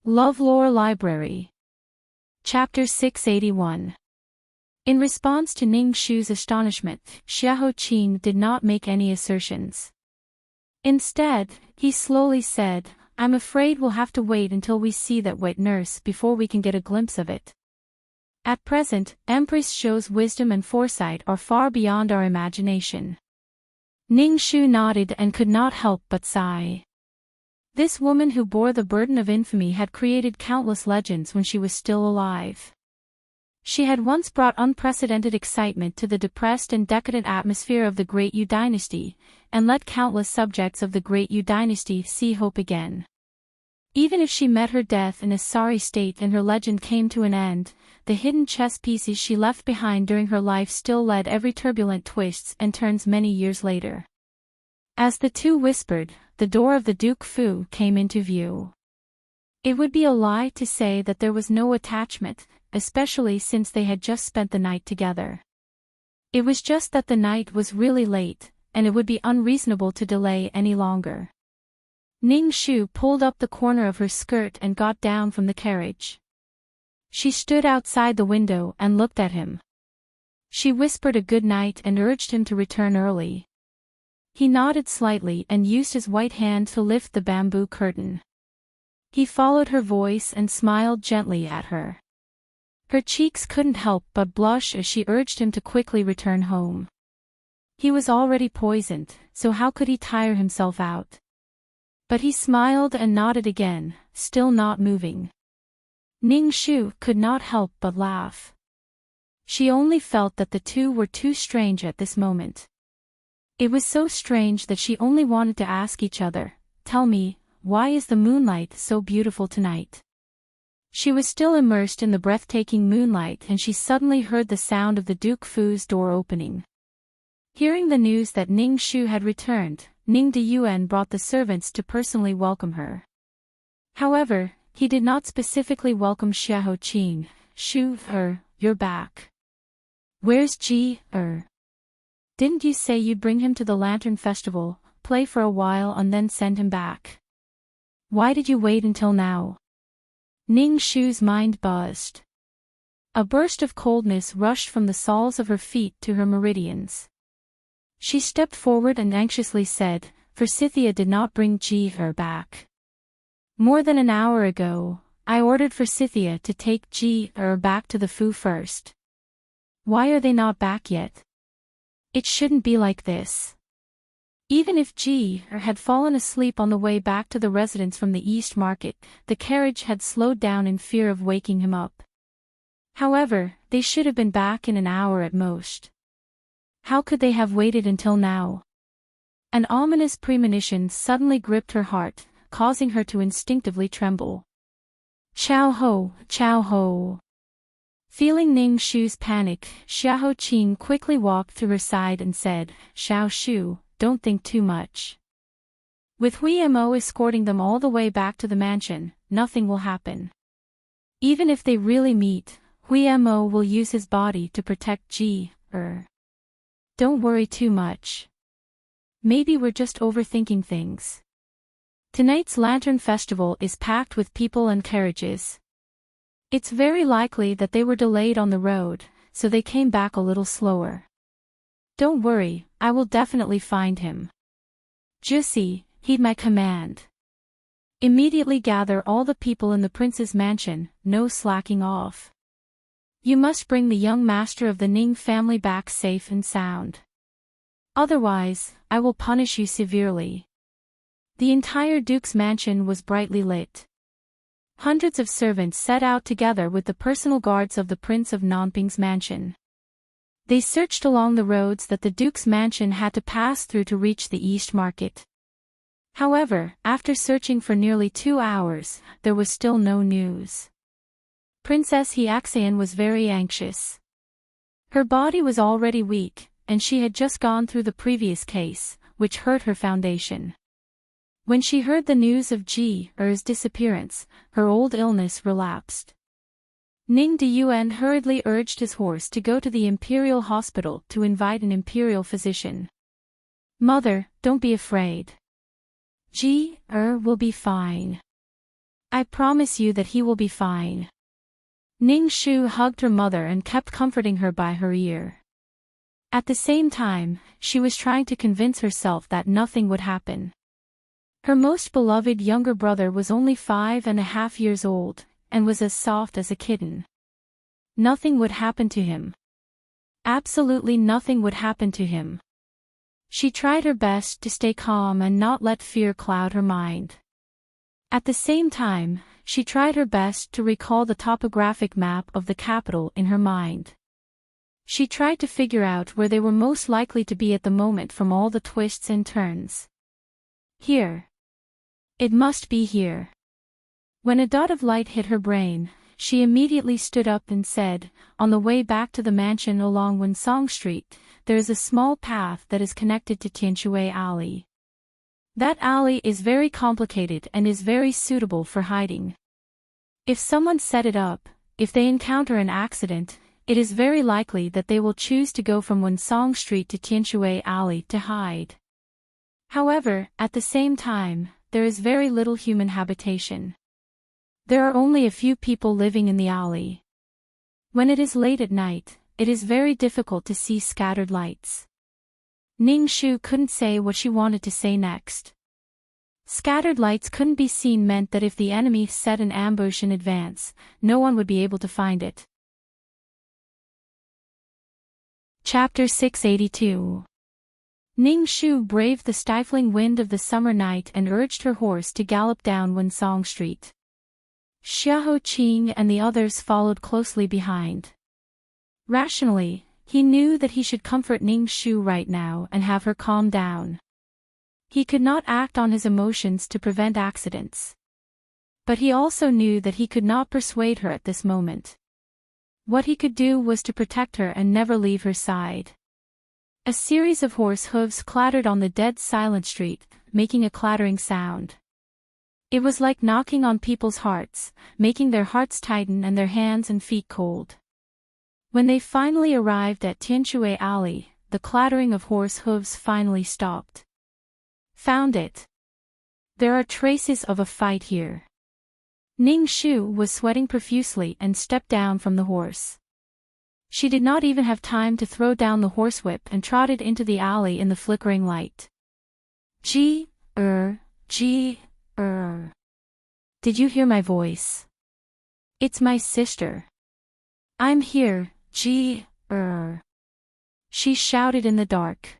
LoveLore Library. Chapter 681. In response to Ning Shu's astonishment, Xiahou Qin did not make any assertions. Instead, he slowly said, "I'm afraid we'll have to wait until we see that wet nurse before we can get a glimpse of it. At present, Empress Xiao's wisdom and foresight are far beyond our imagination." Ning Shu nodded and could not help but sigh. This woman who bore the burden of infamy had created countless legends when she was still alive. She had once brought unprecedented excitement to the depressed and decadent atmosphere of the Great Yu dynasty, and let countless subjects of the Great Yu dynasty see hope again. Even if she met her death in a sorry state and her legend came to an end, the hidden chess pieces she left behind during her life still led every turbulent twists and turns many years later. As the two whispered, the door of the Duke Fu came into view. It would be a lie to say that there was no attachment, especially since they had just spent the night together. It was just that the night was really late, and it would be unreasonable to delay any longer. Ning Shu pulled up the corner of her skirt and got down from the carriage. She stood outside the window and looked at him. She whispered a good night and urged him to return early. He nodded slightly and used his white hand to lift the bamboo curtain. He followed her voice and smiled gently at her. Her cheeks couldn't help but blush as she urged him to quickly return home. He was already poisoned, so how could he tire himself out? But he smiled and nodded again, still not moving. Ning Shu could not help but laugh. She only felt that the two were too strange at this moment. It was so strange that she only wanted to ask each other, "Tell me, why is the moonlight so beautiful tonight?" She was still immersed in the breathtaking moonlight and she suddenly heard the sound of the Duke Fu's door opening. Hearing the news that Ning Shu had returned, Ning Deyuan brought the servants to personally welcome her. However, he did not specifically welcome Xiahou Qin. "Shu, you're back. Where's Ji, Didn't you say you'd bring him to the Lantern Festival, play for a while and then send him back? Why did you wait until now?" Ning Shu's mind buzzed. A burst of coldness rushed from the soles of her feet to her meridians. She stepped forward and anxiously said, "Forsythia did not bring Ji back. More than an hour ago, I ordered Forsythia to take Ji back to the Fu first. Why are they not back yet? It shouldn't be like this." Even if Ji had fallen asleep on the way back to the residence from the East Market, the carriage had slowed down in fear of waking him up. However, they should have been back in an hour at most. How could they have waited until now? An ominous premonition suddenly gripped her heart, causing her to instinctively tremble. "Chao ho, Chao ho." Feeling Ning Shu's panic, Xiahou Qin quickly walked to her side and said, "Xiao Shu, don't think too much. With Hui Mo escorting them all the way back to the mansion, nothing will happen. Even if they really meet, Hui Mo will use his body to protect Ji. Don't worry too much. Maybe we're just overthinking things. Tonight's Lantern Festival is packed with people and carriages. It's very likely that they were delayed on the road, so they came back a little slower. Don't worry, I will definitely find him. Jussi, heed my command. Immediately gather all the people in the prince's mansion, no slacking off. You must bring the young master of the Ning family back safe and sound. Otherwise, I will punish you severely." The entire duke's mansion was brightly lit. Hundreds of servants set out together with the personal guards of the Prince of Nanping's mansion. They searched along the roads that the duke's mansion had to pass through to reach the East Market. However, after searching for nearly 2 hours, there was still no news. Princess Hyaxian was very anxious. Her body was already weak, and she had just gone through the previous case, which hurt her foundation. When she heard the news of Ji Er's disappearance, her old illness relapsed. Ning Deyuan hurriedly urged his horse to go to the imperial hospital to invite an imperial physician. "Mother, don't be afraid. Ji will be fine. I promise you that he will be fine. Ning Shu hugged her mother and kept comforting her by her ear. At the same time, she was trying to convince herself that nothing would happen. Her most beloved younger brother was only 5.5 years old, and was as soft as a kitten. Nothing would happen to him. Absolutely nothing would happen to him. She tried her best to stay calm and not let fear cloud her mind. At the same time, she tried her best to recall the topographic map of the capital in her mind. She tried to figure out where they were most likely to be at the moment from all the twists and turns. Here. It must be here. When a dot of light hit her brain, she immediately stood up and said, on the way back to the mansion along Wensong Street, there is a small path that is connected to Tianshui Alley. That alley is very complicated and is very suitable for hiding. If someone set it up, if they encounter an accident, it is very likely that they will choose to go from Wensong Street to Tianshui Alley to hide. However, at the same time, there is very little human habitation. There are only a few people living in the alley. When it is late at night, it is very difficult to see scattered lights. Ning Shu couldn't say what she wanted to say next. Scattered lights couldn't be seen meant that if the enemy set an ambush in advance, no one would be able to find it. Chapter 682. Ning Shu braved the stifling wind of the summer night and urged her horse to gallop down Wensong Street. Xiahou Qing and the others followed closely behind. Rationally, he knew that he should comfort Ning Shu right now and have her calm down. He could not act on his emotions to prevent accidents. But he also knew that he could not persuade her at this moment. What he could do was to protect her and never leave her side. A series of horse hooves clattered on the dead silent street, making a clattering sound. It was like knocking on people's hearts, making their hearts tighten and their hands and feet cold. When they finally arrived at Tianshui Alley, the clattering of horse hooves finally stopped. Found it. There are traces of a fight here. Ning Shu was sweating profusely and stepped down from the horse. She did not even have time to throw down the horsewhip and trotted into the alley in the flickering light. Did you hear my voice? It's my sister. I'm here, she shouted in the dark.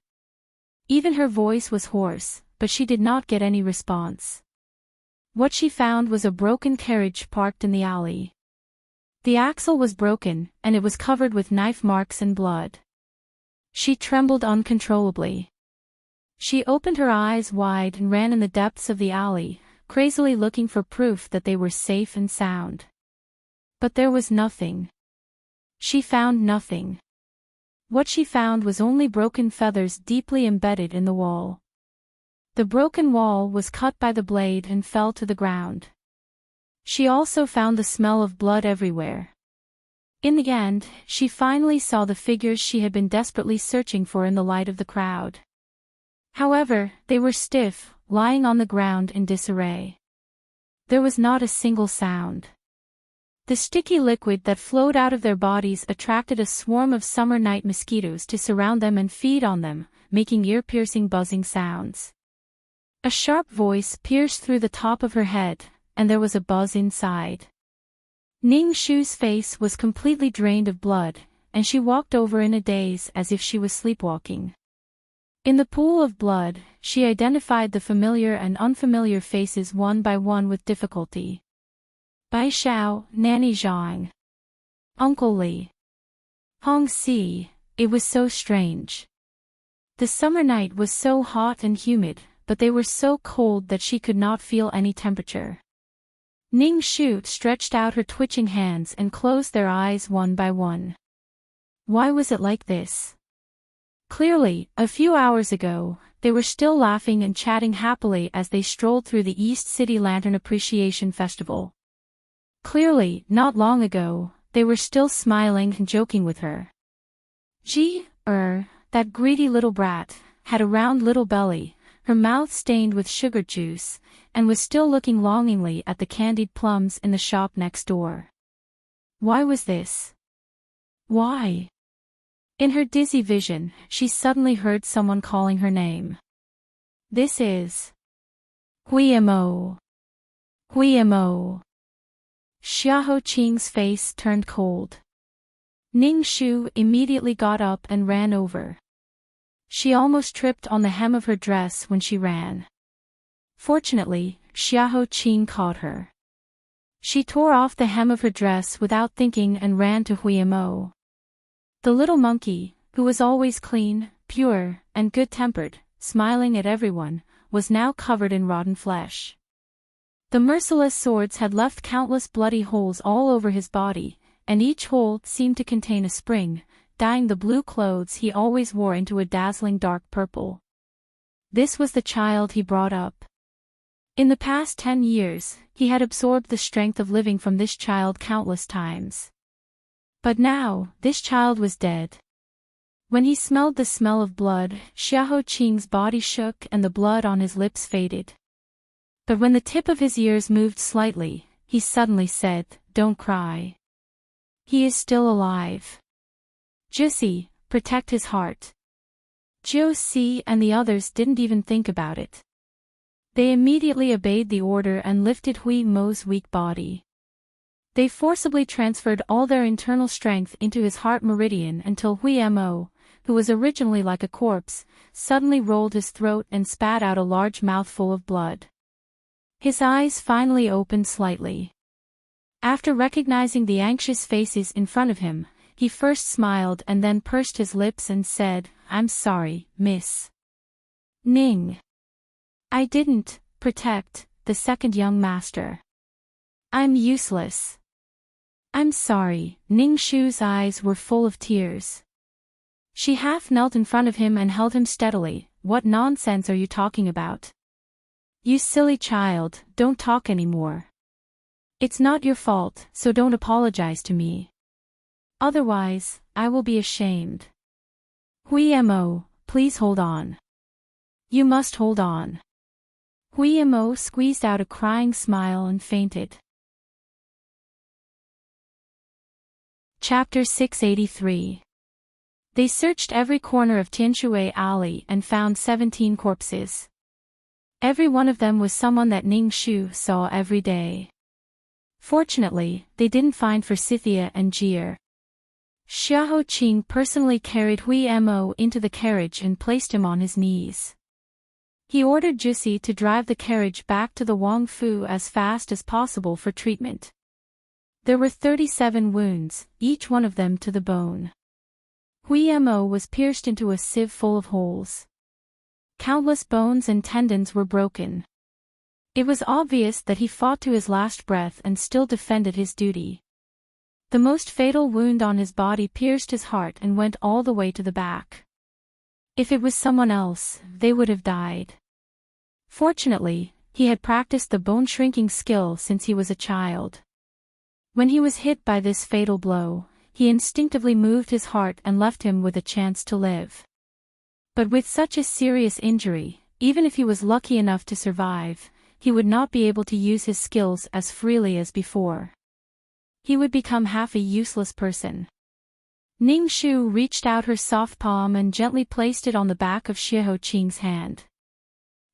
Even her voice was hoarse, but she did not get any response. What she found was a broken carriage parked in the alley. The axle was broken, and it was covered with knife marks and blood. She trembled uncontrollably. She opened her eyes wide and ran in the depths of the alley, crazily looking for proof that they were safe and sound. But there was nothing. She found nothing. What she found was only broken feathers deeply embedded in the wall. The broken wall was cut by the blade and fell to the ground. She also found the smell of blood everywhere. In the end, she finally saw the figures she had been desperately searching for in the light of the crowd. However, they were stiff, lying on the ground in disarray. There was not a single sound. The sticky liquid that flowed out of their bodies attracted a swarm of summer night mosquitoes to surround them and feed on them, making ear-piercing buzzing sounds. A sharp voice pierced through the top of her head, and there was a buzz inside. Ning Shu's face was completely drained of blood, and she walked over in a daze as if she was sleepwalking. In the pool of blood, she identified the familiar and unfamiliar faces one by one with difficulty. Bai Xiao, Nanny Zhang. Uncle Li. Hong Si. It was so strange. The summer night was so hot and humid, but they were so cold that she could not feel any temperature. Ning Shu stretched out her twitching hands and closed their eyes one by one. Why was it like this? Clearly, a few hours ago, they were still laughing and chatting happily as they strolled through the East City Lantern Appreciation Festival. Clearly, not long ago, they were still smiling and joking with her. That greedy little brat, had a round little belly, her mouth stained with sugar juice, and was still looking longingly at the candied plums in the shop next door. Why was this? Why? In her dizzy vision, she suddenly heard someone calling her name. This is Huimo. Huimo. Xiahou Qing's face turned cold. Ning Shu immediately got up and ran over. She almost tripped on the hem of her dress when she ran. Fortunately, Xiahou Qing caught her. She tore off the hem of her dress without thinking and ran to Huimo. The little monkey, who was always clean, pure, and good-tempered, smiling at everyone, was now covered in rotten flesh. The merciless swords had left countless bloody holes all over his body, and each hole seemed to contain a spring, dyeing the blue clothes he always wore into a dazzling dark purple. This was the child he brought up. In the past 10 years, he had absorbed the strength of living from this child countless times. But now, this child was dead. When he smelled the smell of blood, Xiahou Qing's body shook and the blood on his lips faded. But when the tip of his ears moved slightly, he suddenly said, "Don't cry. He is still alive. Jussi, protect his heart." Josie and the others didn't even think about it. They immediately obeyed the order and lifted Hui Mo's weak body. They forcibly transferred all their internal strength into his heart meridian until Hui Mo, who was originally like a corpse, suddenly rolled his throat and spat out a large mouthful of blood. His eyes finally opened slightly. After recognizing the anxious faces in front of him, he first smiled and then pursed his lips and said, "I'm sorry, Miss Ning. I didn't protect the second young master. I'm useless." "I'm sorry." Ning Shu's eyes were full of tears. She half knelt in front of him and held him steadily. "What nonsense are you talking about? You silly child, don't talk anymore. It's not your fault, so don't apologize to me. Otherwise, I will be ashamed. Hui Mo, please hold on. You must hold on." Hui Mo squeezed out a crying smile and fainted. Chapter 683. They searched every corner of Tianshui Alley and found 17 corpses. Every one of them was someone that Ning Shu saw every day. Fortunately, they didn't find Forsythia and Jir. Xiahou Qing personally carried Hui Mo into the carriage and placed him on his knees. He ordered Jussi to drive the carriage back to the Wang Fu as fast as possible for treatment. There were 37 wounds, each one of them to the bone. Hui Mo was pierced into a sieve full of holes. Countless bones and tendons were broken. It was obvious that he fought to his last breath and still defended his duty. The most fatal wound on his body pierced his heart and went all the way to the back. If it was someone else, they would have died. Fortunately, he had practiced the bone-shrinking skill since he was a child. When he was hit by this fatal blow, he instinctively moved his heart and left him with a chance to live. But with such a serious injury, even if he was lucky enough to survive, he would not be able to use his skills as freely as before. He would become half a useless person. Ning Shu reached out her soft palm and gently placed it on the back of Xiahou Qing's hand.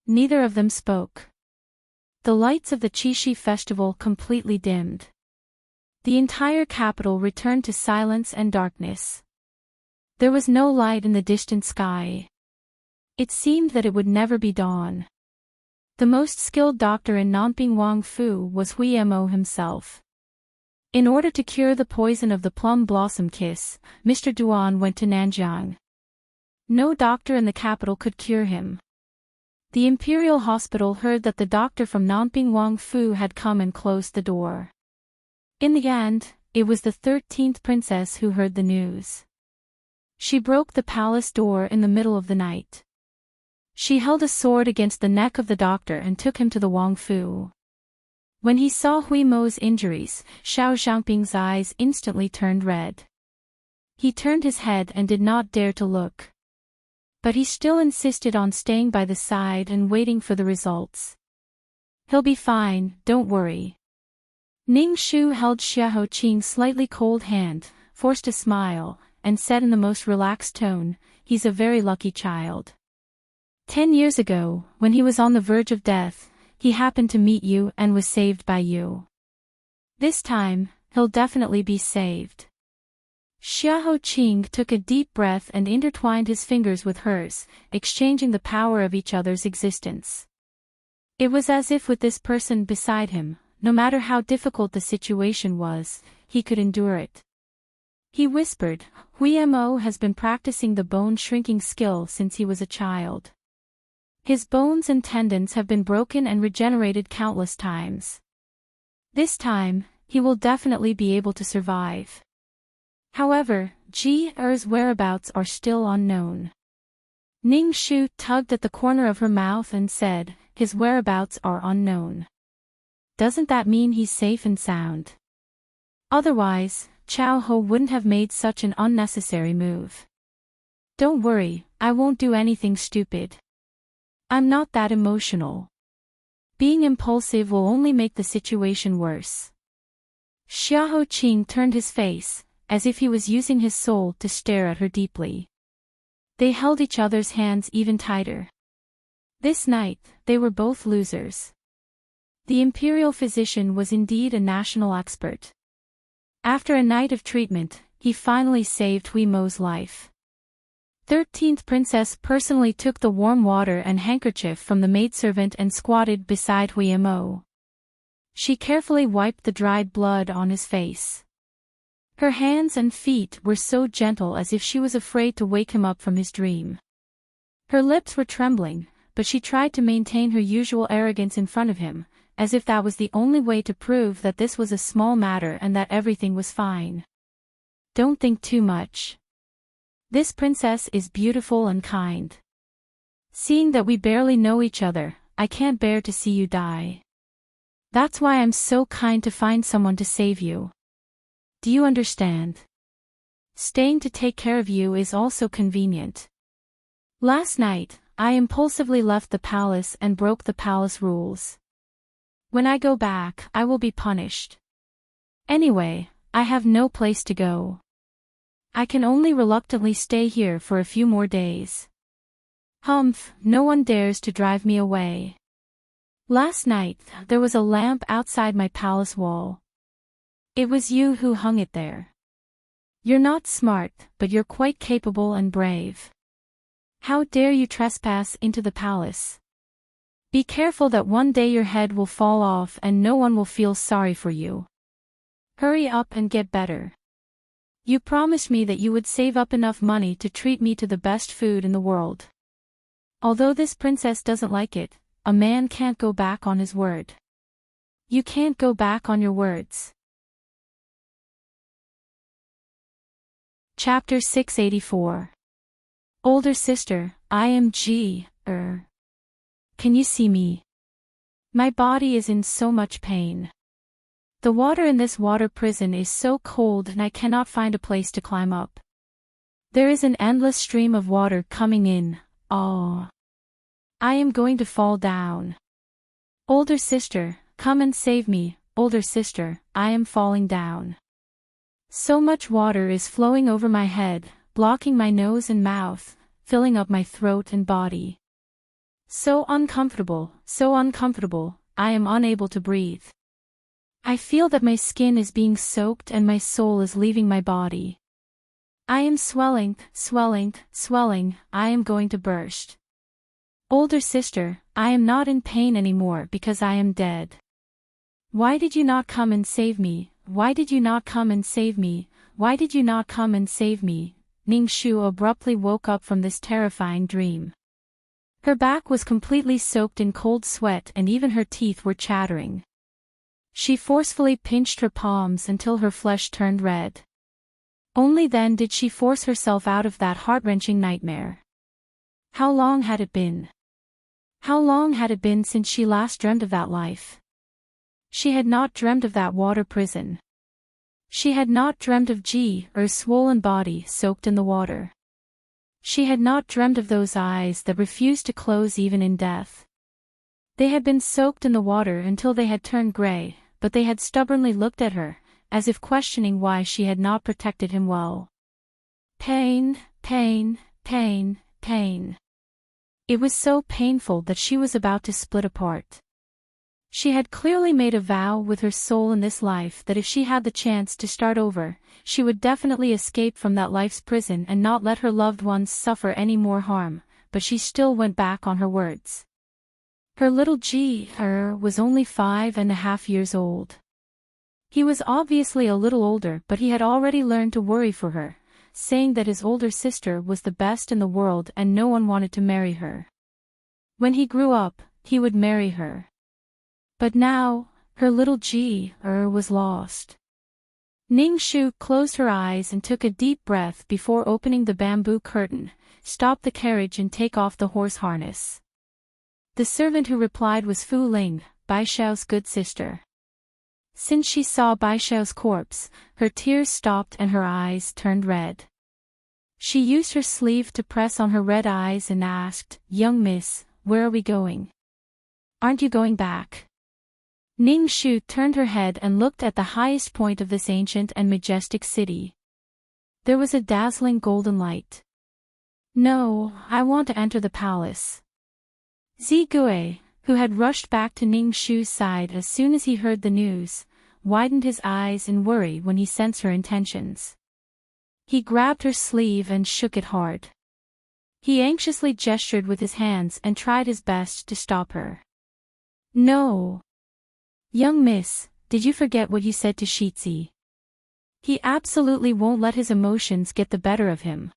Neither of them spoke. The lights of the Qixi festival completely dimmed. The entire capital returned to silence and darkness. There was no light in the distant sky. It seemed that it would never be dawn. The most skilled doctor in Nanping Wang Fu was Hui Mo himself. In order to cure the poison of the plum blossom kiss, Mr. Duan went to Nanjiang. No doctor in the capital could cure him. The Imperial Hospital heard that the doctor from Nanping Wang Fu had come and closed the door. In the end, it was the 13th princess who heard the news. She broke the palace door in the middle of the night. She held a sword against the neck of the doctor and took him to the Wang Fu. When he saw Hui Mo's injuries, Xiao Zhangping's eyes instantly turned red. He turned his head and did not dare to look. But he still insisted on staying by the side and waiting for the results. "He'll be fine, don't worry." Ning Shu held Xiahou Qing's slightly cold hand, forced a smile, and said in the most relaxed tone, "He's a very lucky child. 10 years ago, when he was on the verge of death, he happened to meet you and was saved by you. This time, he'll definitely be saved." Xiahou Qing took a deep breath and intertwined his fingers with hers, exchanging the power of each other's existence. It was as if with this person beside him, no matter how difficult the situation was, he could endure it. He whispered, "Hui Mo has been practicing the bone-shrinking skill since he was a child. His bones and tendons have been broken and regenerated countless times. This time, he will definitely be able to survive. However, Ji Er's whereabouts are still unknown." Ning Shu tugged at the corner of her mouth and said, "His whereabouts are unknown. Doesn't that mean he's safe and sound? Otherwise, Chao Ho wouldn't have made such an unnecessary move." "Don't worry, I won't do anything stupid. I'm not that emotional. Being impulsive will only make the situation worse." Xiahou Qing turned his face, as if he was using his soul to stare at her deeply. They held each other's hands even tighter. This night, they were both losers. The imperial physician was indeed a national expert. After a night of treatment, he finally saved Hui Mo's life. 13th Princess personally took the warm water and handkerchief from the maidservant and squatted beside Hui Mo. She carefully wiped the dried blood on his face. Her hands and feet were so gentle as if she was afraid to wake him up from his dream. Her lips were trembling, but she tried to maintain her usual arrogance in front of him, as if that was the only way to prove that this was a small matter and that everything was fine. "Don't think too much. This princess is beautiful and kind. Seeing that we barely know each other, I can't bear to see you die. That's why I'm so kind to find someone to save you. Do you understand? Staying to take care of you is also convenient. Last night, I impulsively left the palace and broke the palace rules. When I go back, I will be punished. Anyway, I have no place to go. I can only reluctantly stay here for a few more days. Humph, no one dares to drive me away. Last night, there was a lamp outside my palace wall. It was you who hung it there. You're not smart, but you're quite capable and brave. How dare you trespass into the palace? Be careful that one day your head will fall off and no one will feel sorry for you. Hurry up and get better. You promised me that you would save up enough money to treat me to the best food in the world. Although this princess doesn't like it, a man can't go back on his word. You can't go back on your words." Chapter 684. Older sister, I am Ji Er. Can you see me? My body is in so much pain. The water in this water prison is so cold and I cannot find a place to climb up. There is an endless stream of water coming in. Oh. I am going to fall down. Older sister, come and save me. Older sister, I am falling down. So much water is flowing over my head, blocking my nose and mouth, filling up my throat and body. So uncomfortable, I am unable to breathe. I feel that my skin is being soaked and my soul is leaving my body. I am swelling, I am going to burst. Older sister, I am not in pain anymore because I am dead. Why did you not come and save me? Why did you not come and save me? Why did you not come and save me? Ning Shu abruptly woke up from this terrifying dream. Her back was completely soaked in cold sweat and even her teeth were chattering. She forcefully pinched her palms until her flesh turned red. Only then did she force herself out of that heart-wrenching nightmare. How long had it been? How long had it been since she last dreamt of that life? She had not dreamt of that water prison. She had not dreamt of Ji Er's swollen body soaked in the water. She had not dreamed of those eyes that refused to close even in death. They had been soaked in the water until they had turned gray, but they had stubbornly looked at her, as if questioning why she had not protected him well. Pain, pain, pain, pain. It was so painful that she was about to split apart. She had clearly made a vow with her soul in this life that if she had the chance to start over, she would definitely escape from that life's prison and not let her loved ones suffer any more harm, but she still went back on her words. Her little was only 5.5 years old. He was obviously a little older, but he had already learned to worry for her, saying that his older sister was the best in the world and no one wanted to marry her. When he grew up, he would marry her. But now, her little was lost. Ning Shu closed her eyes and took a deep breath before opening the bamboo curtain, stop the carriage and take off the horse harness. The servant who replied was Fu Ling, Bai Xiao's good sister. Since she saw Bai Xiao's corpse, her tears stopped and her eyes turned red. She used her sleeve to press on her red eyes and asked, "Young miss, where are we going? Aren't you going back?" Ning Shu turned her head and looked at the highest point of this ancient and majestic city. There was a dazzling golden light. "No, I want to enter the palace." Zigui, who had rushed back to Ning Shu's side as soon as he heard the news, widened his eyes in worry when he sensed her intentions. He grabbed her sleeve and shook it hard. He anxiously gestured with his hands and tried his best to stop her. "No. Young miss, did you forget what you said to Shitzi? He absolutely won't let his emotions get the better of him.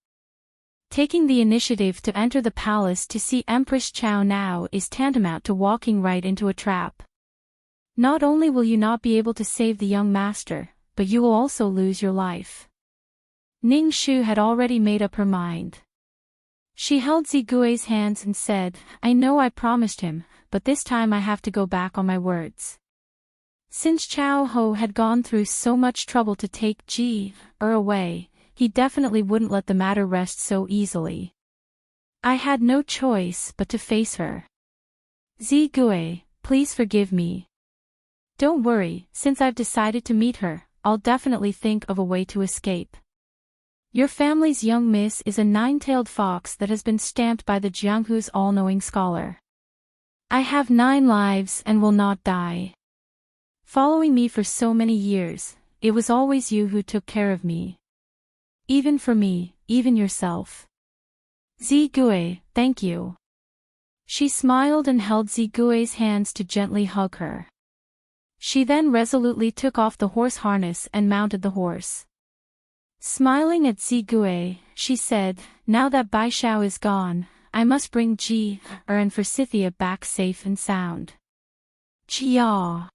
Taking the initiative to enter the palace to see Empress Chao now is tantamount to walking right into a trap. Not only will you not be able to save the young master, but you will also lose your life." Ning Shu had already made up her mind. She held Zigui's hands and said, "I know I promised him, but this time I have to go back on my words." Since Chao Ho had gone through so much trouble to take away, he definitely wouldn't let the matter rest so easily. "I had no choice but to face her. Zigui, please forgive me. Don't worry, since I've decided to meet her, I'll definitely think of a way to escape. Your family's young miss is a nine-tailed fox that has been stamped by the Jianghu's all-knowing scholar. I have 9 lives and will not die. Following me for so many years, it was always you who took care of me. Even for me, even yourself. Zigui, thank you." She smiled and held Zigui's hands to gently hug her. She then resolutely took off the horse harness and mounted the horse. Smiling at Zigui, she said, "Now that Bai Xiao is gone, I must bring and Forsythia back safe and sound." Jia.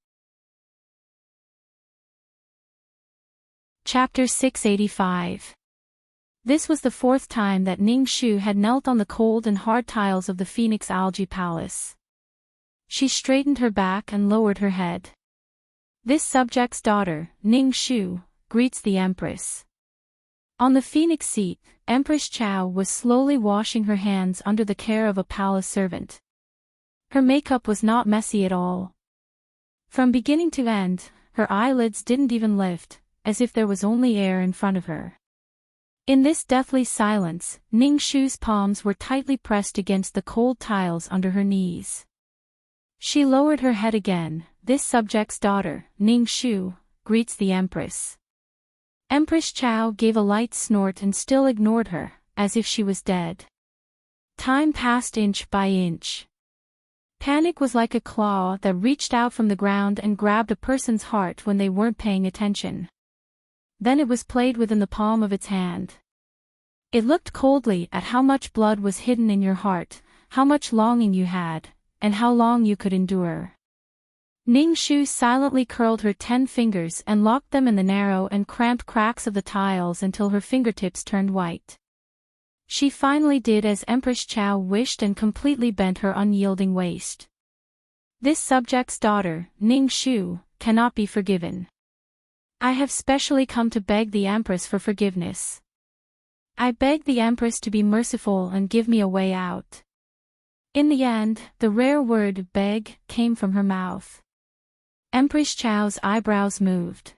Chapter 685. This was the 4th time that Ning Shu had knelt on the cold and hard tiles of the Phoenix Algae Palace. She straightened her back and lowered her head. This subject's daughter, Ning Shu, greets the Empress. On the Phoenix seat, Empress Chao was slowly washing her hands under the care of a palace servant. Her makeup was not messy at all. From beginning to end, her eyelids didn't even lift, as if there was only air in front of her. In this deathly silence, Ning Shu's palms were tightly pressed against the cold tiles under her knees. She lowered her head again. This subject's daughter, Ning Shu, greets the Empress. Empress Chao gave a light snort and still ignored her, as if she was dead. Time passed inch by inch. Panic was like a claw that reached out from the ground and grabbed a person's heart when they weren't paying attention. Then it was played within the palm of its hand. It looked coldly at how much blood was hidden in your heart, how much longing you had, and how long you could endure. Ning Shu silently curled her 10 fingers and locked them in the narrow and cramped cracks of the tiles until her fingertips turned white. She finally did as Empress Chao wished and completely bent her unyielding waist. This subject's daughter, Ning Shu, cannot be forgiven. I have specially come to beg the Empress for forgiveness. I beg the Empress to be merciful and give me a way out. In the end, the rare word beg came from her mouth. Empress Chow's eyebrows moved.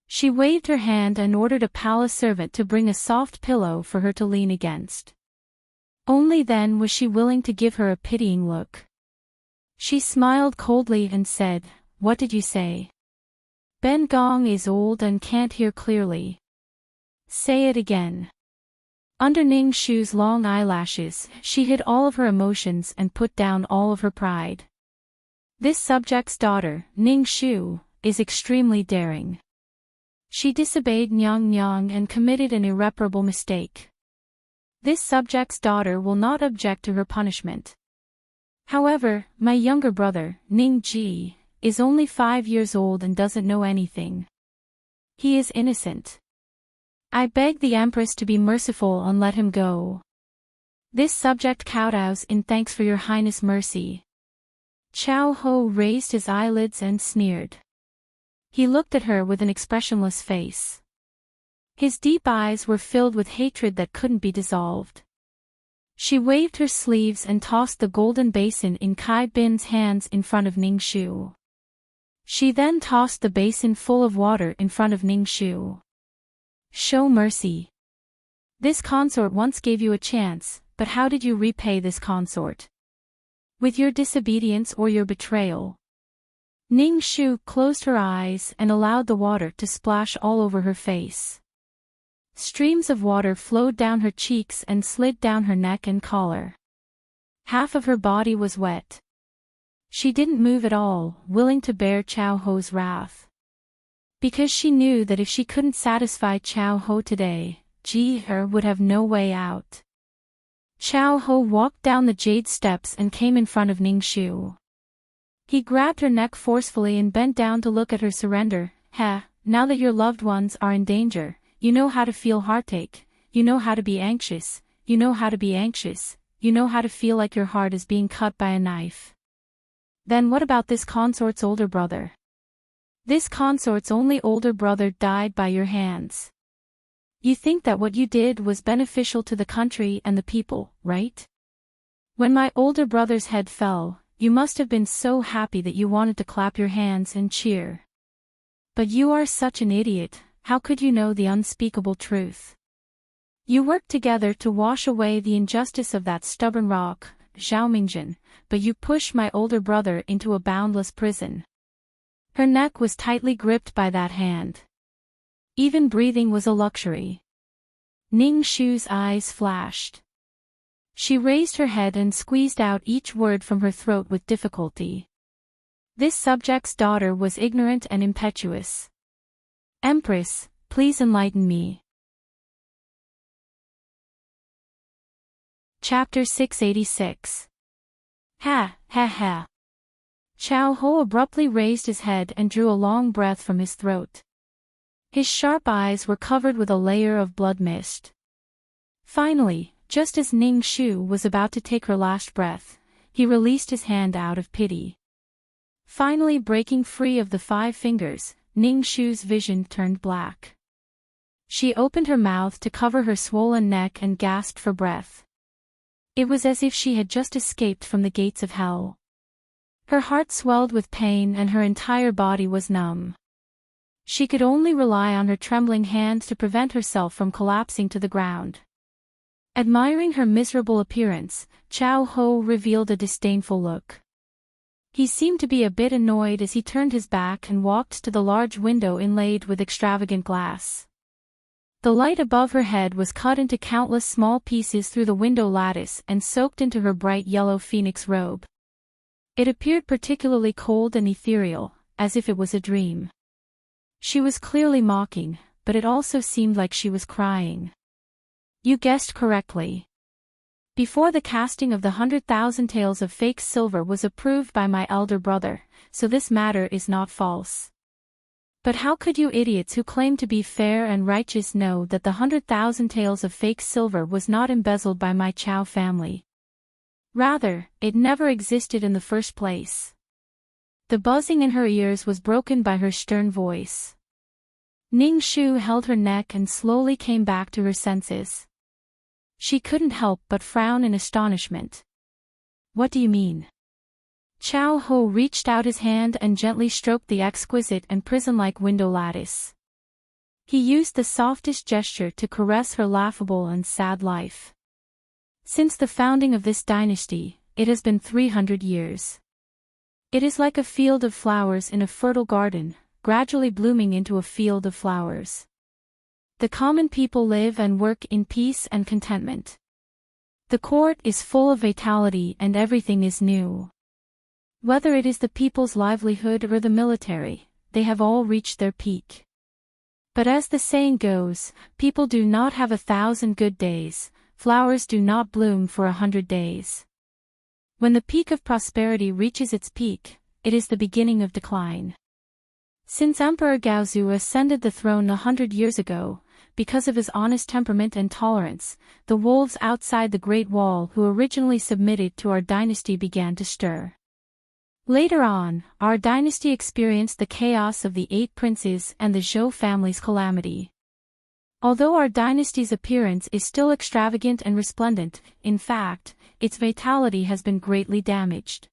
She waved her hand and ordered a palace servant to bring a soft pillow for her to lean against. Only then was she willing to give her a pitying look. She smiled coldly and said, "What did you say?" "Ben Gong is old and can't hear clearly." "Say it again." Under Ning Shu's long eyelashes, she hid all of her emotions and put down all of her pride. This subject's daughter, Ning Shu, is extremely daring. She disobeyed Nyang Nyang and committed an irreparable mistake. This subject's daughter will not object to her punishment. However, my younger brother, Ning Ji, is only 5 years old and doesn't know anything. He is innocent. I beg the Empress to be merciful and let him go. This subject kowtows in thanks for your Highness' mercy. Chow Ho raised his eyelids and sneered. He looked at her with an expressionless face. His deep eyes were filled with hatred that couldn't be dissolved. She waved her sleeves and tossed the golden basin in Kai Bin's hands in front of Ning Shu. She then tossed the basin full of water in front of Ning Shu. Show mercy. This consort once gave you a chance, but how did you repay this consort? With your disobedience or your betrayal? Ning Shu closed her eyes and allowed the water to splash all over her face. Streams of water flowed down her cheeks and slid down her neck and collar. Half of her body was wet. She didn't move at all, willing to bear Chow Ho's wrath. Because she knew that if she couldn't satisfy Chow Ho today, Ji-er would have no way out. Chow Ho walked down the jade steps and came in front of Ning Shu. He grabbed her neck forcefully and bent down to look at her surrender. Now that your loved ones are in danger, you know how to feel heartache, you know how to be anxious, you know how to be anxious, you know how to feel like your heart is being cut by a knife. Then what about this consort's older brother? This consort's only older brother died by your hands. You think that what you did was beneficial to the country and the people, right? When my older brother's head fell, you must have been so happy that you wanted to clap your hands and cheer. But you are such an idiot, how could you know the unspeakable truth? You worked together to wash away the injustice of that stubborn rock, Xiaomingzhen, but you pushed my older brother into a boundless prison. Her neck was tightly gripped by that hand. Even breathing was a luxury. Ning Shu's eyes flashed. She raised her head and squeezed out each word from her throat with difficulty. This subject's daughter was ignorant and impetuous. Empress, please enlighten me. Chapter 686. Ha, ha, ha. Chow Ho abruptly raised his head and drew a long breath from his throat. His sharp eyes were covered with a layer of blood mist. Finally, just as Ning Shu was about to take her last breath, he released his hand out of pity. Finally breaking free of the 5 fingers, Ning Shu's vision turned black. She opened her mouth to cover her swollen neck and gasped for breath. It was as if she had just escaped from the gates of hell. Her heart swelled with pain and her entire body was numb. She could only rely on her trembling hands to prevent herself from collapsing to the ground. Admiring her miserable appearance, Chow Ho revealed a disdainful look. He seemed to be a bit annoyed as he turned his back and walked to the large window inlaid with extravagant glass. The light above her head was cut into countless small pieces through the window lattice and soaked into her bright yellow phoenix robe. It appeared particularly cold and ethereal, as if it was a dream. She was clearly mocking, but it also seemed like she was crying. You guessed correctly. Before the casting of the 100,000 taels of fake silver was approved by my elder brother, so this matter is not false. But how could you idiots who claim to be fair and righteous know that the 100,000 taels of fake silver was not embezzled by my Chow family? Rather, it never existed in the first place. The buzzing in her ears was broken by her stern voice. Ning Shu held her neck and slowly came back to her senses. She couldn't help but frown in astonishment. What do you mean? Chao Ho reached out his hand and gently stroked the exquisite and prison-like window lattice. He used the softest gesture to caress her laughable and sad life. Since the founding of this dynasty, it has been 300 years. It is like a field of flowers in a fertile garden, gradually blooming into a field of flowers. The common people live and work in peace and contentment. The court is full of vitality and everything is new. Whether it is the people's livelihood or the military, they have all reached their peak. But as the saying goes, people do not have 1,000 good days, flowers do not bloom for 100 days. When the peak of prosperity reaches its peak, it is the beginning of decline. Since Emperor Gaozu ascended the throne 100 years ago, because of his honest temperament and tolerance, the wolves outside the Great Wall who originally submitted to our dynasty began to stir. Later on, our dynasty experienced the chaos of the 8 princes and the Zhou family's calamity. Although our dynasty's appearance is still extravagant and resplendent, in fact, its vitality has been greatly damaged.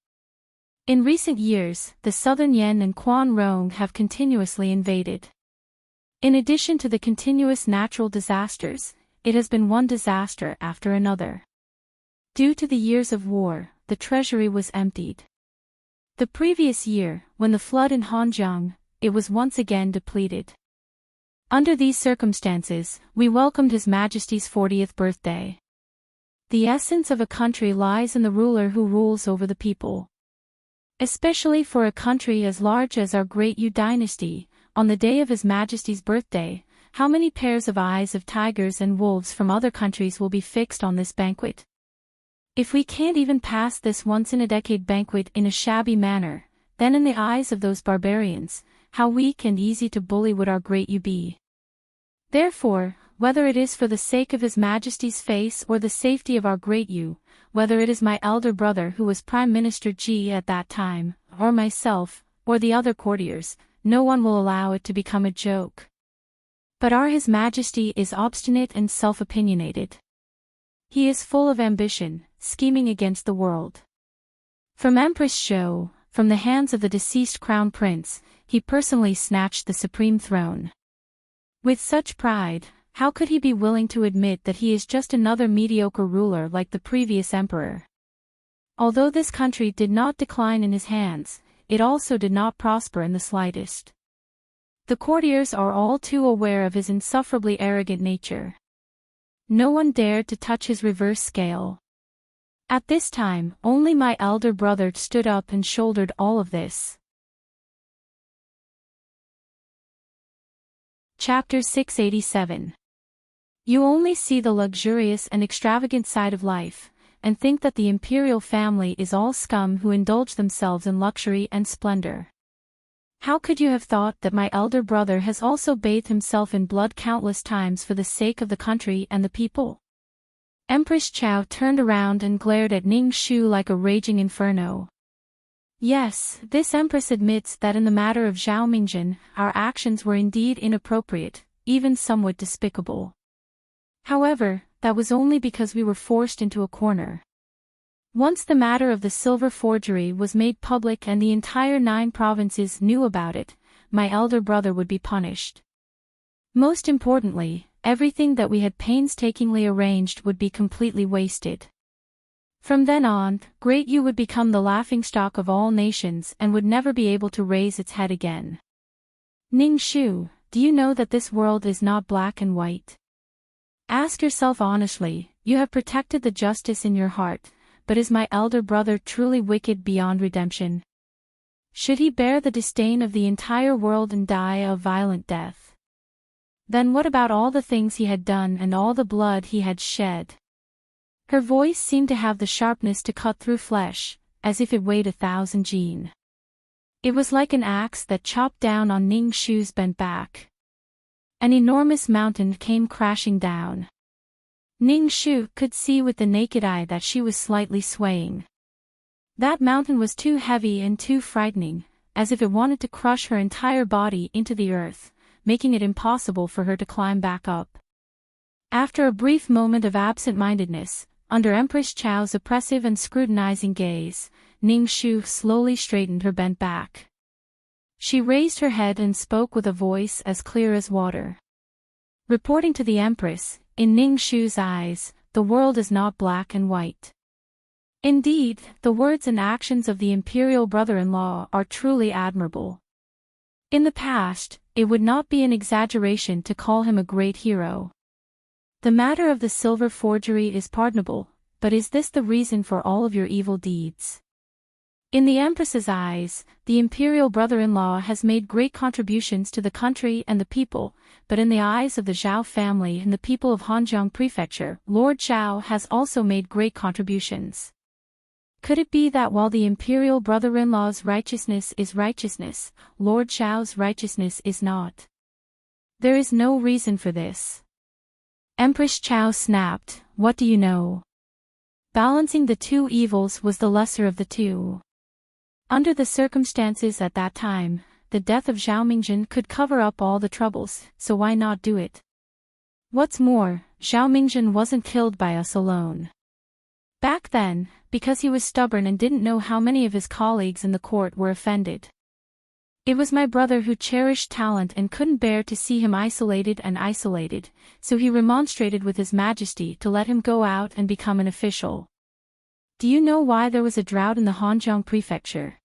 In recent years, the southern Yan and Quan Rong have continuously invaded. In addition to the continuous natural disasters, it has been one disaster after another. Due to the years of war, the treasury was emptied. The previous year, when the flood in Hanjiang, it was once again depleted. Under these circumstances, we welcomed His Majesty's 40th birthday. The essence of a country lies in the ruler who rules over the people. Especially for a country as large as our Great Yu dynasty, on the day of His Majesty's birthday, how many pairs of eyes of tigers and wolves from other countries will be fixed on this banquet? If we can't even pass this once-in-a-decade banquet in a shabby manner, then in the eyes of those barbarians, how weak and easy to bully would our Great Yu be. Therefore, whether it is for the sake of His Majesty's face or the safety of our Great Yu, whether it is my elder brother who was Prime Minister Ji at that time, or myself, or the other courtiers, no one will allow it to become a joke. But our His Majesty is obstinate and self-opinionated. He is full of ambition, scheming against the world. From Empress Zhou, from the hands of the deceased crown prince, he personally snatched the supreme throne. With such pride, how could he be willing to admit that he is just another mediocre ruler like the previous emperor? Although this country did not decline in his hands, it also did not prosper in the slightest. The courtiers are all too aware of his insufferably arrogant nature. No one dared to touch his reverse scale. At this time, only my elder brother stood up and shouldered all of this. Chapter 687. You only see the luxurious and extravagant side of life, and think that the imperial family is all scum who indulge themselves in luxury and splendor. How could you have thought that my elder brother has also bathed himself in blood countless times for the sake of the country and the people? Empress Chao turned around and glared at Ning Shu like a raging inferno. Yes, this empress admits that in the matter of Zhao Mingjin, our actions were indeed inappropriate, even somewhat despicable. However, that was only because we were forced into a corner. Once the matter of the silver forgery was made public and the entire 9 provinces knew about it, my elder brother would be punished. Most importantly, everything that we had painstakingly arranged would be completely wasted. From then on, Great Yu would become the laughingstock of all nations and would never be able to raise its head again. Ning Shu, do you know that this world is not black and white? Ask yourself honestly, you have protected the justice in your heart, but is my elder brother truly wicked beyond redemption? Should he bear the disdain of the entire world and die a violent death? Then what about all the things he had done and all the blood he had shed? Her voice seemed to have the sharpness to cut through flesh, as if it weighed 1,000 jin. It was like an axe that chopped down on Ning Shu's bent back. An enormous mountain came crashing down. Ning Shu could see with the naked eye that she was slightly swaying. That mountain was too heavy and too frightening, as if it wanted to crush her entire body into the earth, making it impossible for her to climb back up. After a brief moment of absent-mindedness, under Empress Chao's oppressive and scrutinizing gaze, Ningxu slowly straightened her bent back. She raised her head and spoke with a voice as clear as water. Reporting to the Empress, in Ningxu's eyes, the world is not black and white. Indeed, the words and actions of the imperial brother-in-law are truly admirable. In the past, it would not be an exaggeration to call him a great hero. The matter of the silver forgery is pardonable, but is this the reason for all of your evil deeds? In the Empress's eyes, the imperial brother-in-law has made great contributions to the country and the people, but in the eyes of the Zhao family and the people of Hanjiang Prefecture, Lord Zhao has also made great contributions. Could it be that while the imperial brother-in-law's righteousness is righteousness, Lord Zhao's righteousness is not? There is no reason for this. Empress Chao snapped, "What do you know?" Balancing the two evils was the lesser of the two. Under the circumstances at that time, the death of Zhao Mingjun could cover up all the troubles, so why not do it? What's more, Zhao Mingjun wasn't killed by us alone. Back then, because he was stubborn and didn't know how many of his colleagues in the court were offended. It was my brother who cherished talent and couldn't bear to see him isolated, so he remonstrated with His Majesty to let him go out and become an official. Do you know why there was a drought in the Hanjiang Prefecture?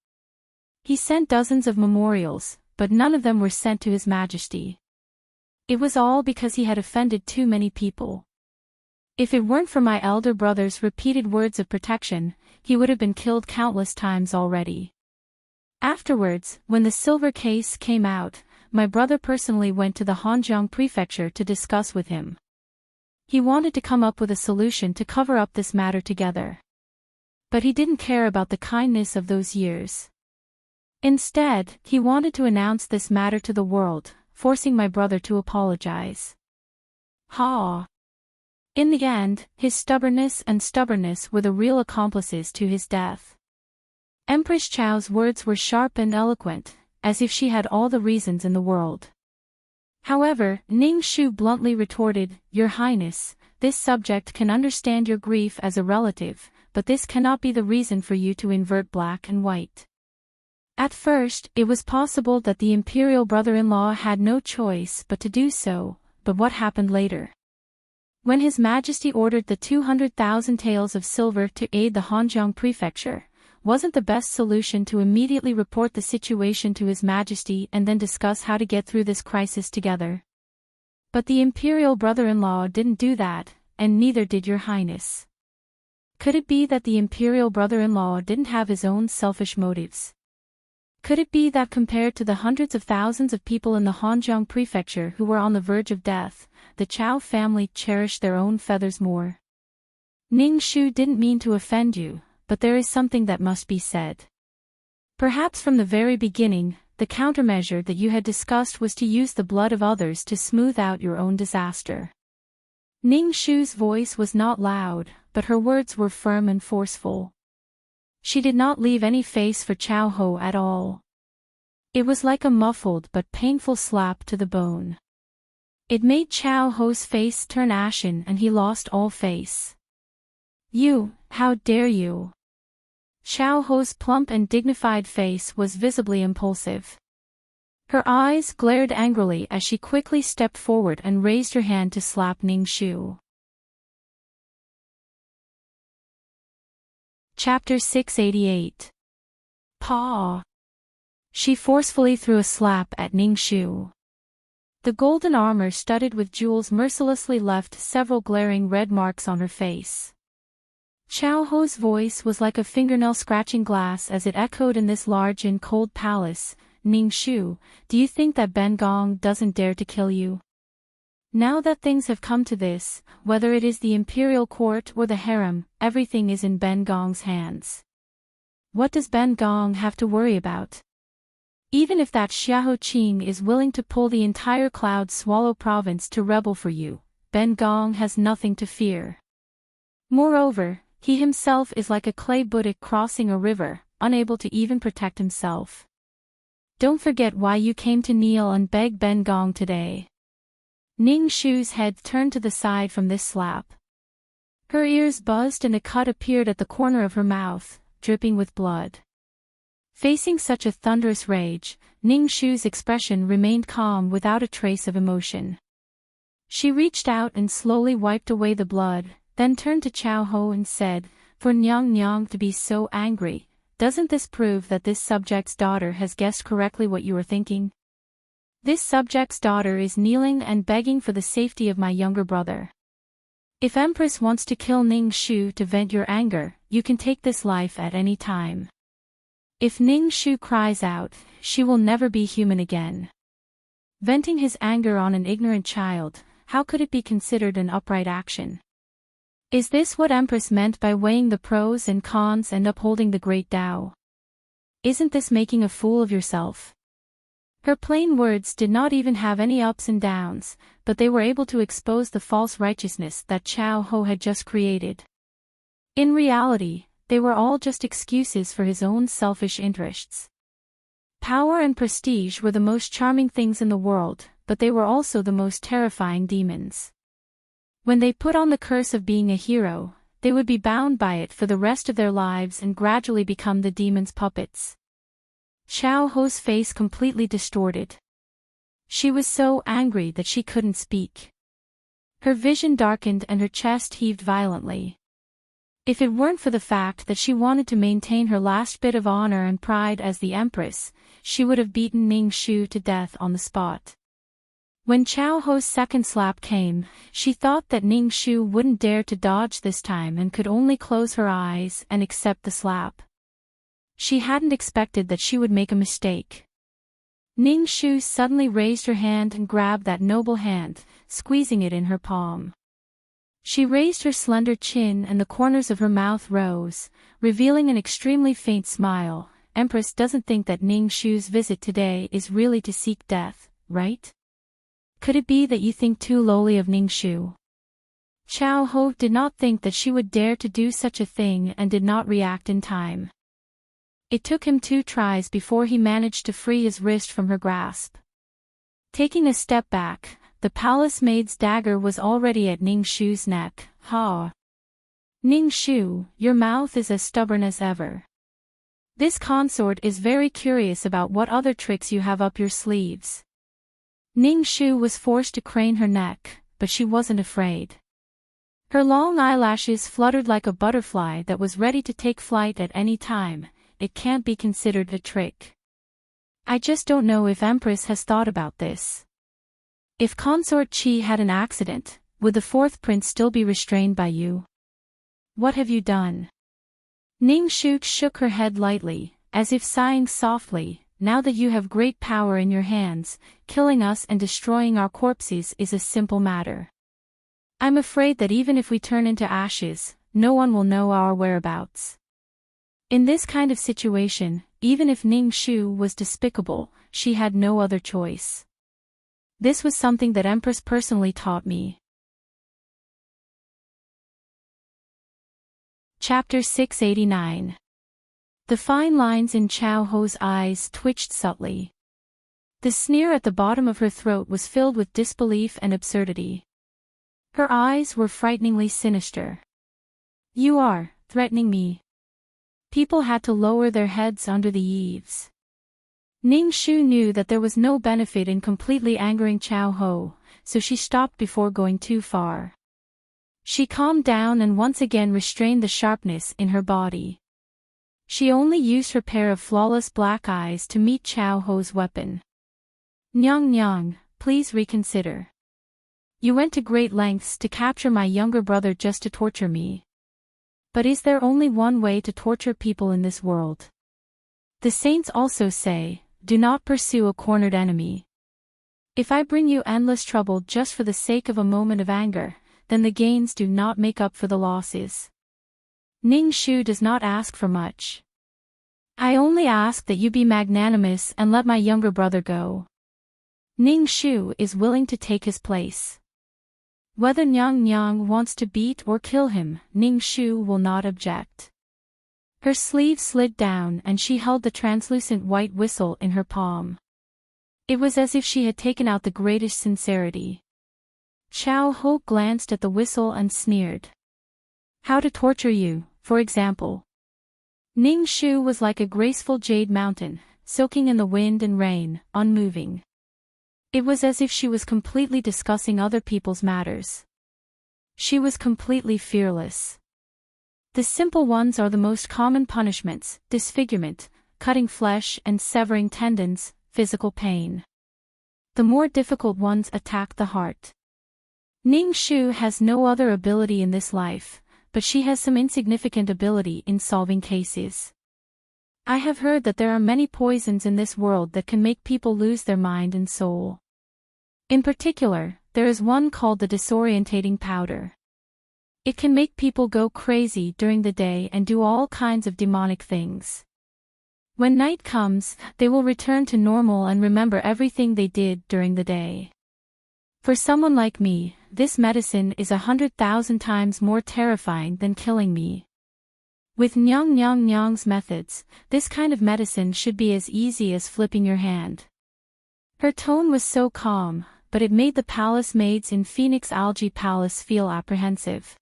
He sent dozens of memorials, but none of them were sent to His Majesty. It was all because he had offended too many people. If it weren't for my elder brother's repeated words of protection, he would have been killed countless times already. Afterwards, when the silver case came out, my brother personally went to the Hanjiang Prefecture to discuss with him. He wanted to come up with a solution to cover up this matter together. But he didn't care about the kindness of those years. Instead, he wanted to announce this matter to the world, forcing my brother to apologize. Ha! In the end, his stubbornness were the real accomplices to his death. Empress Chao's words were sharp and eloquent, as if she had all the reasons in the world. However, Ningxu bluntly retorted, "Your Highness, this subject can understand your grief as a relative, but this cannot be the reason for you to invert black and white." At first, it was possible that the imperial brother-in-law had no choice but to do so, but what happened later? When His Majesty ordered the 200,000 taels of silver to aid the Hanjiang Prefecture, wasn't the best solution to immediately report the situation to His Majesty and then discuss how to get through this crisis together? But the imperial brother-in-law didn't do that, and neither did Your Highness. Could it be that the imperial brother-in-law didn't have his own selfish motives? Could it be that compared to the hundreds of thousands of people in the Hanjiang Prefecture who were on the verge of death, the Chao family cherished their own feathers more? Ningxu didn't mean to offend you, but there is something that must be said. Perhaps from the very beginning, the countermeasure that you had discussed was to use the blood of others to smooth out your own disaster. Ningxu's voice was not loud, but her words were firm and forceful. She did not leave any face for Chao Ho at all. It was like a muffled but painful slap to the bone. It made Chao Ho's face turn ashen and he lost all face. "You, how dare you?" Chao Ho's plump and dignified face was visibly impulsive. Her eyes glared angrily as she quickly stepped forward and raised her hand to slap Ningxu. Chapter 688. Paw. She forcefully threw a slap at Ningxu. The golden armor studded with jewels mercilessly left several glaring red marks on her face. Chao Ho's voice was like a fingernail scratching glass as it echoed in this large and cold palace. "Ningxu, do you think that Ben Gong doesn't dare to kill you? Now that things have come to this, whether it is the imperial court or the harem, everything is in Ben Gong's hands. What does Ben Gong have to worry about? Even if that Xiahou Qing is willing to pull the entire Cloud Swallow province to rebel for you, Ben Gong has nothing to fear. Moreover, he himself is like a clay budik crossing a river, unable to even protect himself." Don't forget why you came to kneel and beg Ben Gong today. Ning Shu's head turned to the side from this slap. Her ears buzzed and a cut appeared at the corner of her mouth, dripping with blood. Facing such a thunderous rage, Ning Shu's expression remained calm without a trace of emotion. She reached out and slowly wiped away the blood, then turned to Chao Ho and said, "For Nyang Nyang to be so angry, doesn't this prove that this subject's daughter has guessed correctly what you were thinking? This subject's daughter is kneeling and begging for the safety of my younger brother. If Empress wants to kill Ning Shu to vent your anger, you can take this life at any time. If Ning Shu cries out, she will never be human again." Venting his anger on an ignorant child, how could it be considered an upright action? Is this what Empress meant by weighing the pros and cons and upholding the great Tao? Isn't this making a fool of yourself? Her plain words did not even have any ups and downs, but they were able to expose the false righteousness that Chao Ho had just created. In reality, they were all just excuses for his own selfish interests. Power and prestige were the most charming things in the world, but they were also the most terrifying demons. When they put on the curse of being a hero, they would be bound by it for the rest of their lives and gradually become the demon's puppets. Chao Ho's face completely distorted. She was so angry that she couldn't speak. Her vision darkened and her chest heaved violently. If it weren't for the fact that she wanted to maintain her last bit of honor and pride as the Empress, she would have beaten Ning Shu to death on the spot. When Chao Ho's second slap came, she thought that Ning Shu wouldn't dare to dodge this time and could only close her eyes and accept the slap. She hadn't expected that she would make a mistake. Ning Shu suddenly raised her hand and grabbed that noble hand, squeezing it in her palm. She raised her slender chin and the corners of her mouth rose, revealing an extremely faint smile. Empress doesn't think that Ning Shu's visit today is really to seek death, right? Could it be that you think too lowly of Ning Shu? Chao Ho did not think that she would dare to do such a thing and did not react in time. It took him 2 tries before he managed to free his wrist from her grasp. Taking a step back, the palace maid's dagger was already at Ning Shu's neck. Ha! Ning Shu, your mouth is as stubborn as ever. This consort is very curious about what other tricks you have up your sleeves. Ning Shu was forced to crane her neck, but she wasn't afraid. Her long eyelashes fluttered like a butterfly that was ready to take flight at any time. It can't be considered a trick. I just don't know if Empress has thought about this. If Consort Qi had an accident, would the 4th prince still be restrained by you? What have you done? Ning Shu shook her head lightly, as if sighing softly. Now that you have great power in your hands, killing us and destroying our corpses is a simple matter. I'm afraid that even if we turn into ashes, no one will know our whereabouts. In this kind of situation, even if Ning Shu was despicable, she had no other choice. This was something that Empress personally taught me. Chapter 689. The fine lines in Chao Ho's eyes twitched subtly. The sneer at the bottom of her throat was filled with disbelief and absurdity. Her eyes were frighteningly sinister. You are threatening me. People had to lower their heads under the eaves. Ning Shu knew that there was no benefit in completely angering Chao Ho, so she stopped before going too far. She calmed down and once again restrained the sharpness in her body. She only used her pair of flawless black eyes to meet Chao Ho's weapon. Nyang Nyang, please reconsider. You went to great lengths to capture my younger brother just to torture me. But is there only one way to torture people in this world? The saints also say, do not pursue a cornered enemy. If I bring you endless trouble just for the sake of a moment of anger, then the gains do not make up for the losses. Ning Shu does not ask for much. I only ask that you be magnanimous and let my younger brother go. Ning Shu is willing to take his place. Whether Nyang Nyang wants to beat or kill him, Ning Shu will not object. Her sleeve slid down and she held the translucent white whistle in her palm. It was as if she had taken out the greatest sincerity. Xiao Ho glanced at the whistle and sneered. How to torture you, for example. Ning Shu was like a graceful jade mountain, soaking in the wind and rain, unmoving. It was as if she was completely discussing other people's matters. She was completely fearless. The simple ones are the most common punishments: disfigurement, cutting flesh and severing tendons, physical pain. The more difficult ones attack the heart. Ning Shu has no other ability in this life, but she has some insignificant ability in solving cases. I have heard that there are many poisons in this world that can make people lose their mind and soul. In particular, there is one called the disorientating powder. It can make people go crazy during the day and do all kinds of demonic things. When night comes, they will return to normal and remember everything they did during the day. For someone like me, this medicine is 100,000 times more terrifying than killing me. With Nyang's methods, this kind of medicine should be as easy as flipping your hand. Her tone was so calm, but it made the palace maids in Phoenix Algae Palace feel apprehensive.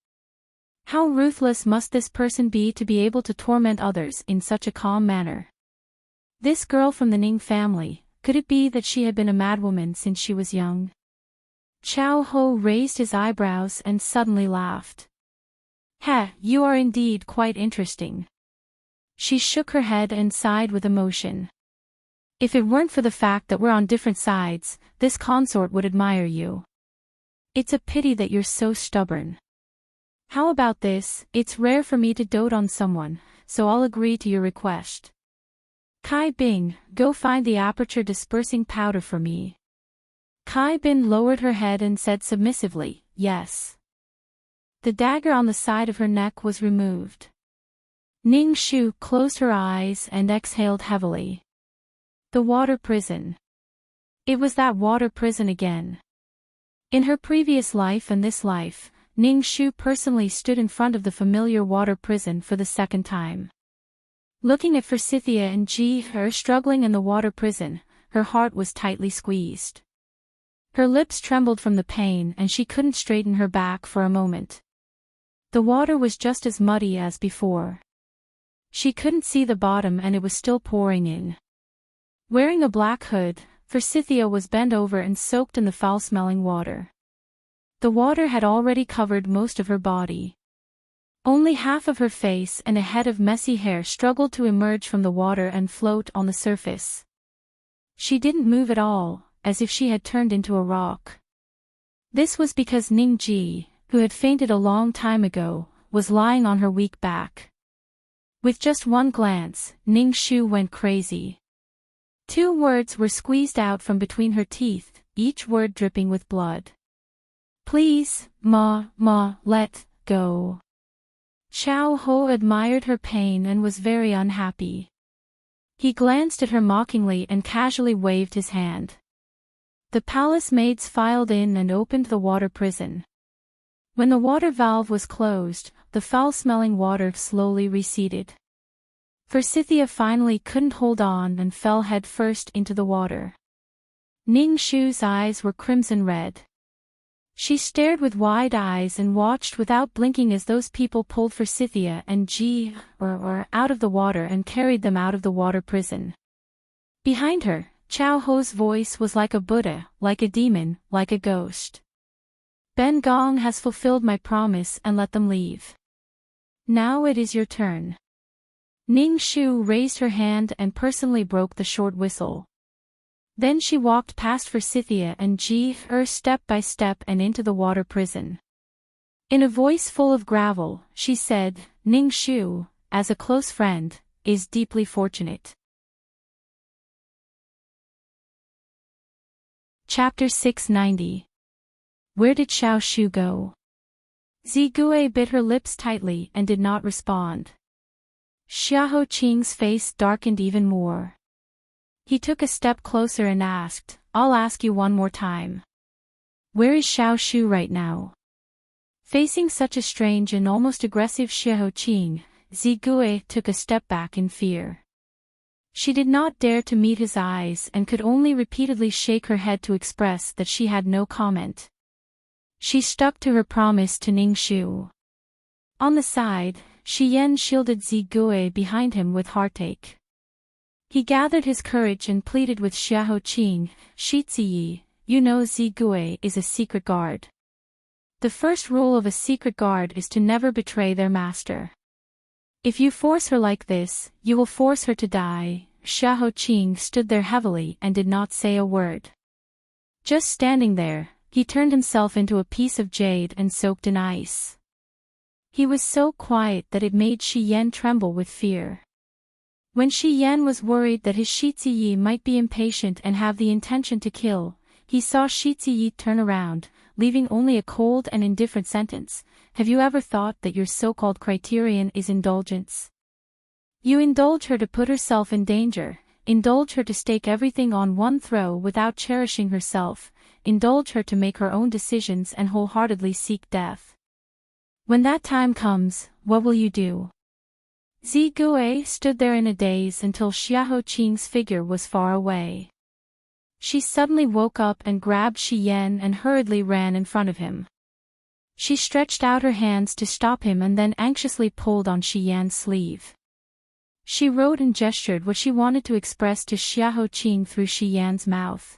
How ruthless must this person be to be able to torment others in such a calm manner? This girl from the Ning family, could it be that she had been a madwoman since she was young? Xiao Ho raised his eyebrows and suddenly laughed. "Heh, you are indeed quite interesting." She shook her head and sighed with emotion. "If it weren't for the fact that we're on different sides, this consort would admire you. It's a pity that you're so stubborn. How about this? It's rare for me to dote on someone, so I'll agree to your request. Kai Bing, go find the aperture dispersing powder for me." Kai Bin lowered her head and said submissively, "Yes." The dagger on the side of her neck was removed. Ning Shu closed her eyes and exhaled heavily. The water prison. It was that water prison again. In her previous life and this life, Ning Shu personally stood in front of the familiar water prison for the second time. Looking at Forsythia and her struggling in the water prison, her heart was tightly squeezed. Her lips trembled from the pain and she couldn't straighten her back for a moment. The water was just as muddy as before. She couldn't see the bottom and it was still pouring in. Wearing a black hood, Forsythia was bent over and soaked in the foul-smelling water. The water had already covered most of her body. Only half of her face and a head of messy hair struggled to emerge from the water and float on the surface. She didn't move at all, as if she had turned into a rock. This was because Ning Ji, who had fainted a long time ago, was lying on her weak back. With just one glance, Ning Shu went crazy. 2 words were squeezed out from between her teeth, each word dripping with blood. "Please, ma, let go." Xiao Ho admired her pain and was very unhappy. He glanced at her mockingly and casually waved his hand. The palace maids filed in and opened the water prison. When the water valve was closed, the foul-smelling water slowly receded. Forsythia finally couldn't hold on and fell head-first into the water. Ning Shu's eyes were crimson red. She stared with wide eyes and watched without blinking as those people pulled Forsythia and out of the water and carried them out of the water prison. Behind her, Xiao Ho's voice was like a Buddha, like a demon, like a ghost. "Ben Gong has fulfilled my promise and let them leave. Now it is your turn." Ning Shu raised her hand and personally broke the short whistle. Then she walked past Forsythia and step by step and into the water prison. In a voice full of gravel, she said, "Ning Shu, as a close friend, is deeply fortunate." Chapter 690. Where did Xiao Shu go? Zigui bit her lips tightly and did not respond. Xiao Qing's face darkened even more. He took a step closer and asked, "I'll ask you one more time. Where is Xiao Shu right now?" Facing such a strange and almost aggressive Xiao Qing, Zigui took a step back in fear. She did not dare to meet his eyes and could only repeatedly shake her head to express that she had no comment. She stuck to her promise to Ningxu. On the side, Shi Yan shielded Zigui behind him with heartache. He gathered his courage and pleaded with Xiahou Qing, "Shiziyi, you know Zigui is a secret guard. The first rule of a secret guard is to never betray their master. If you force her like this, you will force her to die." Xiahou Qing stood there heavily and did not say a word. Just standing there, he turned himself into a piece of jade and soaked in ice. He was so quiet that it made Shi Yan tremble with fear. When Shi Yan was worried that his Shiziyi might be impatient and have the intention to kill, he saw Shiziyi turn around, leaving only a cold and indifferent sentence. "Have you ever thought that your so-called criterion is indulgence? You indulge her to put herself in danger, indulge her to stake everything on one throw without cherishing herself, indulge her to make her own decisions and wholeheartedly seek death. When that time comes, what will you do?" Zigui stood there in a daze until Xiahou Qing's figure was far away. She suddenly woke up and grabbed Shi Yan and hurriedly ran in front of him. She stretched out her hands to stop him and then anxiously pulled on Shi Yan's sleeve. She wrote and gestured what she wanted to express to Xiahou Qing through Shi Yan's mouth.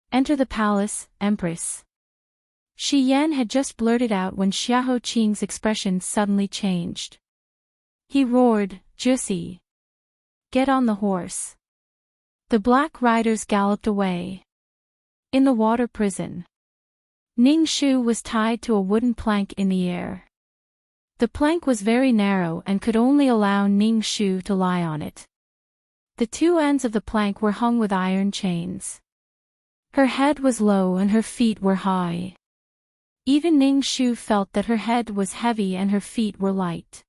"Enter the palace, Empress." Shi Yan had just blurted out when Xiahou Qing's expression suddenly changed. He roared, "Jussi! Get on the horse." The black riders galloped away. In the water prison, Ningxu was tied to a wooden plank in the air. The plank was very narrow and could only allow Ningxu to lie on it. The two ends of the plank were hung with iron chains. Her head was low and her feet were high. Even Ningxu felt that her head was heavy and her feet were light.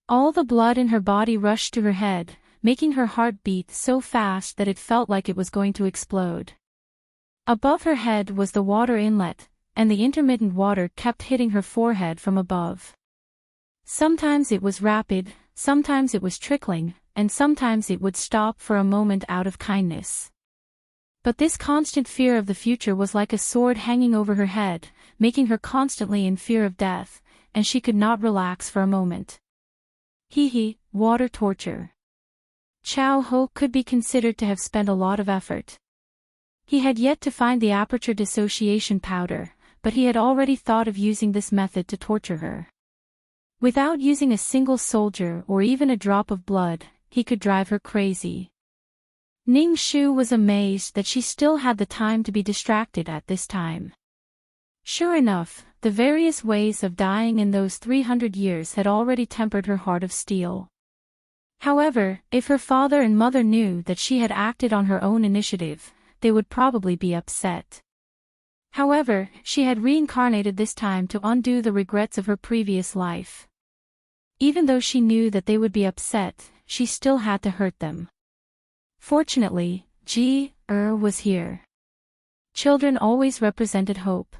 All the blood in her body rushed to her head, making her heart beat so fast that it felt like it was going to explode. Above her head was the water inlet, and the intermittent water kept hitting her forehead from above. Sometimes it was rapid, sometimes it was trickling, and sometimes it would stop for a moment out of kindness. But this constant fear of the future was like a sword hanging over her head, making her constantly in fear of death, and she could not relax for a moment. Water torture. Chao Ho could be considered to have spent a lot of effort. He had yet to find the aperture dissociation powder, but he had already thought of using this method to torture her. Without using a single soldier or even a drop of blood, he could drive her crazy. Ningxu was amazed that she still had the time to be distracted at this time. Sure enough, the various ways of dying in those 300 years had already tempered her heart of steel. However, if her father and mother knew that she had acted on her own initiative, they would probably be upset. However, she had reincarnated this time to undo the regrets of her previous life. Even though she knew that they would be upset, she still had to hurt them. Fortunately, was here. Children always represented hope.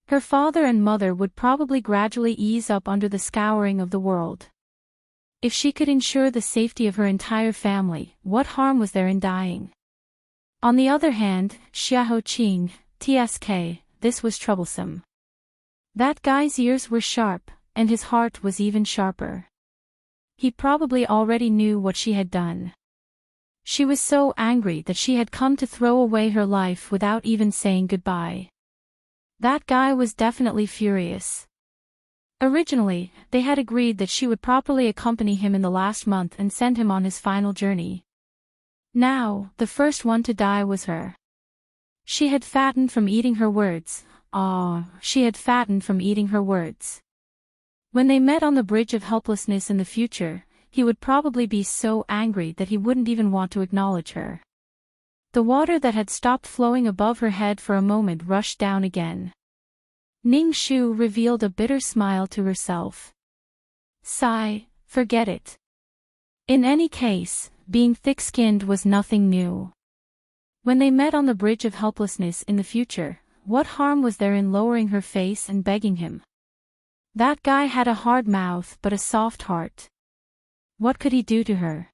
Her father and mother would probably gradually ease up under the scouring of the world. If she could ensure the safety of her entire family, what harm was there in dying? On the other hand, Xiahou Qing, this was troublesome. That guy's ears were sharp, and his heart was even sharper. He probably already knew what she had done. She was so angry that she had come to throw away her life without even saying goodbye. That guy was definitely furious. Originally, they had agreed that she would properly accompany him in the last month and send him on his final journey. Now, the first one to die was her. She had fattened from eating her words. She had fattened from eating her words. When they met on the bridge of helplessness in the future, he would probably be so angry that he wouldn't even want to acknowledge her. The water that had stopped flowing above her head for a moment rushed down again. Ningxu revealed a bitter smile to herself. Sigh, forget it. In any case, being thick-skinned was nothing new. When they met on the bridge of helplessness in the future, what harm was there in lowering her face and begging him? That guy had a hard mouth but a soft heart. What could he do to her?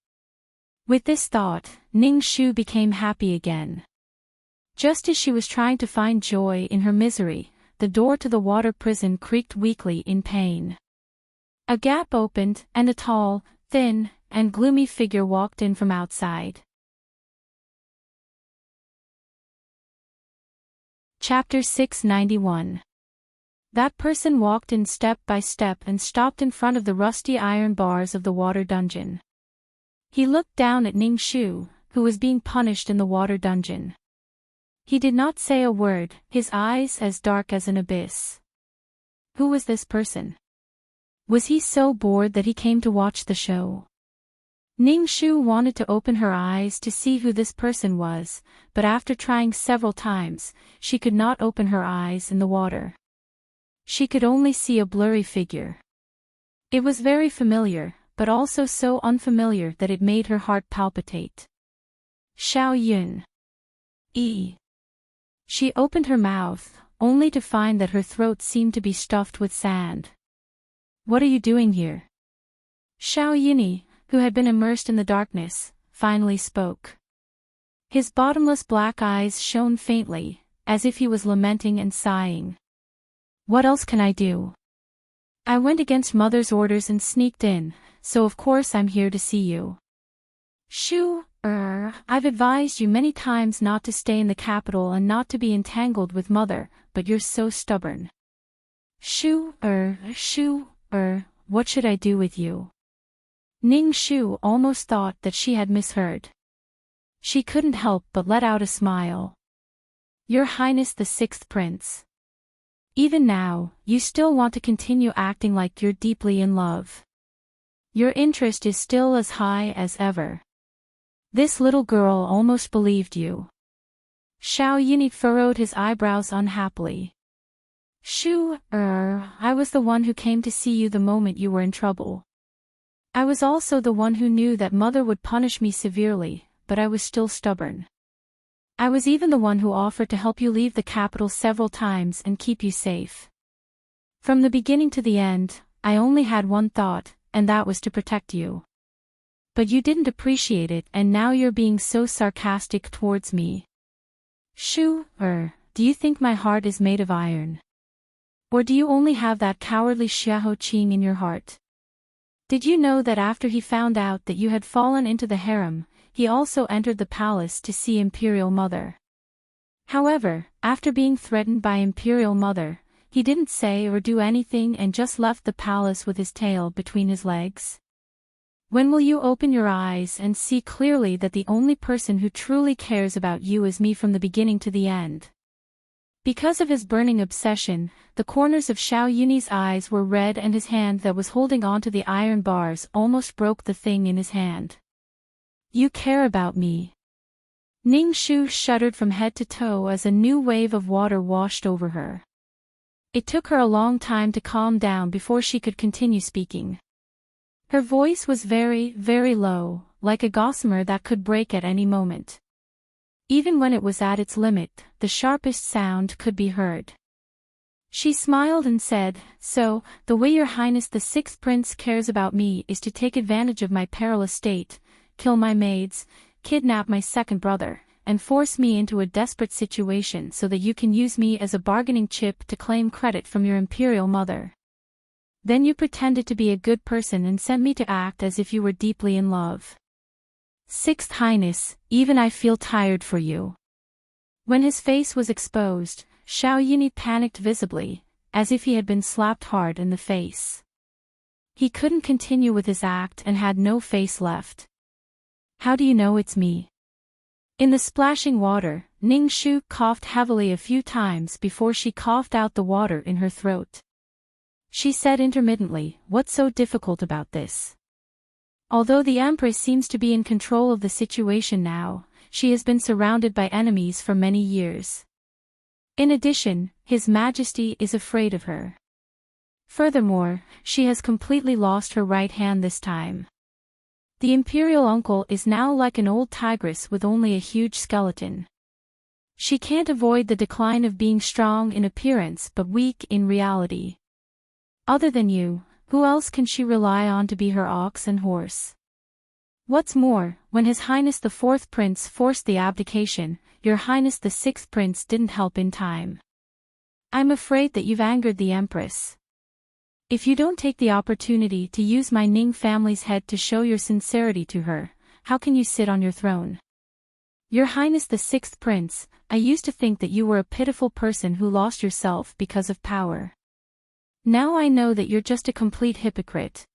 With this thought, Ning Shu became happy again. Just as she was trying to find joy in her misery, the door to the water prison creaked weakly in pain. A gap opened, and a tall, thin, and gloomy figure walked in from outside. Chapter 691. That person walked in step by step and stopped in front of the rusty iron bars of the water dungeon. He looked down at Ning Shu, who was being punished in the water dungeon. He did not say a word, his eyes as dark as an abyss. Who was this person? Was he so bored that he came to watch the show? Ning Shu wanted to open her eyes to see who this person was, but after trying several times, she could not open her eyes in the water. She could only see a blurry figure. It was very familiar, but also so unfamiliar that it made her heart palpitate. Xiao Yun. She opened her mouth, only to find that her throat seemed to be stuffed with sand. What are you doing here? Xiao Yuni, who had been immersed in the darkness, finally spoke. His bottomless black eyes shone faintly, as if he was lamenting and sighing. What else can I do? I went against Mother's orders and sneaked in, so of course I'm here to see you. Shu, I've advised you many times not to stay in the capital and not to be entangled with Mother, but you're so stubborn. Shu, what should I do with you? Ning Shu almost thought that she had misheard. She couldn't help but let out a smile. Your Highness the Sixth Prince. Even now, you still want to continue acting like you're deeply in love. Your interest is still as high as ever. This little girl almost believed you. Xiao Yuni furrowed his eyebrows unhappily. Shu, I was the one who came to see you the moment you were in trouble. I was also the one who knew that Mother would punish me severely, but I was still stubborn. I was even the one who offered to help you leave the capital several times and keep you safe. From the beginning to the end, I only had one thought, and that was to protect you. But you didn't appreciate it and now you're being so sarcastic towards me. Shu, do you think my heart is made of iron? Or do you only have that cowardly Xiahou Qing in your heart? Did you know that after he found out that you had fallen into the harem, he also entered the palace to see Imperial Mother? However, after being threatened by Imperial Mother, he didn't say or do anything and just left the palace with his tail between his legs. When will you open your eyes and see clearly that the only person who truly cares about you is me from the beginning to the end? Because of his burning obsession, the corners of Xiao Yuni's eyes were red and his hand that was holding onto the iron bars almost broke the thing in his hand. You care about me. Ning Shu shuddered from head to toe as a new wave of water washed over her. It took her a long time to calm down before she could continue speaking. Her voice was very, very low, like a gossamer that could break at any moment. Even when it was at its limit, the sharpest sound could be heard. She smiled and said, So, the way Your Highness the Sixth Prince cares about me is to take advantage of my perilous state, kill my maids, kidnap my second brother, and force me into a desperate situation so that you can use me as a bargaining chip to claim credit from your Imperial Mother. Then you pretended to be a good person and sent me to act as if you were deeply in love. Sixth Highness, even I feel tired for you. When his face was exposed, Xiao Yuni panicked visibly, as if he had been slapped hard in the face. He couldn't continue with his act and had no face left. How do you know it's me? In the splashing water, Ning Shu coughed heavily a few times before she coughed out the water in her throat. She said intermittently, What's so difficult about this? Although the Empress seems to be in control of the situation now, she has been surrounded by enemies for many years. In addition, His Majesty is afraid of her. Furthermore, she has completely lost her right hand this time. The Imperial uncle is now like an old tigress with only a huge skeleton. She can't avoid the decline of being strong in appearance but weak in reality. Other than you, who else can she rely on to be her ox and horse? What's more, when His Highness the Fourth Prince forced the abdication, Your Highness the Sixth Prince didn't help in time. I'm afraid that you've angered the Empress. If you don't take the opportunity to use my Ning family's head to show your sincerity to her, how can you sit on your throne? Your Highness the Sixth Prince, I used to think that you were a pitiful person who lost yourself because of power. Now I know that you're just a complete hypocrite.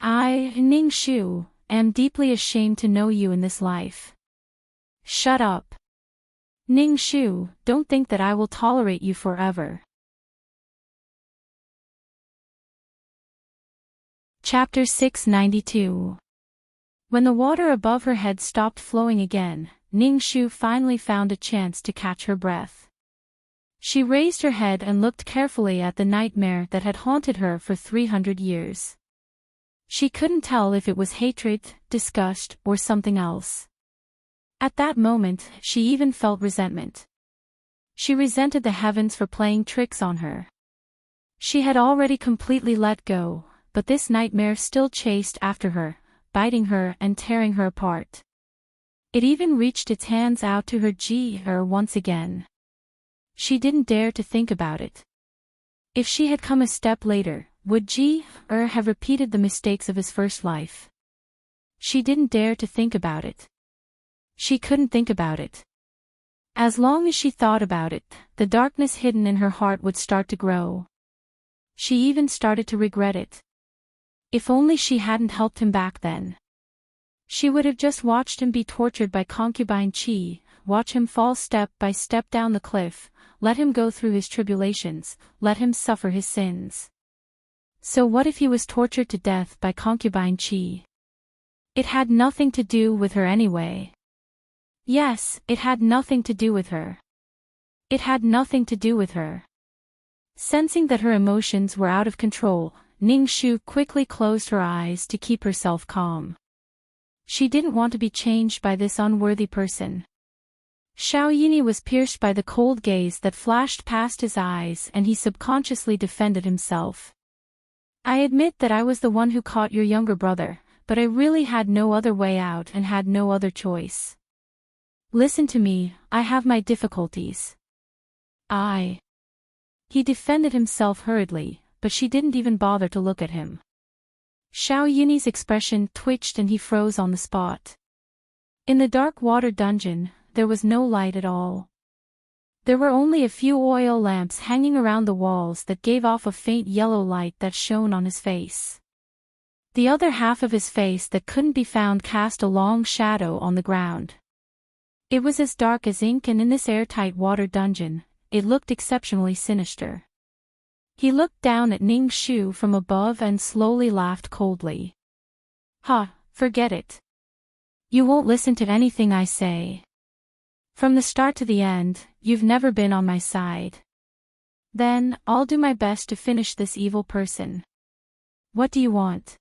I, Ning Shu, am deeply ashamed to know you in this life. Shut up. Ning Shu, don't think that I will tolerate you forever. Chapter 692. When the water above her head stopped flowing again, Ning Shu finally found a chance to catch her breath. She raised her head and looked carefully at the nightmare that had haunted her for 300 years. She couldn't tell if it was hatred, disgust, or something else. At that moment, she even felt resentment. She resented the heavens for playing tricks on her. She had already completely let go, but this nightmare still chased after her, biting her and tearing her apart. It even reached its hands out to her Ji-er once again. She didn't dare to think about it. If she had come a step later, would Ji-er have repeated the mistakes of his first life? She didn't dare to think about it. She couldn't think about it. As long as she thought about it, the darkness hidden in her heart would start to grow. She even started to regret it. If only she hadn't helped him back then. She would have just watched him be tortured by concubine Qi, watch him fall step by step down the cliff, let him go through his tribulations, let him suffer his sins. So what if he was tortured to death by concubine Qi? It had nothing to do with her anyway. Yes, it had nothing to do with her. It had nothing to do with her. Sensing that her emotions were out of control, Ning Shu quickly closed her eyes to keep herself calm. She didn't want to be changed by this unworthy person. Xiao Yini was pierced by the cold gaze that flashed past his eyes, and he subconsciously defended himself. I admit that I was the one who caught your younger brother, but I really had no other way out and had no other choice. Listen to me, I have my difficulties. He defended himself hurriedly, but she didn't even bother to look at him. Xiao Yini's expression twitched and he froze on the spot. In the dark water dungeon, there was no light at all. There were only a few oil lamps hanging around the walls that gave off a faint yellow light that shone on his face. The other half of his face that couldn't be found cast a long shadow on the ground. It was as dark as ink, and in this airtight water dungeon, it looked exceptionally sinister. He looked down at Ning Shu from above and slowly laughed coldly. Forget it. You won't listen to anything I say. From the start to the end, you've never been on my side. Then, I'll do my best to finish this evil person. What do you want?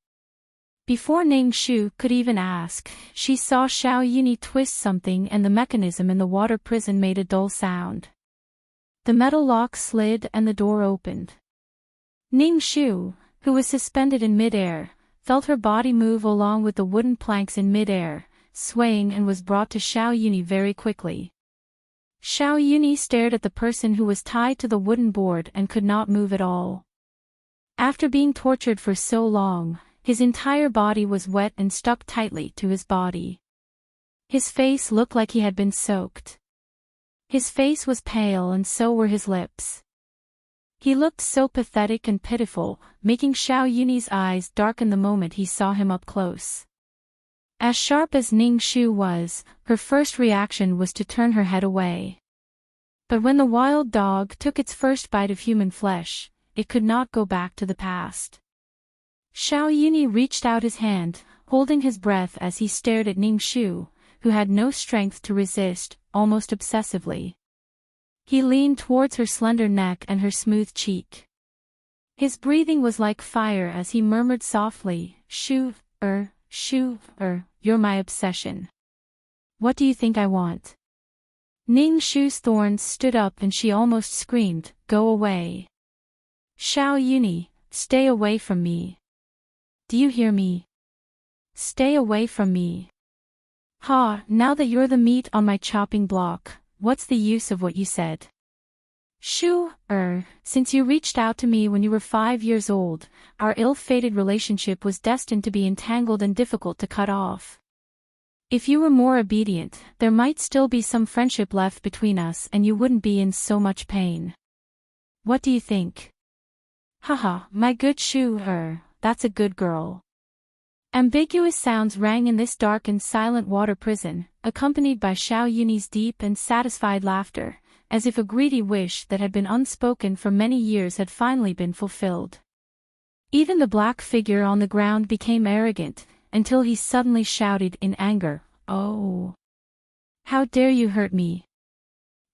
Before Ning Shu could even ask, she saw Xiao Yini twist something and the mechanism in the water prison made a dull sound. The metal lock slid and the door opened. Ning Shu, who was suspended in mid-air, felt her body move along with the wooden planks in mid-air, swaying, and was brought to Xiao Yini very quickly. Xiao Yini stared at the person who was tied to the wooden board and could not move at all. After being tortured for so long, his entire body was wet and stuck tightly to his body. His face looked like he had been soaked. His face was pale and so were his lips. He looked so pathetic and pitiful, making Xiao Yuni's eyes darken the moment he saw him up close. As sharp as Ning Shu was, her first reaction was to turn her head away. But when the wild dog took its first bite of human flesh, it could not go back to the past. Xiao Yuni reached out his hand, holding his breath as he stared at Ning Shu, who had no strength to resist, almost obsessively. He leaned towards her slender neck and her smooth cheek. His breathing was like fire as he murmured softly, Shu-er, you're my obsession. What do you think I want? Ning Shu's thorns stood up and she almost screamed, go away. Xiao Yuni, Stay away from me. Do you hear me? Stay away from me. Ha, now that you're the meat on my chopping block, what's the use of what you said? Shoo, since you reached out to me when you were 5 years old, our ill-fated relationship was destined to be entangled and difficult to cut off. If you were more obedient, there might still be some friendship left between us and you wouldn't be in so much pain. What do you think? Haha, my good Shoo, that's a good girl. Ambiguous sounds rang in this dark and silent water prison, accompanied by Xiao Yunyi's deep and satisfied laughter, as if a greedy wish that had been unspoken for many years had finally been fulfilled. Even the black figure on the ground became arrogant, until he suddenly shouted in anger, "Oh! How dare you hurt me?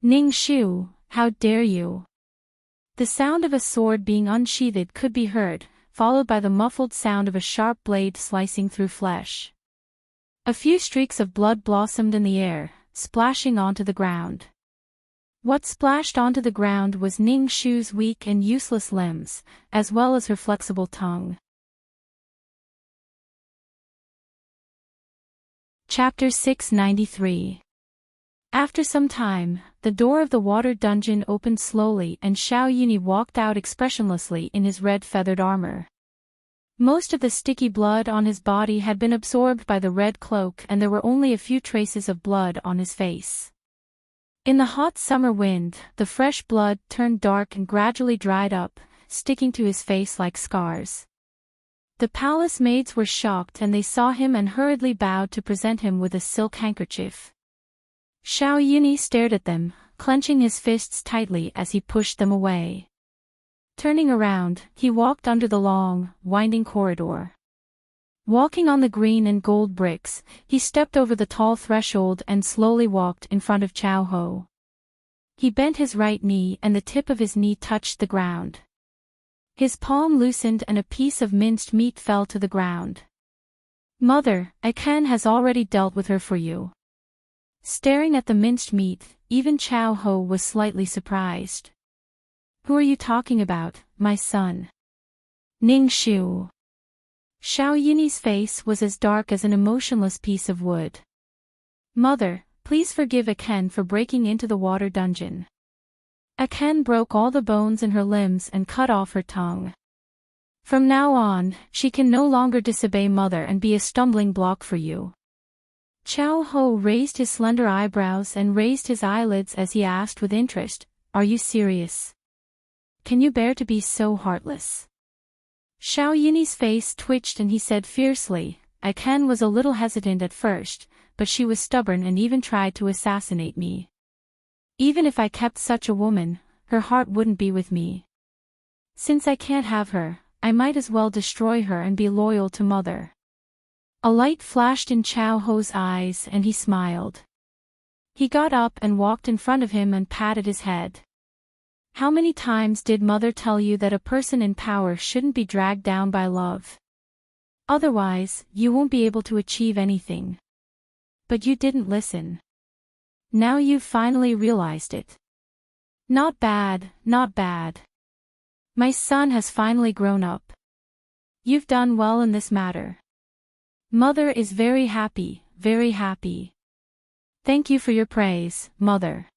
Ning Shu, how dare you?" The sound of a sword being unsheathed could be heard, followed by the muffled sound of a sharp blade slicing through flesh. A few streaks of blood blossomed in the air, splashing onto the ground. What splashed onto the ground was Ning Shu's weak and useless limbs, as well as her flexible tongue. Chapter 693. After some time, the door of the water dungeon opened slowly and Xiao Yunyi walked out expressionlessly in his red feathered armor. Most of the sticky blood on his body had been absorbed by the red cloak and there were only a few traces of blood on his face. In the hot summer wind, the fresh blood turned dark and gradually dried up, sticking to his face like scars. The palace maids were shocked and they saw him and hurriedly bowed to present him with a silk handkerchief. Xiao Yunyi stared at them, clenching his fists tightly as he pushed them away. Turning around, he walked under the long, winding corridor. Walking on the green and gold bricks, he stepped over the tall threshold and slowly walked in front of Chao Ho. He bent his right knee and the tip of his knee touched the ground. His palm loosened and a piece of minced meat fell to the ground. "Mother, Akan has already dealt with her for you." Staring at the minced meat, even Chao Ho was slightly surprised. "Who are you talking about, my son?" "Ning Shu." Xiao Yunyi's face was as dark as an emotionless piece of wood. "Mother, please forgive Akan for breaking into the water dungeon. Akan broke all the bones in her limbs and cut off her tongue. From now on, she can no longer disobey Mother and be a stumbling block for you." Chao Ho raised his slender eyebrows and raised his eyelids as he asked with interest, "Are you serious? Can you bear to be so heartless?" Xiao Yunyi's face twitched and he said fiercely, "Akan was a little hesitant at first, but she was stubborn and even tried to assassinate me. Even if I kept such a woman, her heart wouldn't be with me. Since I can't have her, I might as well destroy her and be loyal to Mother." A light flashed in Chao Ho's eyes and he smiled. He got up and walked in front of him and patted his head. "How many times did Mother tell you that a person in power shouldn't be dragged down by love? Otherwise, you won't be able to achieve anything. But you didn't listen. Now you've finally realized it. Not bad, not bad. My son has finally grown up. You've done well in this matter. Mother is very happy, very happy. Thank you for your praise, Mother.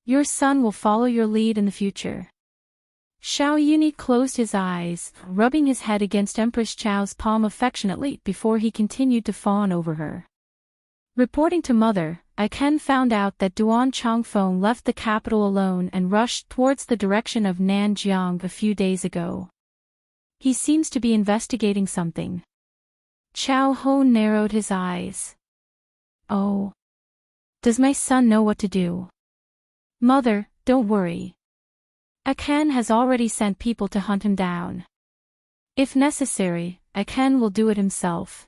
Your son will follow your lead in the future." Xiao Yunyi closed his eyes, rubbing his head against Empress Chao's palm affectionately before he continued to fawn over her. Reporting to Mother, Akan found out that Duan Chongfeng left the capital alone and rushed towards the direction of Nanjiang a few days ago. He seems to be investigating something. Chao Ho narrowed his eyes. "Oh. Does my son know what to do?" "Mother, don't worry. Akan has already sent people to hunt him down. If necessary, Akan will do it himself.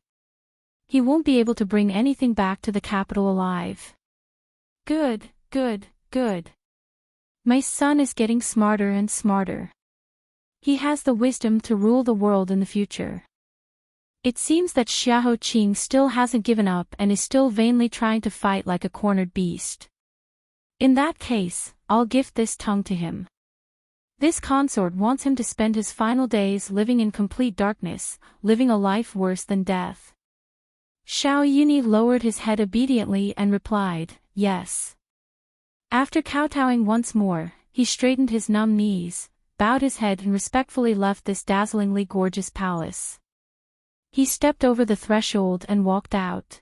He won't be able to bring anything back to the capital alive." Good, good, good. My son is getting smarter and smarter. He has the wisdom to rule the world in the future. It seems that Xiahou Qing still hasn't given up and is still vainly trying to fight like a cornered beast. In that case, I'll gift this tongue to him. This consort wants him to spend his final days living in complete darkness, living a life worse than death. Xiao Yuni lowered his head obediently and replied, yes. After kowtowing once more, he straightened his numb knees, bowed his head and respectfully left this dazzlingly gorgeous palace. He stepped over the threshold and walked out.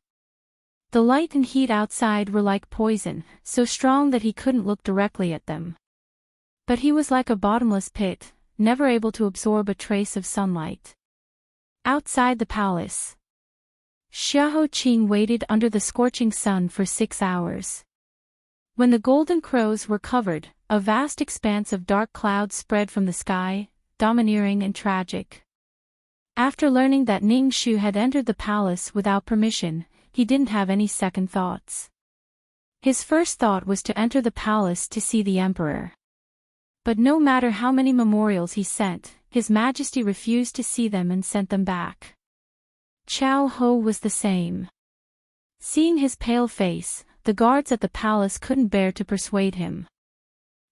The light and heat outside were like poison, so strong that he couldn't look directly at them. But he was like a bottomless pit, never able to absorb a trace of sunlight. Outside the palace, Xiahou Qing waited under the scorching sun for 6 hours. When the golden crows were covered, a vast expanse of dark clouds spread from the sky, domineering and tragic. After learning that Ning Shu had entered the palace without permission, he didn't have any second thoughts. His first thought was to enter the palace to see the emperor. But no matter how many memorials he sent, His Majesty refused to see them and sent them back. Chao Ho was the same. Seeing his pale face, the guards at the palace couldn't bear to persuade him.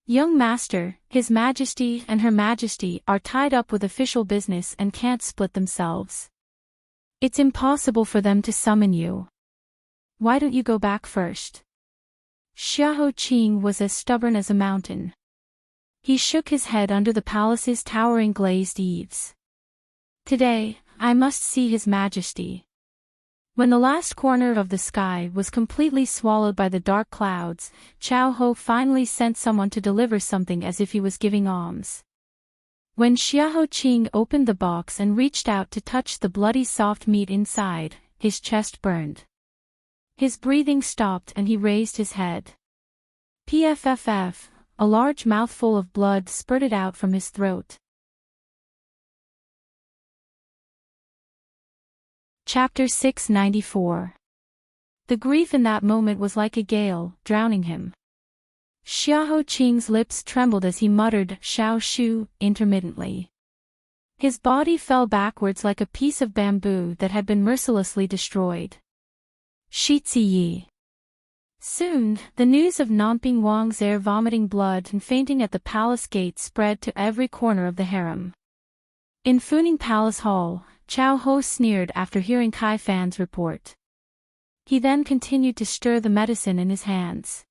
Young master, His Majesty and Her Majesty are tied up with official business and can't split themselves. It's impossible for them to summon you. Why don't you go back first? Xiahou Qing was as stubborn as a mountain. He shook his head under the palace's towering glazed eaves. Today, I must see His Majesty. When the last corner of the sky was completely swallowed by the dark clouds, Chao Ho finally sent someone to deliver something as if he was giving alms. When Xiahou Qing opened the box and reached out to touch the bloody soft meat inside, his chest burned. His breathing stopped and he raised his head. Pfff, a large mouthful of blood spurted out from his throat. Chapter 694. The grief in that moment was like a gale, drowning him. Xiahou Qing's lips trembled as he muttered "Xiao Shu" intermittently. His body fell backwards like a piece of bamboo that had been mercilessly destroyed. Shi Yi. Soon, the news of Nanping Wang's heir vomiting blood and fainting at the palace gate spread to every corner of the harem. In Funing Palace Hall, Chao Ho sneered after hearing Kai Fan's report. He then continued to stir the medicine in his hands.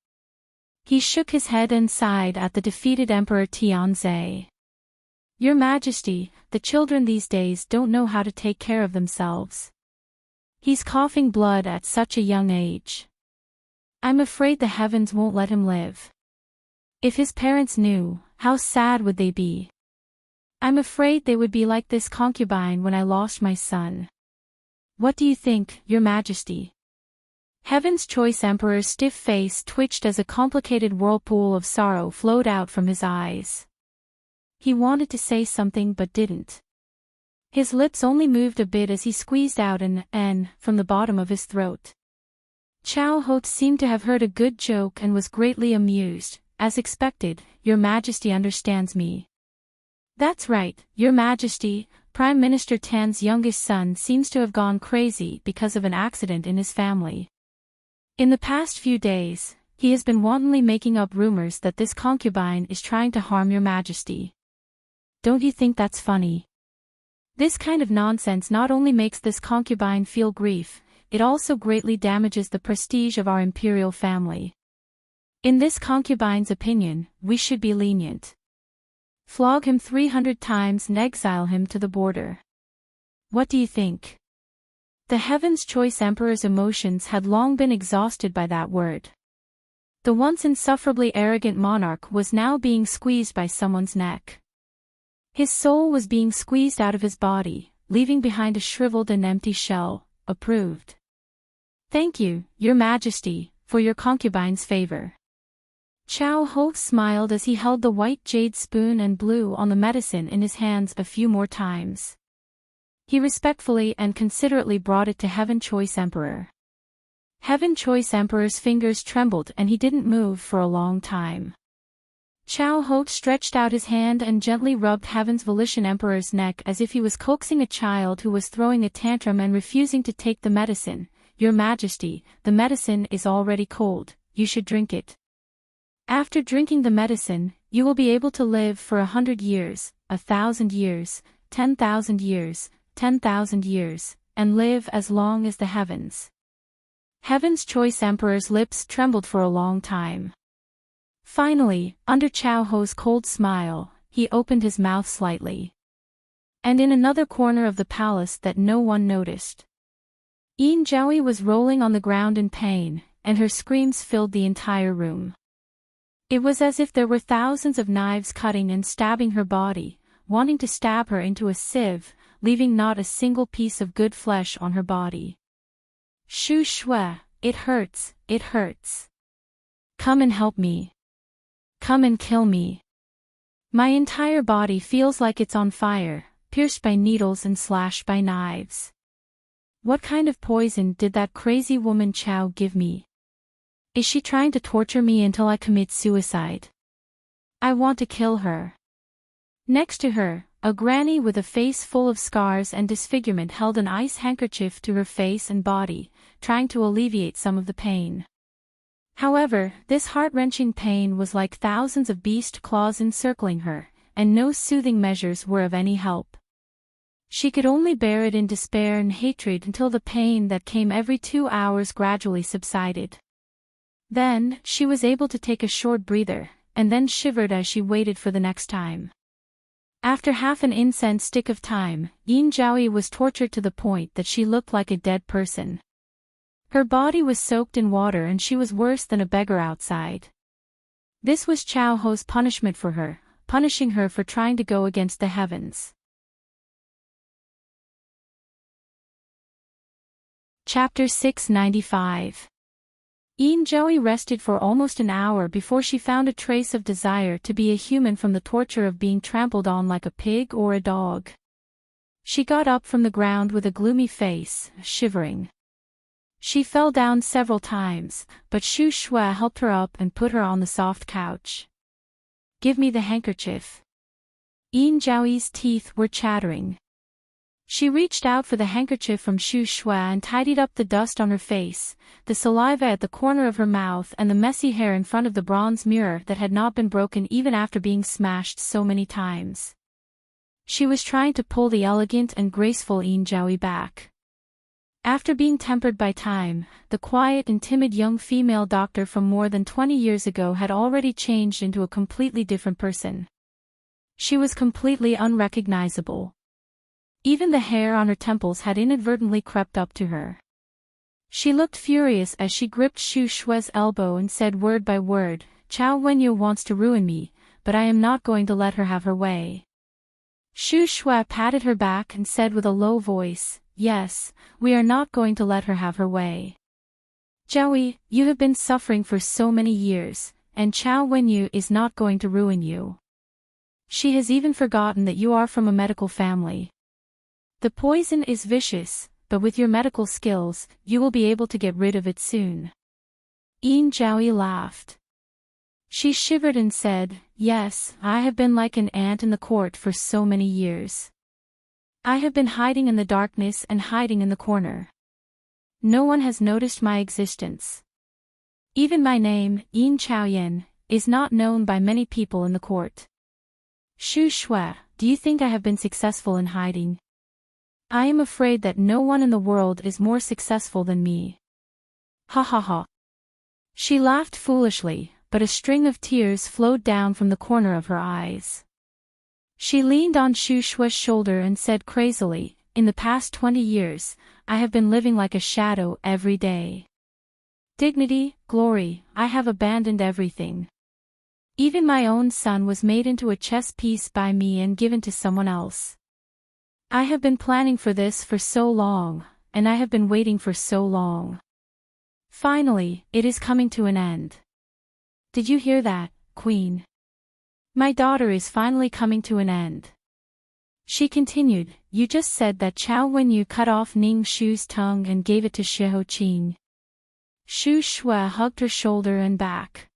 He shook his head and sighed at the defeated Emperor Tianzhe. Your Majesty, the children these days don't know how to take care of themselves. He's coughing blood at such a young age. I'm afraid the heavens won't let him live. If his parents knew, how sad would they be? I'm afraid they would be like this concubine when I lost my son. What do you think, Your Majesty? Heaven's Choice Emperor's stiff face twitched as a complicated whirlpool of sorrow flowed out from his eyes. He wanted to say something but didn't. His lips only moved a bit as he squeezed out an "n" from the bottom of his throat. Chao Ho seemed to have heard a good joke and was greatly amused. As expected, Your Majesty understands me. That's right, Your Majesty. Prime Minister Tan's youngest son seems to have gone crazy because of an accident in his family. In the past few days, he has been wantonly making up rumors that this concubine is trying to harm Your Majesty. Don't you think that's funny? This kind of nonsense not only makes this concubine feel grief, it also greatly damages the prestige of our imperial family. In this concubine's opinion, we should be lenient. Flog him 300 times and exile him to the border. What do you think? The Heaven's Choice Emperor's emotions had long been exhausted by that word. The once insufferably arrogant monarch was now being squeezed by someone's neck. His soul was being squeezed out of his body, leaving behind a shriveled and empty shell. Approved. Thank you, Your Majesty, for your concubine's favor. Chao Ho smiled as he held the white jade spoon and blew on the medicine in his hands a few more times. He respectfully and considerately brought it to Heaven Choice Emperor. Heaven Choice Emperor's fingers trembled and he didn't move for a long time. Chao Ho stretched out his hand and gently rubbed Heaven's Volition Emperor's neck as if he was coaxing a child who was throwing a tantrum and refusing to take the medicine. Your Majesty, the medicine is already cold, you should drink it. After drinking the medicine, You will be able to live for 100 years, 1,000 years, 10,000 years, 10,000 years, and live as long as the heavens." Heaven's choice emperor's lips trembled for a long time. Finally, under Chao Ho's cold smile, he opened his mouth slightly. And in another corner of the palace that no one noticed, Yin Zhaoyi was rolling on the ground in pain, and her screams filled the entire room. It was as if there were thousands of knives cutting and stabbing her body, wanting to stab her into a sieve, leaving not a single piece of good flesh on her body. "Shu Shui, it hurts, it hurts. Come and help me. Come and kill me. My entire body feels like it's on fire, pierced by needles and slashed by knives. What kind of poison did that crazy woman Chao give me? Is she trying to torture me until I commit suicide? I want to kill her." Next to her, a granny with a face full of scars and disfigurement held an ice handkerchief to her face and body, trying to alleviate some of the pain. However, this heart-wrenching pain was like thousands of beast claws encircling her, and no soothing measures were of any help. She could only bear it in despair and hatred until the pain that came every 2 hours gradually subsided. Then, she was able to take a short breather, and then shivered as she waited for the next time. After half an incense stick of time, Yin Zhaoyi was tortured to the point that she looked like a dead person. Her body was soaked in water and she was worse than a beggar outside. This was Chao Ho's punishment for her, punishing her for trying to go against the heavens. Chapter 695. Yin Zhaoyi rested for almost an hour before she found a trace of desire to be a human from the torture of being trampled on like a pig or a dog. She got up from the ground with a gloomy face, shivering. She fell down several times, but Shu Shui helped her up and put her on the soft couch. "Give me the handkerchief." Yin Zhaoyi's teeth were chattering. She reached out for the handkerchief from Shu Shui and tidied up the dust on her face, the saliva at the corner of her mouth and the messy hair in front of the bronze mirror that had not been broken even after being smashed so many times. She was trying to pull the elegant and graceful Yin Zhaoyi back. After being tempered by time, the quiet and timid young female doctor from more than 20 years ago had already changed into a completely different person. She was completely unrecognizable. Even the hair on her temples had inadvertently crept up to her. She looked furious as she gripped Shu Shui's elbow and said word by word, "Chao Wenyu wants to ruin me, but I am not going to let her have her way." Shu Shui patted her back and said with a low voice, "Yes, we are not going to let her have her way. Zhaoyi, you have been suffering for so many years, and Chao Wenyu is not going to ruin you. She has even forgotten that you are from a medical family. The poison is vicious, but with your medical skills, you will be able to get rid of it soon." Yin Zhaoyi laughed. She shivered and said, "Yes, I have been like an ant in the court for so many years. I have been hiding in the darkness and hiding in the corner. No one has noticed my existence. Even my name, Yin Chaoyan, is not known by many people in the court. Shu Shui, do you think I have been successful in hiding? I am afraid that no one in the world is more successful than me." Ha ha ha. She laughed foolishly, but a string of tears flowed down from the corner of her eyes. She leaned on Shu Shui's shoulder and said crazily, "In the past 20 years, I have been living like a shadow every day. Dignity, glory, I have abandoned everything. Even my own son was made into a chess piece by me and given to someone else. I have been planning for this for so long, and I have been waiting for so long. Finally, it is coming to an end. Did you hear that, Queen? My daughter is finally coming to an end." She continued, "You just said that Chao Wenyu cut off Ning Shu's tongue and gave it to Xiahou Qin." Shu Shui hugged her shoulder and back.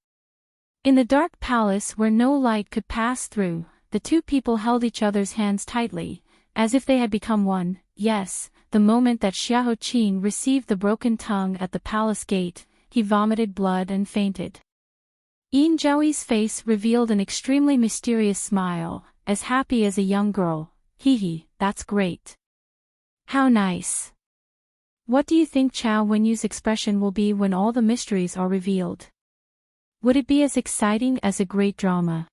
In the dark palace where no light could pass through, the two people held each other's hands tightly, as if they had become one. Yes, the moment that Xiahou Qin received the broken tongue at the palace gate, he vomited blood and fainted. Yin Zhaoyi's face revealed an extremely mysterious smile, as happy as a young girl. Hee, that's great. How nice. What do you think Chao Wenyu's expression will be when all the mysteries are revealed? Would it be as exciting as a great drama?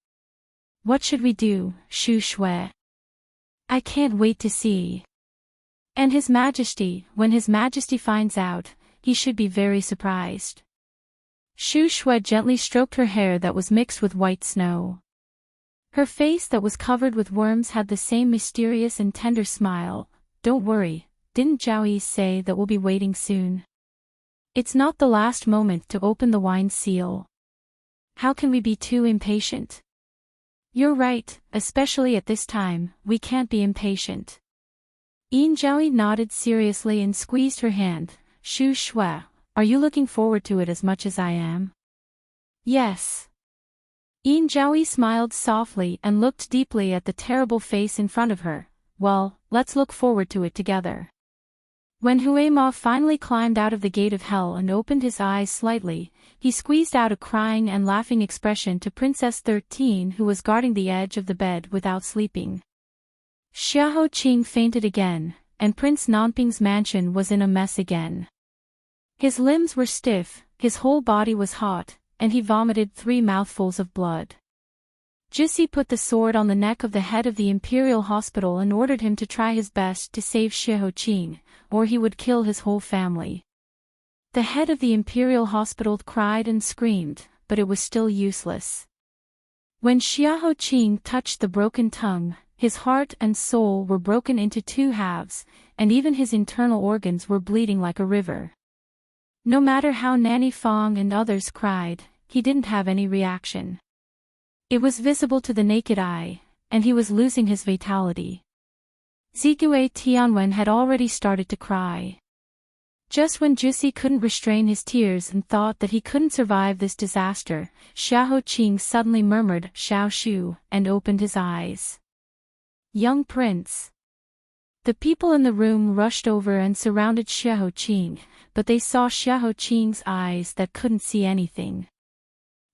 What should we do, Xu Shui? I can't wait to see. And His Majesty, when His Majesty finds out, he should be very surprised. Xu Shui gently stroked her hair that was mixed with white snow. Her face that was covered with worms had the same mysterious and tender smile. Don't worry, didn't Zhao Yi say that we'll be waiting soon? It's not the last moment to open the wine seal. How can we be too impatient? You're right, especially at this time, we can't be impatient. Yin Zhaoyi nodded seriously and squeezed her hand. Xu Shui, are you looking forward to it as much as I am? Yes. Yin Zhaoyi smiled softly and looked deeply at the terrible face in front of her. Well, let's look forward to it together. When Huema finally climbed out of the gate of hell and opened his eyes slightly, he squeezed out a crying and laughing expression to Princess 13 who was guarding the edge of the bed without sleeping. Xiahou Qing fainted again, and Prince Nanping's mansion was in a mess again. His limbs were stiff, his whole body was hot, and he vomited 3 mouthfuls of blood. Jussi put the sword on the neck of the head of the Imperial Hospital and ordered him to try his best to save Xiahou Qing, or he would kill his whole family. The head of the Imperial Hospital cried and screamed, but it was still useless. When Xiahou Qing touched the broken tongue, his heart and soul were broken into 2 halves, and even his internal organs were bleeding like a river. No matter how Nanny Fong and others cried, he didn't have any reaction. It was visible to the naked eye, and he was losing his vitality. Zigui Tianwen had already started to cry. Just when Jussi couldn't restrain his tears and thought that he couldn't survive this disaster, Xiahou Qing suddenly murmured Xiao Shu and opened his eyes. Young prince. The people in the room rushed over and surrounded Xiahou Qing, but they saw Xiahou Qing's eyes that couldn't see anything.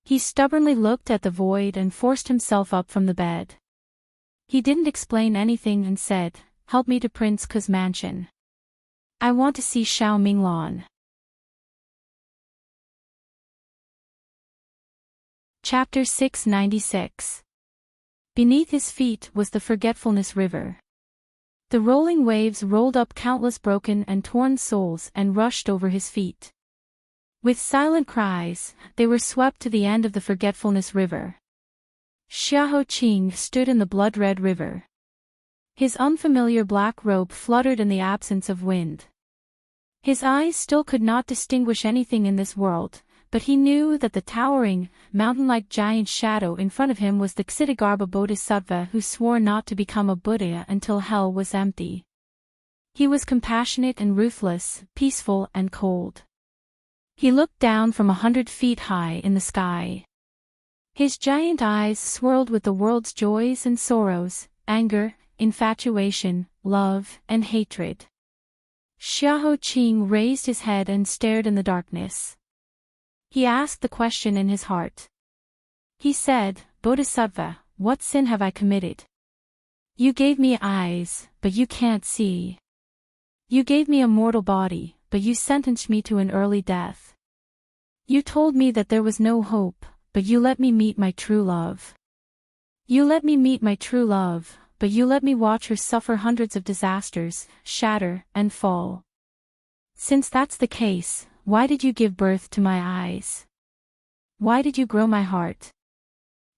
He stubbornly looked at the void and forced himself up from the bed. He didn't explain anything and said, "Help me to Prince Ke's mansion. I want to see Xiao Minglan." Chapter 696. Beneath his feet was the Forgetfulness River. The rolling waves rolled up countless broken and torn souls and rushed over his feet. With silent cries, they were swept to the end of the Forgetfulness River. Xiahou Qing stood in the blood-red river. His unfamiliar black robe fluttered in the absence of wind. His eyes still could not distinguish anything in this world, but he knew that the towering, mountain-like giant shadow in front of him was the Ksitigarbha Bodhisattva who swore not to become a Buddha until hell was empty. He was compassionate and ruthless, peaceful and cold. He looked down from 100 feet high in the sky. His giant eyes swirled with the world's joys and sorrows, anger, infatuation, love, and hatred. Xiahou Qing raised his head and stared in the darkness. He asked the question in his heart. He said, "Bodhisattva, what sin have I committed? You gave me eyes, but you can't see. You gave me a mortal body, but you sentenced me to an early death. You told me that there was no hope, but you let me meet my true love. You let me meet my true love, but you let me watch her suffer hundreds of disasters, shatter, and fall. Since that's the case, why did you give birth to my eyes? Why did you grow my heart?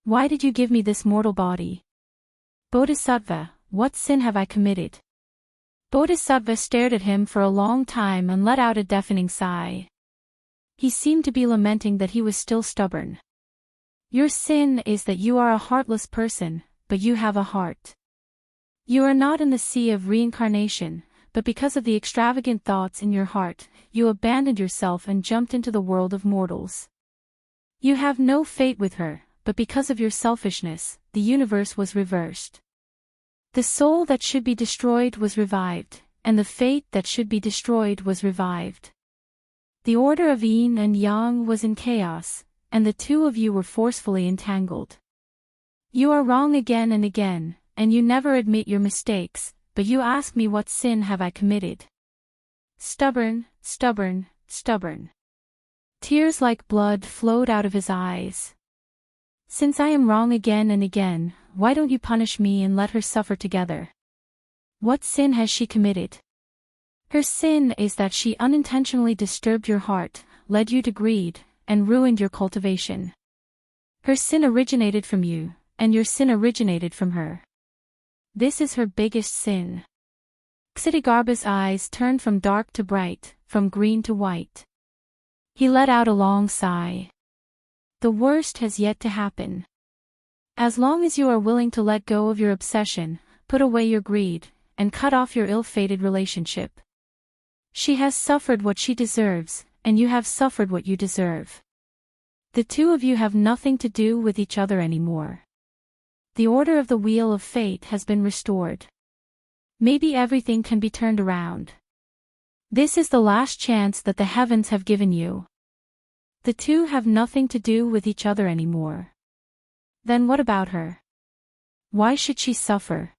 Why did you give me this mortal body? Bodhisattva, what sin have I committed?" Bodhisattva stared at him for a long time and let out a deafening sigh. He seemed to be lamenting that he was still stubborn. "Your sin is that you are a heartless person, but you have a heart. You are not in the sea of reincarnation, but because of the extravagant thoughts in your heart, you abandoned yourself and jumped into the world of mortals. You have no fate with her, but because of your selfishness, the universe was reversed. The soul that should be destroyed was revived, and the fate that should be destroyed was revived. The order of yin and yang was in chaos, and the two of you were forcefully entangled. You are wrong again and again, and you never admit your mistakes, but you ask me what sin have I committed. Stubborn, stubborn, stubborn. Tears like blood flowed out of his eyes. Since I am wrong again and again, why don't you punish me and let her suffer together? What sin has she committed? Her sin is that she unintentionally disturbed your heart, led you to greed, and ruined your cultivation. Her sin originated from you, and your sin originated from her. This is her biggest sin. Xidigarba's eyes turned from dark to bright, from green to white. He let out a long sigh. The worst has yet to happen. As long as you are willing to let go of your obsession, put away your greed, and cut off your ill-fated relationship. She has suffered what she deserves, and you have suffered what you deserve. The two of you have nothing to do with each other anymore. The order of the wheel of fate has been restored. Maybe everything can be turned around. This is the last chance that the heavens have given you. The two have nothing to do with each other anymore. Then what about her? Why should she suffer?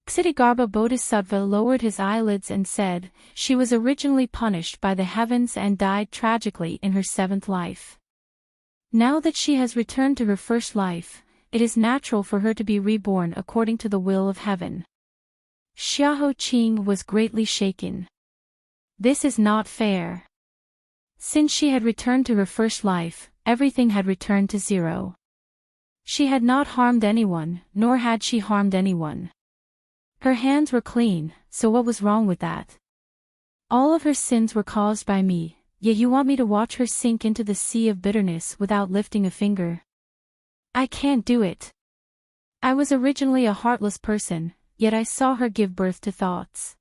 Xidigarba Bodhisattva lowered his eyelids and said, she was originally punished by the heavens and died tragically in her 7th life. Now that she has returned to her first life, it is natural for her to be reborn according to the will of heaven. Xiahou Qing was greatly shaken. This is not fair. Since she had returned to her first life, everything had returned to zero. She had not harmed anyone, nor had she harmed anyone. Her hands were clean, so what was wrong with that? All of her sins were caused by me, yet you want me to watch her sink into the sea of bitterness without lifting a finger? I can't do it. I was originally a heartless person, yet I saw her give birth to thoughts.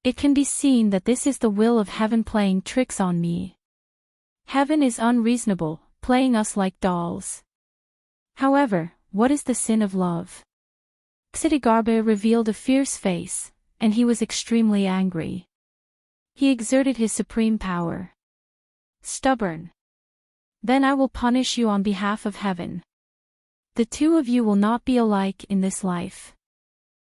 It can be seen that this is the will of heaven playing tricks on me. Heaven is unreasonable, playing us like dolls. However, what is the sin of love? Xidigarba revealed a fierce face, and he was extremely angry. He exerted his supreme power. Stubborn. Then I will punish you on behalf of heaven. The two of you will not be alike in this life.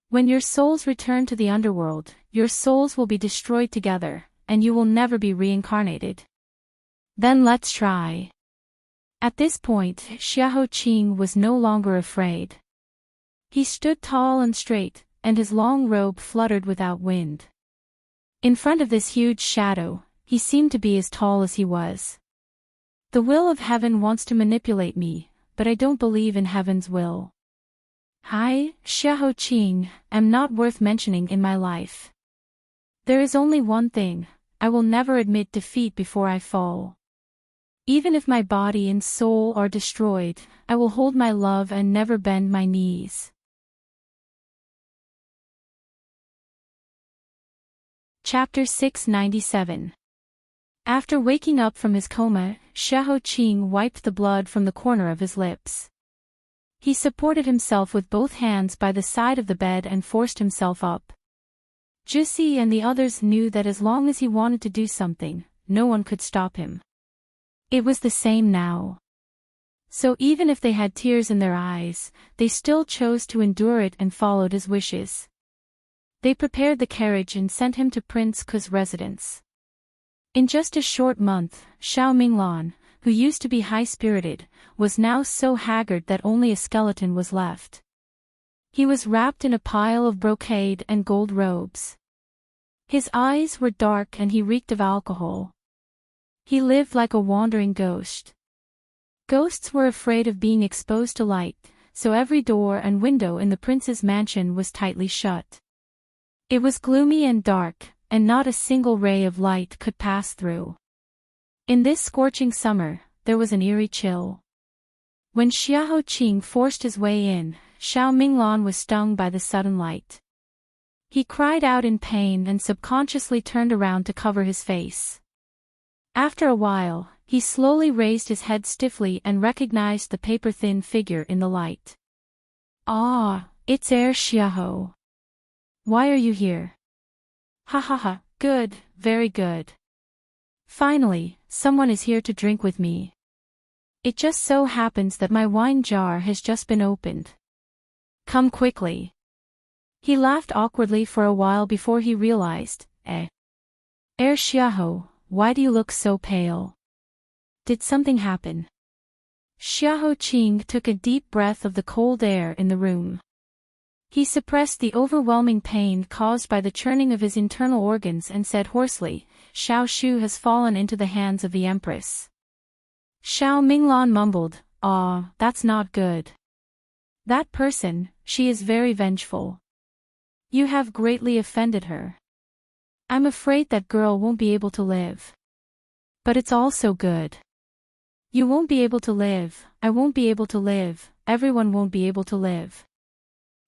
When your souls return to the underworld, your souls will be destroyed together, and you will never be reincarnated. Then let's try. At this point, Xiahou Qing was no longer afraid. He stood tall and straight, and his long robe fluttered without wind. In front of this huge shadow, he seemed to be as tall as he was. The will of heaven wants to manipulate me, but I don't believe in heaven's will. I, Xiahou Qing, am not worth mentioning in my life. There is only one thing, I will never admit defeat before I fall. Even if my body and soul are destroyed, I will hold my love and never bend my knees. Chapter 697. After waking up from his coma, Xiahou Qing wiped the blood from the corner of his lips. He supported himself with both hands by the side of the bed and forced himself up. Jussi and the others knew that as long as he wanted to do something, no one could stop him. It was the same now. So even if they had tears in their eyes, they still chose to endure it and followed his wishes. They prepared the carriage and sent him to Prince Ku's residence. In just a short month, Xiao Minglan, who used to be high-spirited, was now so haggard that only a skeleton was left. He was wrapped in a pile of brocade and gold robes. His eyes were dark and he reeked of alcohol. He lived like a wandering ghost. Ghosts were afraid of being exposed to light, so every door and window in the prince's mansion was tightly shut. It was gloomy and dark, and not a single ray of light could pass through. In this scorching summer, there was an eerie chill. When Xiahou Qing forced his way in, Xiao Minglan was stung by the sudden light. He cried out in pain and subconsciously turned around to cover his face. After a while, he slowly raised his head stiffly and recognized the paper-thin figure in the light. Ah, it's Xiahou. Why are you here? Ha ha ha, good, very good. Finally, someone is here to drink with me. It just so happens that my wine jar has just been opened. Come quickly. He laughed awkwardly for a while before he realized, Xiaoho, why do you look so pale? Did something happen? Xiaoho Qing took a deep breath of the cold air in the room. He suppressed the overwhelming pain caused by the churning of his internal organs and said hoarsely, Xiao Shu has fallen into the hands of the Empress. Xiao Minglan mumbled, that's not good. That person, she is very vengeful. You have greatly offended her. I'm afraid that girl won't be able to live. But it's also good. You won't be able to live, I won't be able to live, everyone won't be able to live.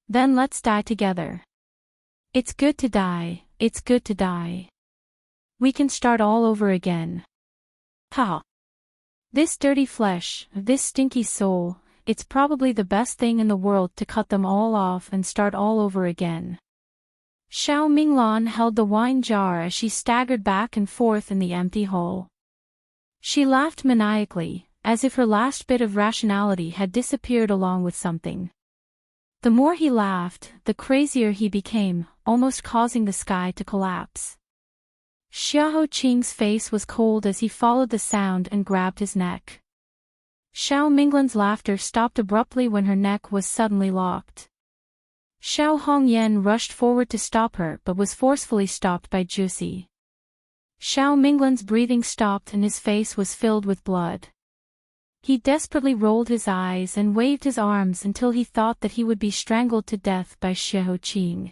Then let's die together. It's good to die, it's good to die. We can start all over again. Ha! This dirty flesh, this stinky soul, it's probably the best thing in the world to cut them all off and start all over again. Xiao Minglan held the wine jar as she staggered back and forth in the empty hall. She laughed maniacally, as if her last bit of rationality had disappeared along with something. The more he laughed, the crazier he became, almost causing the sky to collapse. Xiaoho Qing's face was cold as he followed the sound and grabbed his neck. Xiao Minglan's laughter stopped abruptly when her neck was suddenly locked. Xiao Hongyan rushed forward to stop her but was forcefully stopped by Juicy. Xiao Minglan's breathing stopped and his face was filled with blood. He desperately rolled his eyes and waved his arms until he thought that he would be strangled to death by Xiaoho Qing.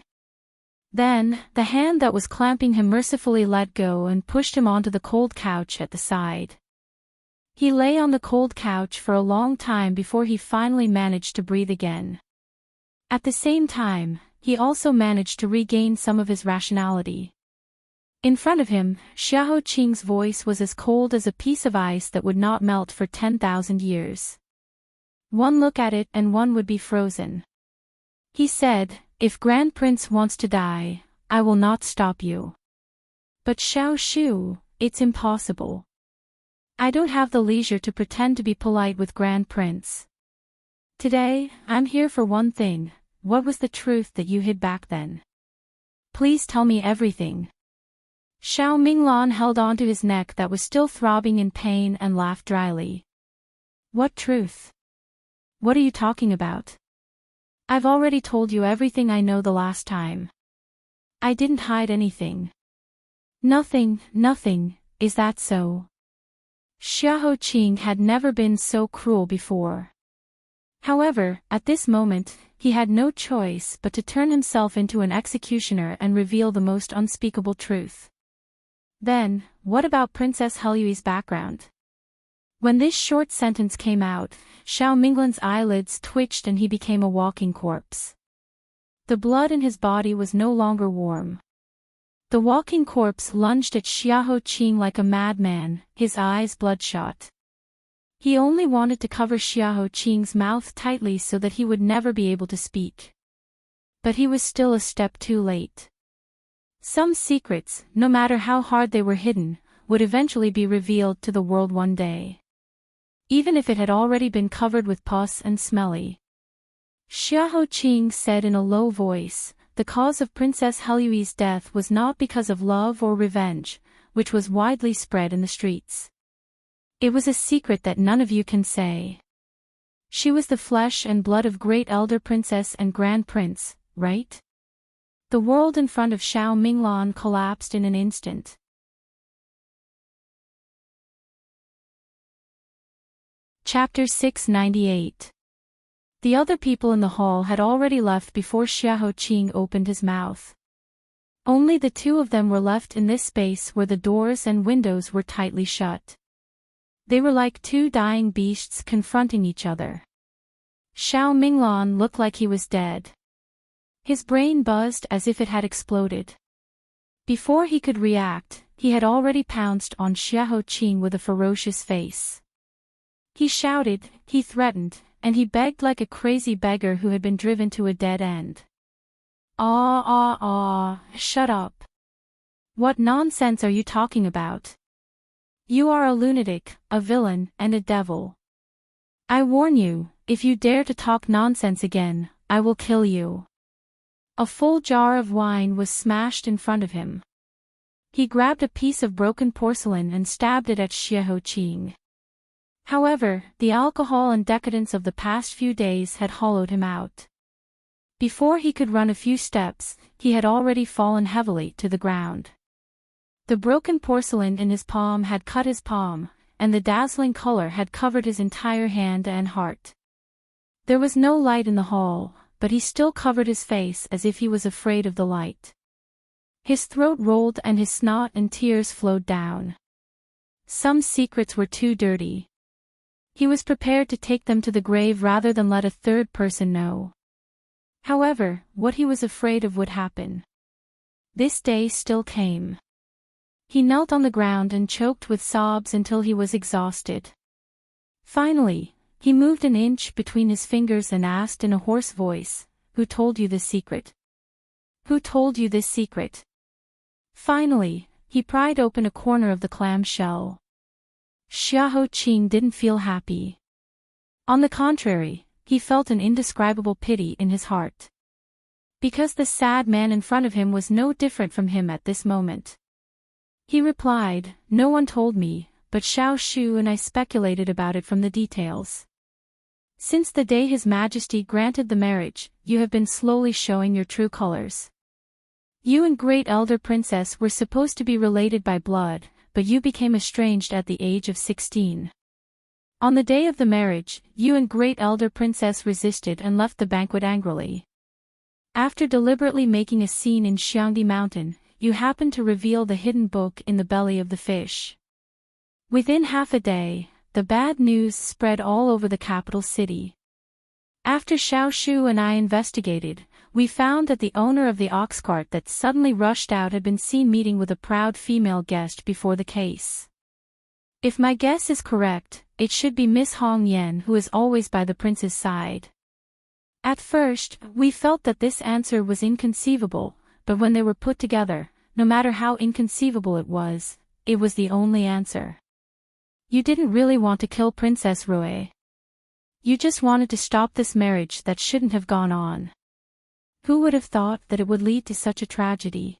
Then, the hand that was clamping him mercifully let go and pushed him onto the cold couch at the side. He lay on the cold couch for a long time before he finally managed to breathe again. At the same time, he also managed to regain some of his rationality. In front of him, Xiaoho Qing's voice was as cold as a piece of ice that would not melt for 10,000 years. One look at it and one would be frozen. He said, if Grand Prince wants to die, I will not stop you. But Xiao Shu, it's impossible. I don't have the leisure to pretend to be polite with Grand Prince. Today, I'm here for one thing. What was the truth that you hid back then? Please tell me everything. Xiao Minglan held onto his neck that was still throbbing in pain and laughed dryly. What truth? What are you talking about? I've already told you everything I know the last time. I didn't hide anything. Nothing, is that so? Xiaoho Qing had never been so cruel before. However, at this moment, he had no choice but to turn himself into an executioner and reveal the most unspeakable truth. Then, what about Princess Helyui's background? When this short sentence came out, Xiao Minglan's eyelids twitched and he became a walking corpse. The blood in his body was no longer warm. The walking corpse lunged at Xiaoho Qing like a madman, his eyes bloodshot. He only wanted to cover Xiaoho Qing's mouth tightly so that he would never be able to speak. But he was still a step too late. Some secrets, no matter how hard they were hidden, would eventually be revealed to the world one day. Even if it had already been covered with pus and smelly. Xiaoho Qing said in a low voice, the cause of Princess Helyui's death was not because of love or revenge, which was widely spread in the streets. It was a secret that none of you can say. She was the flesh and blood of great elder princess and grand prince, right? The world in front of Xiao Minglan collapsed in an instant. Chapter 698. The other people in the hall had already left before Xiaoho Qing opened his mouth. Only the two of them were left in this space where the doors and windows were tightly shut. They were like two dying beasts confronting each other. Xiao Minglan looked like he was dead. His brain buzzed as if it had exploded. Before he could react, he had already pounced on Xiaoho Qing with a ferocious face. He shouted, he threatened, and he begged like a crazy beggar who had been driven to a dead end. Shut up. What nonsense are you talking about? You are a lunatic, a villain, and a devil. I warn you, if you dare to talk nonsense again, I will kill you. A full jar of wine was smashed in front of him. He grabbed a piece of broken porcelain and stabbed it at Xiaoqing. However, the alcohol and decadence of the past few days had hollowed him out. Before he could run a few steps, he had already fallen heavily to the ground. The broken porcelain in his palm had cut his palm, and the dazzling color had covered his entire hand and heart. There was no light in the hall, but he still covered his face as if he was afraid of the light. His throat rolled and his snot and tears flowed down. Some secrets were too dirty. He was prepared to take them to the grave rather than let a third person know. However, what he was afraid of would happen. This day still came. He knelt on the ground and choked with sobs until he was exhausted. Finally, he moved an inch between his fingers and asked in a hoarse voice, "Who told you this secret? Who told you this secret?" Finally, he pried open a corner of the clam shell. Xiaoqing didn't feel happy. On the contrary, he felt an indescribable pity in his heart. Because the sad man in front of him was no different from him at this moment. He replied, "No one told me, but Xiao Shu and I speculated about it from the details. Since the day His Majesty granted the marriage, you have been slowly showing your true colors. You and Great Elder Princess were supposed to be related by blood, but you became estranged at the age of 16. On the day of the marriage, you and Great Elder Princess resisted and left the banquet angrily. After deliberately making a scene in Xiangdi Mountain, you happened to reveal the hidden book in the belly of the fish. Within half a day, the bad news spread all over the capital city. After Xiao Shu and I investigated, we found that the owner of the ox cart that suddenly rushed out had been seen meeting with a proud female guest before the case. If my guess is correct, it should be Miss Hong Yan, who is always by the prince's side. At first, we felt that this answer was inconceivable, but when they were put together, no matter how inconceivable it was the only answer. You didn't really want to kill Princess Rui. You just wanted to stop this marriage that shouldn't have gone on. Who would have thought that it would lead to such a tragedy?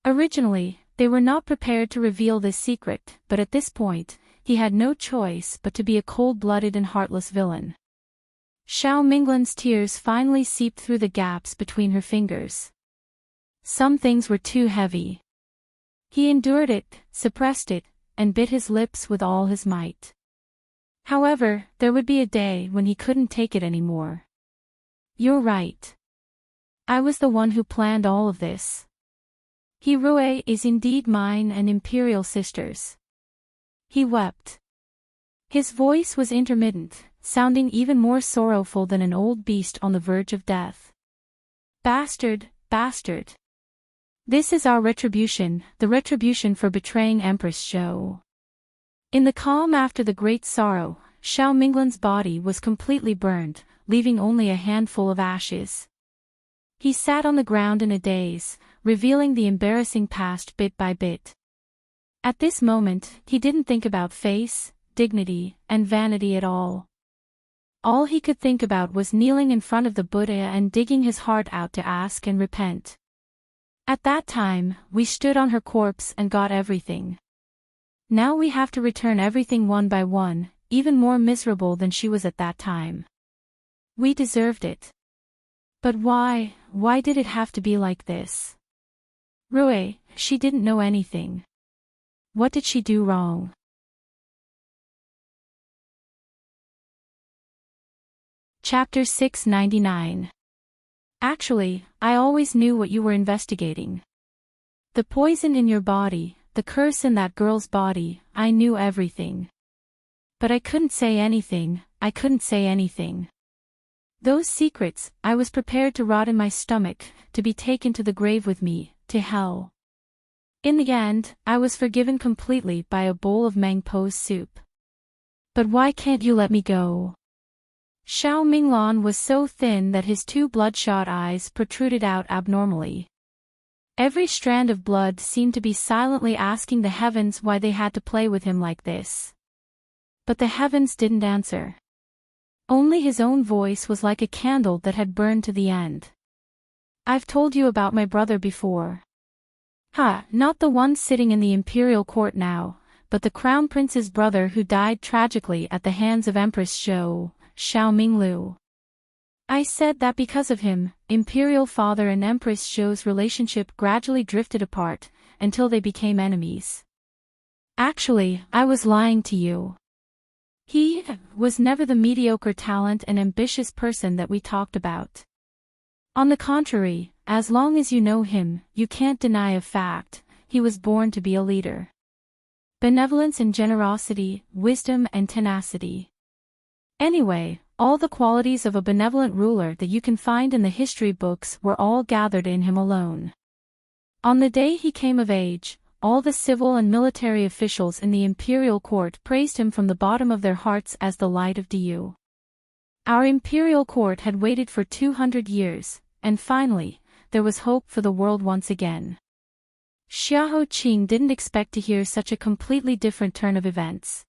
Originally, they were not prepared to reveal this secret, but at this point, he had no choice but to be a cold-blooded and heartless villain. Xiao Minglan's tears finally seeped through the gaps between her fingers. Some things were too heavy. He endured it, suppressed it, and bit his lips with all his might. However, there would be a day when he couldn't take it anymore. You're right. I was the one who planned all of this. Rui is indeed mine and imperial sister's. He wept. His voice was intermittent, sounding even more sorrowful than an old beast on the verge of death. Bastard, bastard. This is our retribution, the retribution for betraying Empress Zhou. In the calm after the great sorrow, Xiao Minglan's body was completely burned, leaving only a handful of ashes. He sat on the ground in a daze, revealing the embarrassing past bit by bit. At this moment, he didn't think about face, dignity, and vanity at all. All he could think about was kneeling in front of the Buddha and digging his heart out to ask and repent. At that time, we stood on her corpse and got everything. Now we have to return everything one by one, even more miserable than she was at that time. We deserved it. But why did it have to be like this? Rui, she didn't know anything. What did she do wrong? Chapter 699. Actually, I always knew what you were investigating. The poison in your body, the curse in that girl's body, I knew everything. But I couldn't say anything, Those secrets, I was prepared to rot in my stomach, to be taken to the grave with me, to hell. In the end, I was forgiven completely by a bowl of Mangpo's soup. But why can't you let me go? Xiao Minglan was so thin that his two bloodshot eyes protruded out abnormally. Every strand of blood seemed to be silently asking the heavens why they had to play with him like this. But the heavens didn't answer. Only his own voice was like a candle that had burned to the end. I've told you about my brother before. Ha, not the one sitting in the imperial court now, but the crown prince's brother who died tragically at the hands of Empress Xiao Minglu. I said that because of him, imperial father and Empress Xiao's relationship gradually drifted apart, until they became enemies. Actually, I was lying to you. He was never the mediocre talent and ambitious person that we talked about. On the contrary, as long as you know him, you can't deny a fact: he was born to be a leader. Benevolence and generosity, wisdom and tenacity. Anyway, all the qualities of a benevolent ruler that you can find in the history books were all gathered in him alone. On the day he came of age, all the civil and military officials in the imperial court praised him from the bottom of their hearts as the light of Diyu. Our imperial court had waited for 200 years, and finally, there was hope for the world once again. Xiahou Qing didn't expect to hear such a completely different turn of events.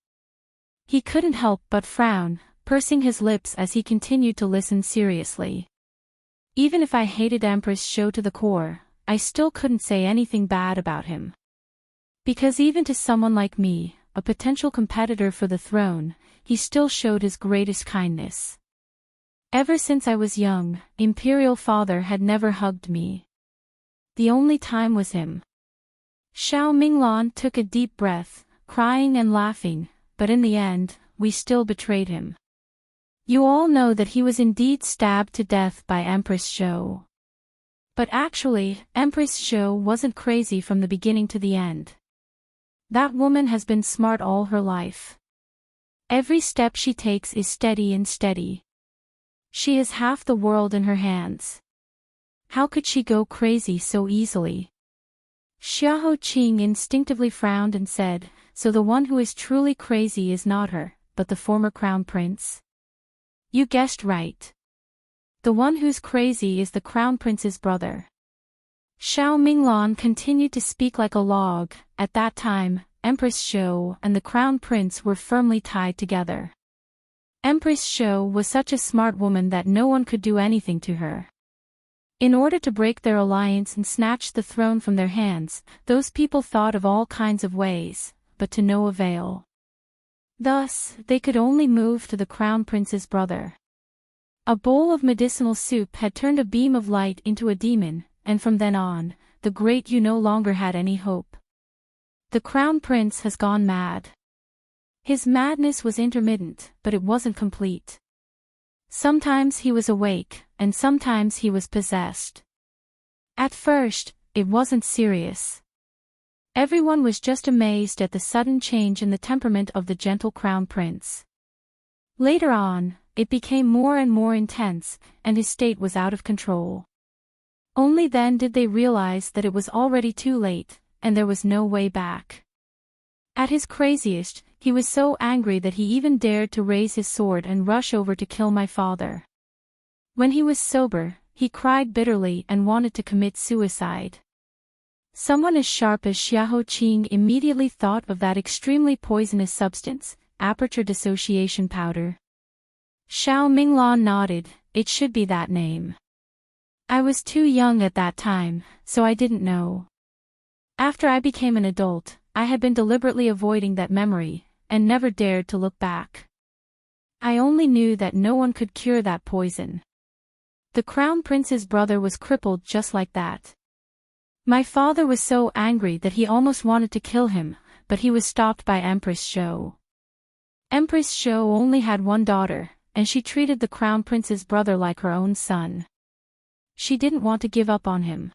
He couldn't help but frown, pursing his lips as he continued to listen seriously. Even if I hated Empress Xiao to the core, I still couldn't say anything bad about him. Because even to someone like me, a potential competitor for the throne, he still showed his greatest kindness. Ever since I was young, imperial father had never hugged me. The only time was him. Xiao Minglan took a deep breath, crying and laughing, but in the end, we still betrayed him. You all know that he was indeed stabbed to death by Empress Xiao. But actually, Empress Xiao wasn't crazy from the beginning to the end. That woman has been smart all her life. Every step she takes is steady and steady. She has half the world in her hands. How could she go crazy so easily? Xiahou Qing instinctively frowned and said, so the one who is truly crazy is not her, but the former crown prince? You guessed right. The one who's crazy is the crown prince's brother. Xiao Minglan continued to speak like a log. At that time, Empress Xiao and the crown prince were firmly tied together. Empress Xiao was such a smart woman that no one could do anything to her. In order to break their alliance and snatch the throne from their hands, those people thought of all kinds of ways, but to no avail. Thus, they could only move to the crown prince's brother. A bowl of medicinal soup had turned a beam of light into a demon, and from then on, the great Yu no longer had any hope. The crown prince has gone mad. His madness was intermittent, but it wasn't complete. Sometimes he was awake, and sometimes he was possessed. At first, it wasn't serious. Everyone was just amazed at the sudden change in the temperament of the gentle crown prince. Later on, it became more and more intense, and his state was out of control. Only then did they realize that it was already too late, and there was no way back. At his craziest, he was so angry that he even dared to raise his sword and rush over to kill my father. When he was sober, he cried bitterly and wanted to commit suicide. Someone as sharp as Xiahou Qing immediately thought of that extremely poisonous substance, aperture dissociation powder. Xiao Minglan nodded. It should be that name. I was too young at that time, so I didn't know. After I became an adult, I had been deliberately avoiding that memory, and never dared to look back. I only knew that no one could cure that poison. The crown prince's brother was crippled just like that. My father was so angry that he almost wanted to kill him, but he was stopped by Empress Xiao. Empress Xiao only had one daughter, and she treated the crown prince's brother like her own son. She didn't want to give up on him.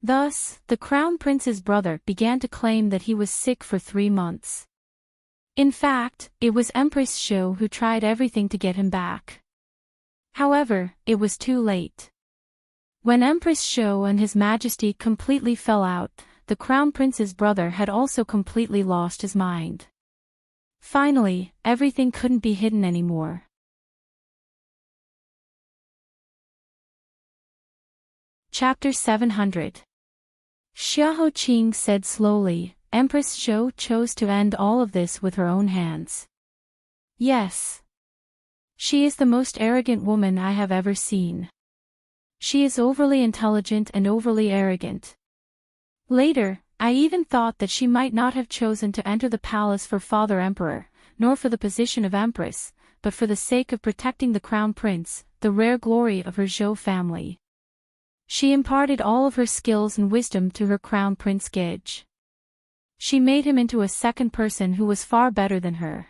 Thus, the crown prince's brother began to claim that he was sick for 3 months. In fact, it was Empress Xiao who tried everything to get him back. However, it was too late. When Empress Xiao and His Majesty completely fell out, the crown prince's brother had also completely lost his mind. Finally, everything couldn't be hidden anymore. Chapter 700. Xiahou Qing said slowly, Empress Xiao chose to end all of this with her own hands. Yes. She is the most arrogant woman I have ever seen. She is overly intelligent and overly arrogant. Later, I even thought that she might not have chosen to enter the palace for Father Emperor, nor for the position of Empress, but for the sake of protecting the Crown Prince, the rare glory of her Zhou family. She imparted all of her skills and wisdom to her Crown Prince Gage. She made him into a second person who was far better than her.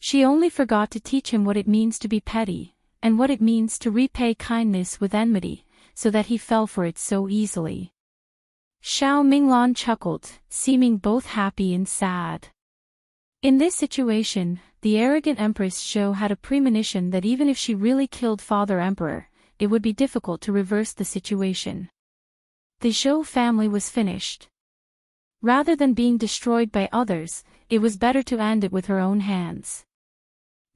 She only forgot to teach him what it means to be petty, and what it means to repay kindness with enmity, so that he fell for it so easily. Xiao Minglan chuckled, seeming both happy and sad. In this situation, the arrogant Empress Zhou had a premonition that even if she really killed Father Emperor, it would be difficult to reverse the situation. The Zhou family was finished. Rather than being destroyed by others, it was better to end it with her own hands.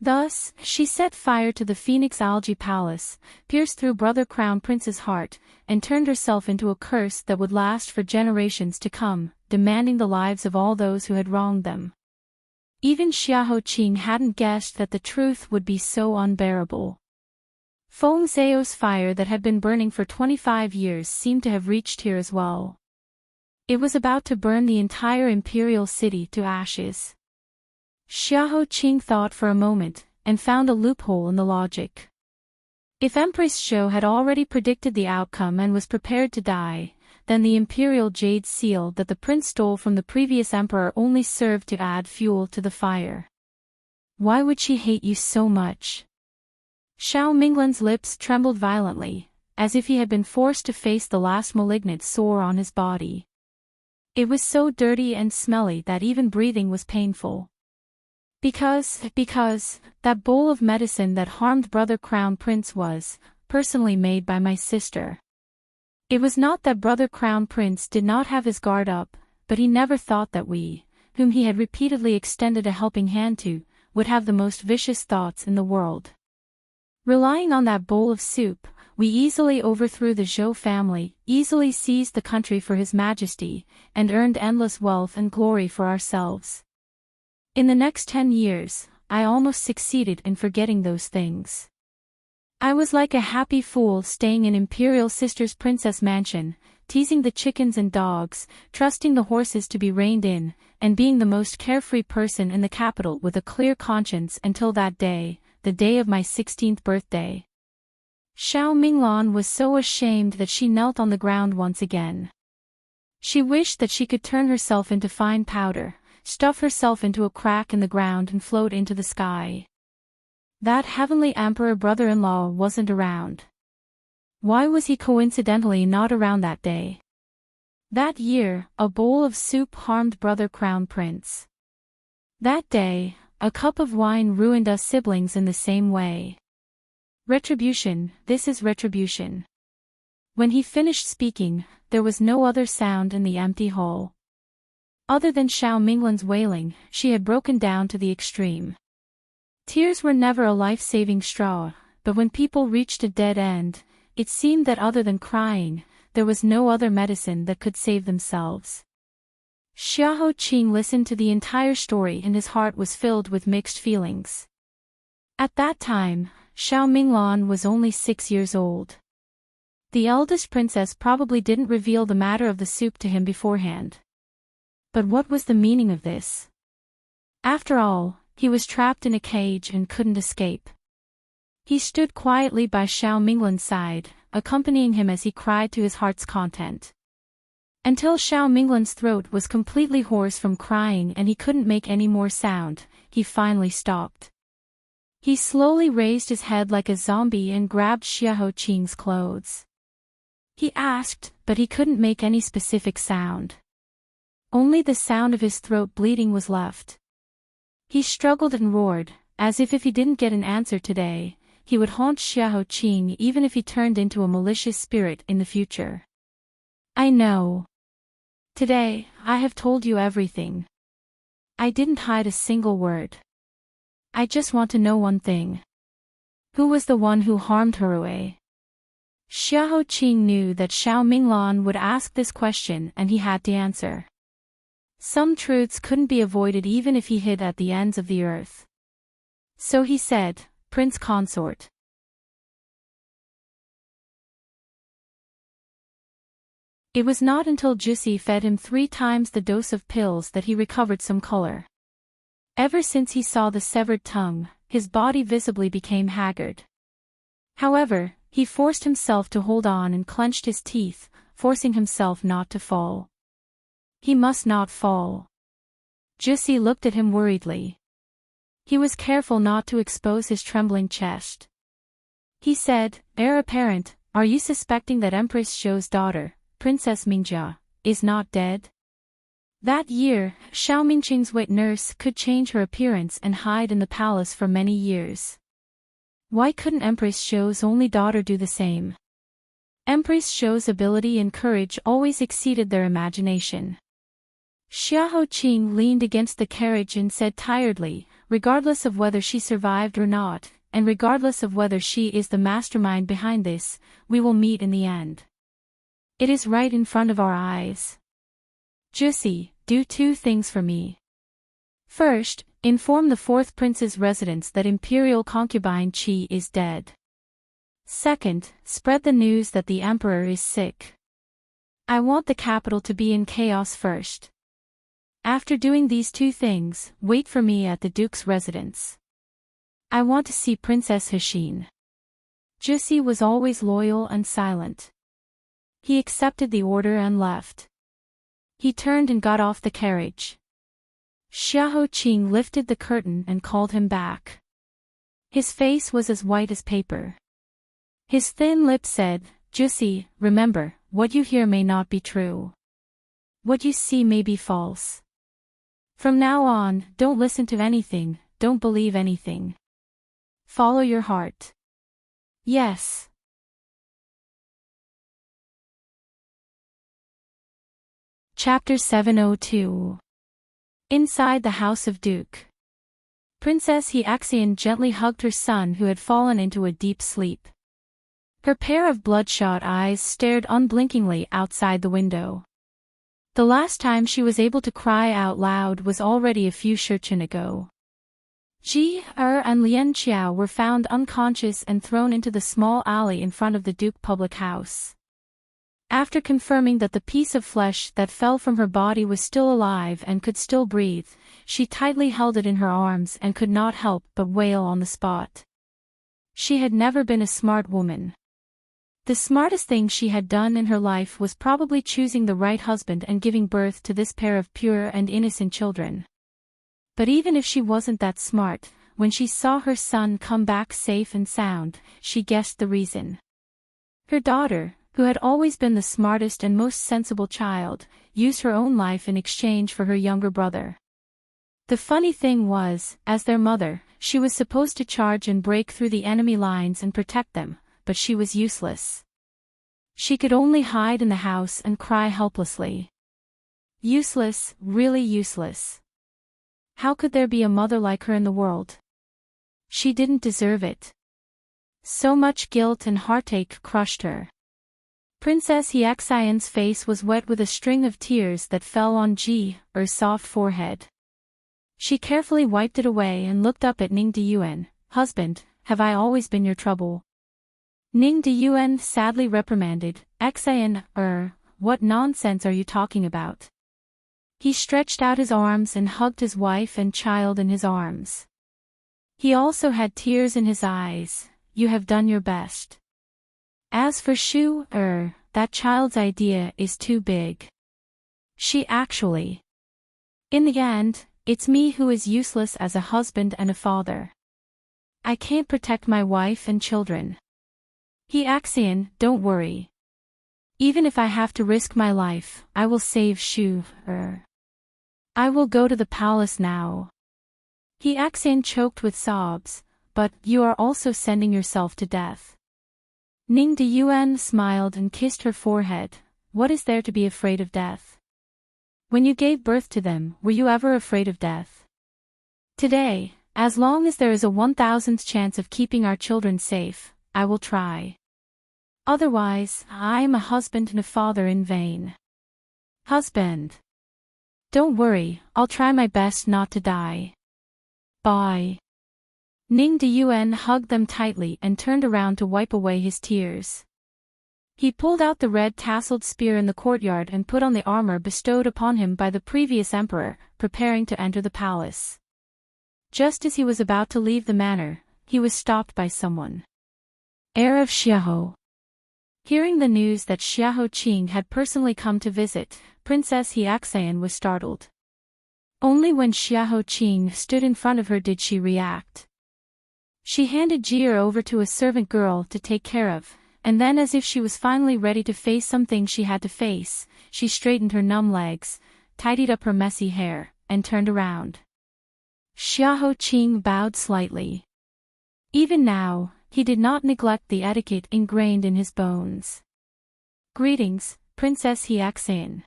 Thus, she set fire to the Phoenix Algae Palace, pierced through Brother Crown Prince's heart, and turned herself into a curse that would last for generations to come, demanding the lives of all those who had wronged them. Even Xiahou Qing hadn't guessed that the truth would be so unbearable. Feng Zhao's fire that had been burning for 25 years seemed to have reached here as well. It was about to burn the entire imperial city to ashes. Xiahou Qing thought for a moment, and found a loophole in the logic. If Empress Zhou had already predicted the outcome and was prepared to die, then the imperial jade seal that the prince stole from the previous emperor only served to add fuel to the fire. Why would she hate you so much? Xiao Minglan's lips trembled violently, as if he had been forced to face the last malignant sore on his body. It was so dirty and smelly that even breathing was painful. Because that bowl of medicine that harmed Brother Crown Prince was, personally made by my sister. It was not that Brother Crown Prince did not have his guard up, but he never thought that we, whom he had repeatedly extended a helping hand to, would have the most vicious thoughts in the world. Relying on that bowl of soup, we easily overthrew the Zhou family, easily seized the country for His Majesty, and earned endless wealth and glory for ourselves. In the next 10 years, I almost succeeded in forgetting those things. I was like a happy fool staying in Imperial Sister's princess mansion, teasing the chickens and dogs, trusting the horses to be reined in, and being the most carefree person in the capital with a clear conscience until that day, the day of my 16th birthday. Xiao Minglan was so ashamed that she knelt on the ground once again. She wished that she could turn herself into fine powder, stuff herself into a crack in the ground and float into the sky. That heavenly emperor brother-in-law wasn't around. Why was he coincidentally not around that day? That year, a bowl of soup harmed Brother Crown Prince. That day, a cup of wine ruined us siblings in the same way. Retribution, this is retribution. When he finished speaking, there was no other sound in the empty hall. Other than Xiao Minglan's wailing, she had broken down to the extreme. Tears were never a life-saving straw, but when people reached a dead end, it seemed that other than crying, there was no other medicine that could save themselves. Xiahou Qing listened to the entire story and his heart was filled with mixed feelings. At that time, Xiao Minglan was only 6 years old. The eldest princess probably didn't reveal the matter of the soup to him beforehand. But what was the meaning of this? After all, he was trapped in a cage and couldn't escape. He stood quietly by Xiao Minglan's side, accompanying him as he cried to his heart's content. Until Xiao Minglan's throat was completely hoarse from crying and he couldn't make any more sound, he finally stopped. He slowly raised his head like a zombie and grabbed Xiahou Qing's clothes. He asked, but he couldn't make any specific sound. Only the sound of his throat bleeding was left. He struggled and roared, as if he didn't get an answer today, he would haunt Xiahou Qing even if he turned into a malicious spirit in the future. I know. Today, I have told you everything. I didn't hide a single word. I just want to know one thing. Who was the one who harmed Herue? Xiahou Qing knew that Xiao Minglan would ask this question and he had to answer. Some truths couldn't be avoided even if he hid at the ends of the earth. So he said, prince consort. It was not until Jussi fed him 3 times the dose of pills that he recovered some color. Ever since he saw the severed tongue, his body visibly became haggard. However, he forced himself to hold on and clenched his teeth, forcing himself not to fall. He must not fall. Jussi looked at him worriedly. He was careful not to expose his trembling chest. He said, "Heir apparent, are you suspecting that Empress Xiu's daughter, Princess Mingjia, is not dead?" That year, Xiao Mingqing's wet nurse could change her appearance and hide in the palace for many years. Why couldn't Empress Xiu's only daughter do the same? Empress Xiu's ability and courage always exceeded their imagination. Xiahou Qing leaned against the carriage and said tiredly, "Regardless of whether she survived or not, and regardless of whether she is the mastermind behind this, we will meet in the end. It is right in front of our eyes. Jussi, do 2 things for me. First, inform the 4th prince's residence that imperial concubine Qi is dead. Second, spread the news that the emperor is sick. I want the capital to be in chaos first. After doing these 2 things, wait for me at the duke's residence. I want to see Princess Hsien." Jussi was always loyal and silent. He accepted the order and left. He turned and got off the carriage. Xiahou Qing lifted the curtain and called him back. His face was as white as paper. His thin lips said, "Jussi, remember, what you hear may not be true. What you see may be false. From now on, don't listen to anything, don't believe anything. Follow your heart." "Yes." Chapter 702. Inside the House of Duke. Princess Hyaxian gently hugged her son who had fallen into a deep sleep. Her pair of bloodshot eyes stared unblinkingly outside the window. The last time she was able to cry out loud was already a few shurchen ago. Ji and Lian Qiao were found unconscious and thrown into the small alley in front of the Duke public house. After confirming that the piece of flesh that fell from her body was still alive and could still breathe, she tightly held it in her arms and could not help but wail on the spot. She had never been a smart woman. The smartest thing she had done in her life was probably choosing the right husband and giving birth to this pair of pure and innocent children. But even if she wasn't that smart, when she saw her son come back safe and sound, she guessed the reason. Her daughter, who had always been the smartest and most sensible child, used her own life in exchange for her younger brother. The funny thing was, as their mother, she was supposed to charge and break through the enemy lines and protect them, but she was useless. She could only hide in the house and cry helplessly. Useless, really useless. How could there be a mother like her in the world? She didn't deserve it. So much guilt and heartache crushed her. Princess Hyaxian's face was wet with a string of tears that fell on Ji's soft forehead. She carefully wiped it away and looked up at Ning Deyuan. "Husband, have I always been your trouble?" Ning Deyuan sadly reprimanded, "Xian, what nonsense are you talking about?" He stretched out his arms and hugged his wife and child in his arms. He also had tears in his eyes. "You have done your best. As for Shu, that child's idea is too big. She actually. In the end, it's me who is useless as a husband and a father. I can't protect my wife and children. Hyaxian, don't worry. Even if I have to risk my life, I will save Shu. I will go to the palace now." Hyaxian choked with sobs, "But you are also sending yourself to death." Ning Deyuan smiled and kissed her forehead. "What is there to be afraid of death? When you gave birth to them, were you ever afraid of death? Today, as long as there is a 1,000th chance of keeping our children safe, I will try. Otherwise, I am a husband and a father in vain." "Husband. Don't worry, I'll try my best not to die. Bye." Ning Deyuan hugged them tightly and turned around to wipe away his tears. He pulled out the red tasseled spear in the courtyard and put on the armor bestowed upon him by the previous emperor, preparing to enter the palace. Just as he was about to leave the manor, he was stopped by someone. Heir of Xiahou. Hearing the news that Xiahou Qing had personally come to visit, Princess Heaxian was startled. Only when Xiahou Qing stood in front of her did she react. She handed Jie over to a servant girl to take care of, and then as if she was finally ready to face something she had to face, she straightened her numb legs, tidied up her messy hair, and turned around. Xiahou Qing bowed slightly. Even now, he did not neglect the etiquette ingrained in his bones. Greetings, Princess Heaxian.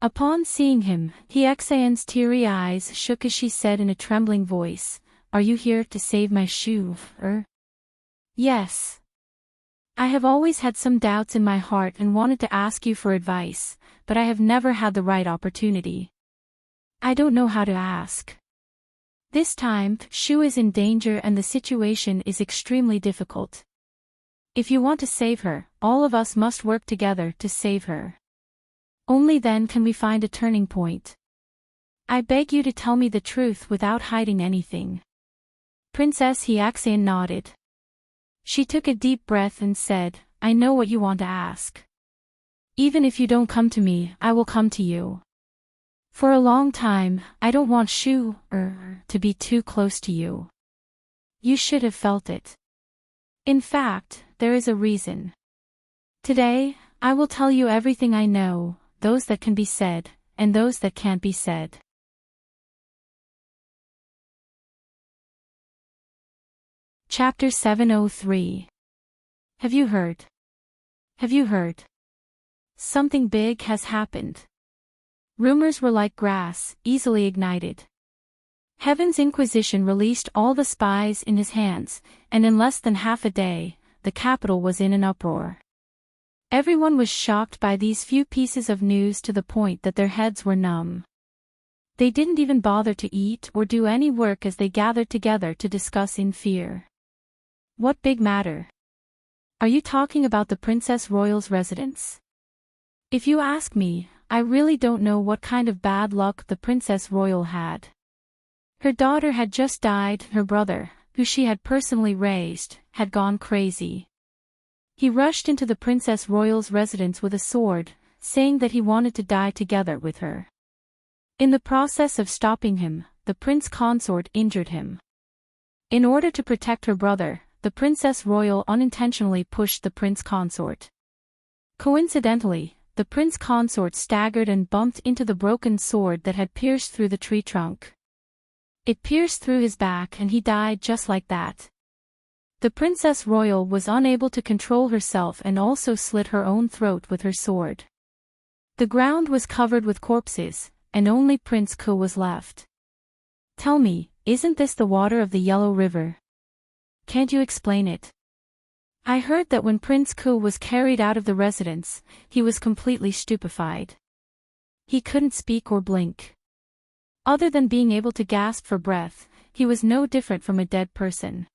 Upon seeing him, Heaxian's teary eyes shook as she said in a trembling voice, "Are you here to save my Shu, er?" "Yes. I have always had some doubts in my heart and wanted to ask you for advice, but I have never had the right opportunity. I don't know how to ask. This time, Shu is in danger and the situation is extremely difficult. If you want to save her, all of us must work together to save her. Only then can we find a turning point. I beg you to tell me the truth without hiding anything." Princess Heaxian nodded. She took a deep breath and said, "I know what you want to ask. Even if you don't come to me, I will come to you. For a long time, I don't want Shu, to be too close to you. You should have felt it. In fact, there is a reason. Today, I will tell you everything I know, those that can be said, and those that can't be said." Chapter 703. Have you heard? Have you heard? Something big has happened. Rumors were like grass, easily ignited. Heaven's Inquisition released all the spies in his hands, and in less than half a day, the capital was in an uproar. Everyone was shocked by these few pieces of news to the point that their heads were numb. They didn't even bother to eat or do any work as they gathered together to discuss in fear. What big matter? Are you talking about the Princess Royal's residence? If you ask me, I really don't know what kind of bad luck the Princess Royal had. Her daughter had just died, her brother, who she had personally raised, had gone crazy. He rushed into the Princess Royal's residence with a sword, saying that he wanted to die together with her. In the process of stopping him, the prince consort injured him. In order to protect her brother, the Princess Royal unintentionally pushed the prince consort. Coincidentally, the prince consort staggered and bumped into the broken sword that had pierced through the tree trunk. It pierced through his back and he died just like that. The Princess Royal was unable to control herself and also slit her own throat with her sword. The ground was covered with corpses, and only Prince Ku was left. Tell me, isn't this the water of the Yellow River? Can't you explain it? I heard that when Prince Ku was carried out of the residence, he was completely stupefied. He couldn't speak or blink. Other than being able to gasp for breath, he was no different from a dead person.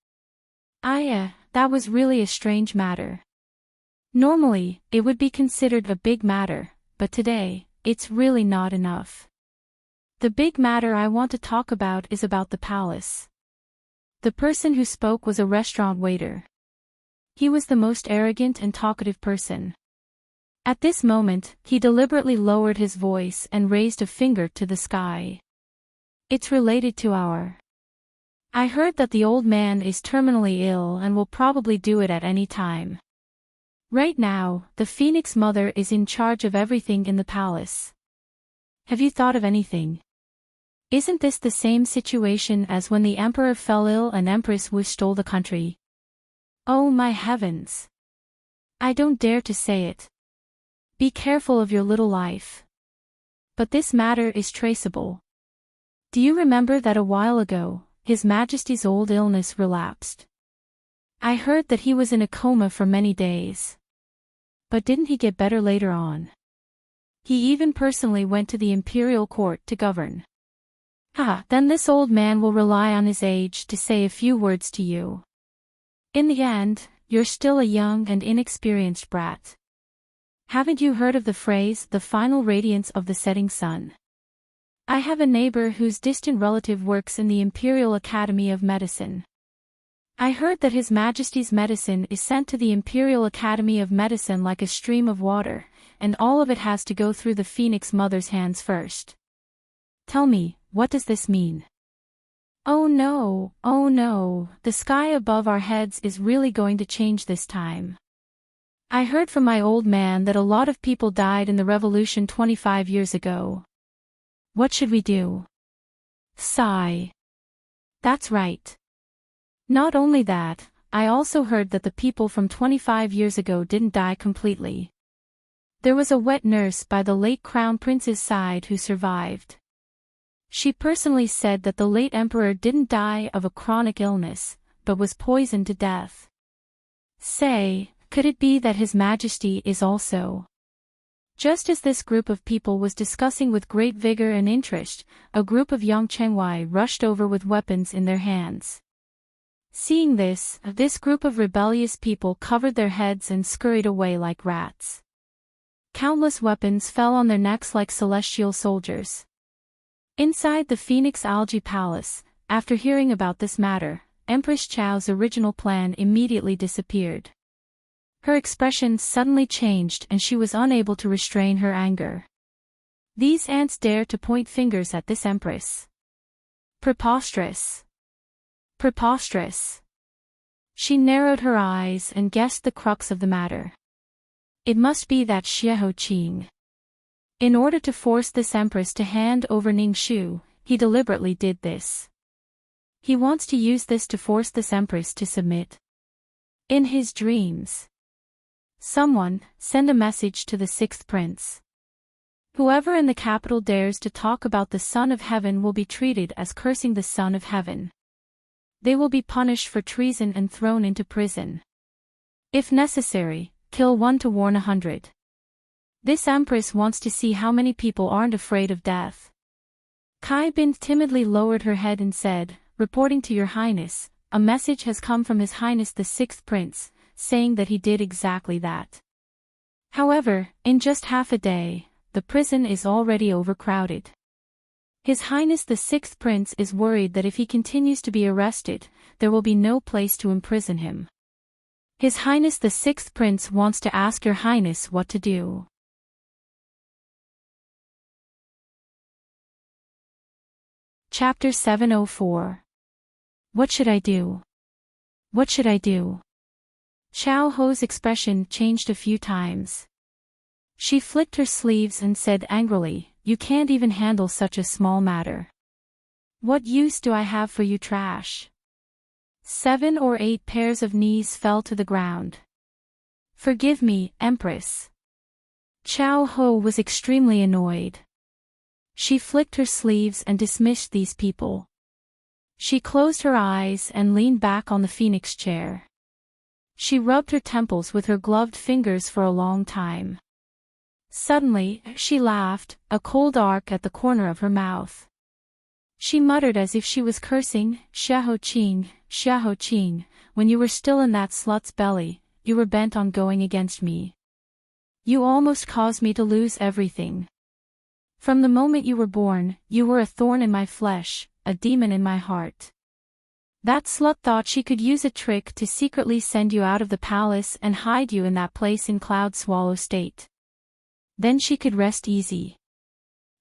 That was really a strange matter. Normally, it would be considered a big matter, but today, it's really not enough. The big matter I want to talk about is about the palace. The person who spoke was a restaurant waiter. He was the most arrogant and talkative person. At this moment, he deliberately lowered his voice and raised a finger to the sky. It's related to our... I heard that the old man is terminally ill and will probably do it at any time. Right now, the Phoenix Mother is in charge of everything in the palace. Have you thought of anything? Isn't this the same situation as when the Emperor fell ill and Empress Wu stole the country? Oh my heavens! I don't dare to say it. Be careful of your little life. But this matter is traceable. Do you remember that a while ago, His Majesty's old illness relapsed? I heard that he was in a coma for many days. But didn't he get better later on? He even personally went to the imperial court to govern. Then this old man will rely on his age to say a few words to you. In the end, you're still a young and inexperienced brat. Haven't you heard of the phrase, the final radiance of the setting sun? I have a neighbor whose distant relative works in the Imperial Academy of Medicine. I heard that His Majesty's medicine is sent to the Imperial Academy of Medicine like a stream of water, and all of it has to go through the Phoenix Mother's hands first. Tell me, what does this mean? Oh no, the sky above our heads is really going to change this time. I heard from my old man that a lot of people died in the revolution 25 years ago. What should we do? Sigh. That's right. Not only that, I also heard that the people from 25 years ago didn't die completely. There was a wet nurse by the late Crown Prince's side who survived. She personally said that the late emperor didn't die of a chronic illness, but was poisoned to death. Say, could it be that His Majesty is also? Just as this group of people was discussing with great vigor and interest, a group of young Chengwai rushed over with weapons in their hands. Seeing this group of rebellious people covered their heads and scurried away like rats. Countless weapons fell on their necks like celestial soldiers. Inside the Phoenix Algae Palace, after hearing about this matter, Empress Chao's original plan immediately disappeared. Her expression suddenly changed and she was unable to restrain her anger. These ants dare to point fingers at this empress. Preposterous. Preposterous. She narrowed her eyes and guessed the crux of the matter. It must be that Xiahou Qing. In order to force this empress to hand over Ningxu, he deliberately did this. He wants to use this to force this empress to submit. In his dreams. Someone, send a message to the sixth prince. Whoever in the capital dares to talk about the Son of Heaven will be treated as cursing the Son of Heaven. They will be punished for treason and thrown into prison. If necessary, kill 1 to warn 100. This empress wants to see how many people aren't afraid of death. Kai Bin timidly lowered her head and said, reporting to Your Highness, a message has come from His Highness the Sixth Prince, saying that he did exactly that. However, in just half a day, the prison is already overcrowded. His Highness the Sixth Prince is worried that if he continues to be arrested, there will be no place to imprison him. His Highness the Sixth Prince wants to ask Your Highness what to do. Chapter 704. What should I do? What should I do? Xiao Ho's expression changed a few times. She flicked her sleeves and said angrily, You can't even handle such a small matter. What use do I have for you trash? 7 or 8 pairs of knees fell to the ground. Forgive me, Empress. Xiao Ho was extremely annoyed. She flicked her sleeves and dismissed these people. She closed her eyes and leaned back on the phoenix chair. She rubbed her temples with her gloved fingers for a long time. Suddenly, she laughed, a cold arc at the corner of her mouth. She muttered as if she was cursing, Xiahou Qing, when you were still in that slut's belly, you were bent on going against me. You almost caused me to lose everything. From the moment you were born, you were a thorn in my flesh, a demon in my heart. That slut thought she could use a trick to secretly send you out of the palace and hide you in that place in Cloud Swallow State. Then she could rest easy.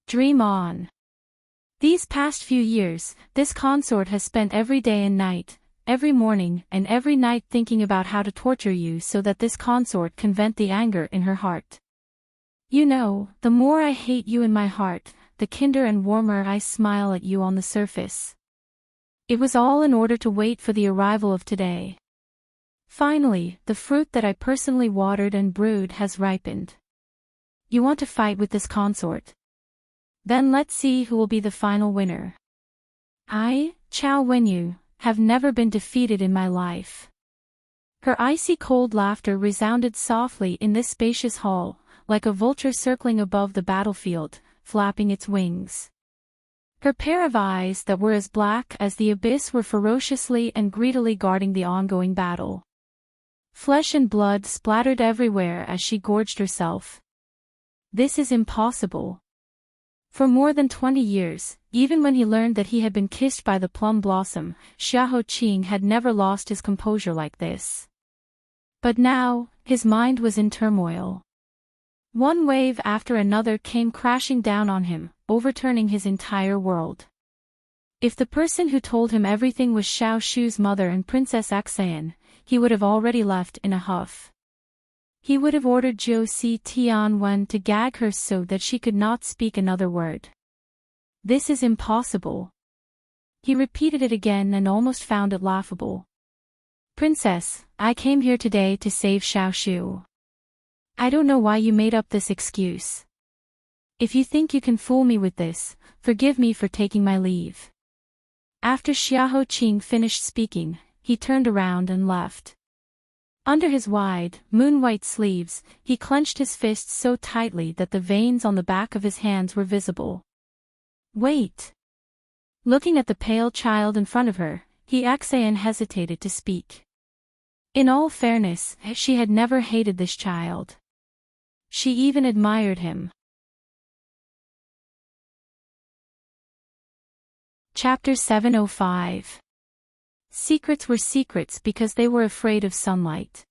Dream on. These past few years, this consort has spent every day and night, every morning and every night thinking about how to torture you so that this consort can vent the anger in her heart. You know, the more I hate you in my heart, the kinder and warmer I smile at you on the surface. It was all in order to wait for the arrival of today. Finally, the fruit that I personally watered and brewed has ripened. You want to fight with this consort? Then let's see who will be the final winner. I, Chao Wenyu, have never been defeated in my life. Her icy cold laughter resounded softly in this spacious hall, like a vulture circling above the battlefield, flapping its wings. Her pair of eyes that were as black as the abyss were ferociously and greedily guarding the ongoing battle. Flesh and blood splattered everywhere as she gorged herself. This is impossible. For more than 20 years, even when he learned that he had been kissed by the plum blossom, Xiaoqing had never lost his composure like this. But now, his mind was in turmoil. One wave after another came crashing down on him, overturning his entire world. If the person who told him everything was Xiao Shu's mother and Princess Axayan, he would have already left in a huff. He would have ordered Zhou Si Tianwen to gag her so that she could not speak another word. This is impossible. He repeated it again and almost found it laughable. Princess, I came here today to save Xiao Shu. I don't know why you made up this excuse. If you think you can fool me with this, forgive me for taking my leave. After Xiaoqing finished speaking, he turned around and left. Under his wide, moon-white sleeves, he clenched his fists so tightly that the veins on the back of his hands were visible. Wait. Looking at the pale child in front of her, Axayan hesitated to speak. In all fairness, she had never hated this child. She even admired him. Chapter 705. Secrets were secrets because they were afraid of sunlight.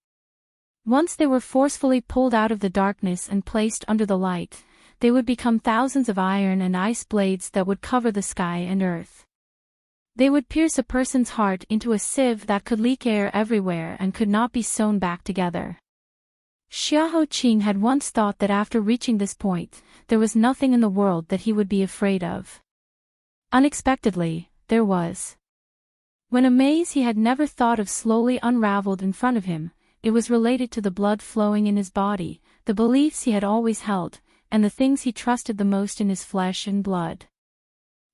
Once they were forcefully pulled out of the darkness and placed under the light, they would become thousands of iron and ice blades that would cover the sky and earth. They would pierce a person's heart into a sieve that could leak air everywhere and could not be sewn back together. Xiaoqing had once thought that after reaching this point, there was nothing in the world that he would be afraid of. Unexpectedly, there was. When a maze he had never thought of slowly unraveled in front of him, it was related to the blood flowing in his body, the beliefs he had always held, and the things he trusted the most in his flesh and blood.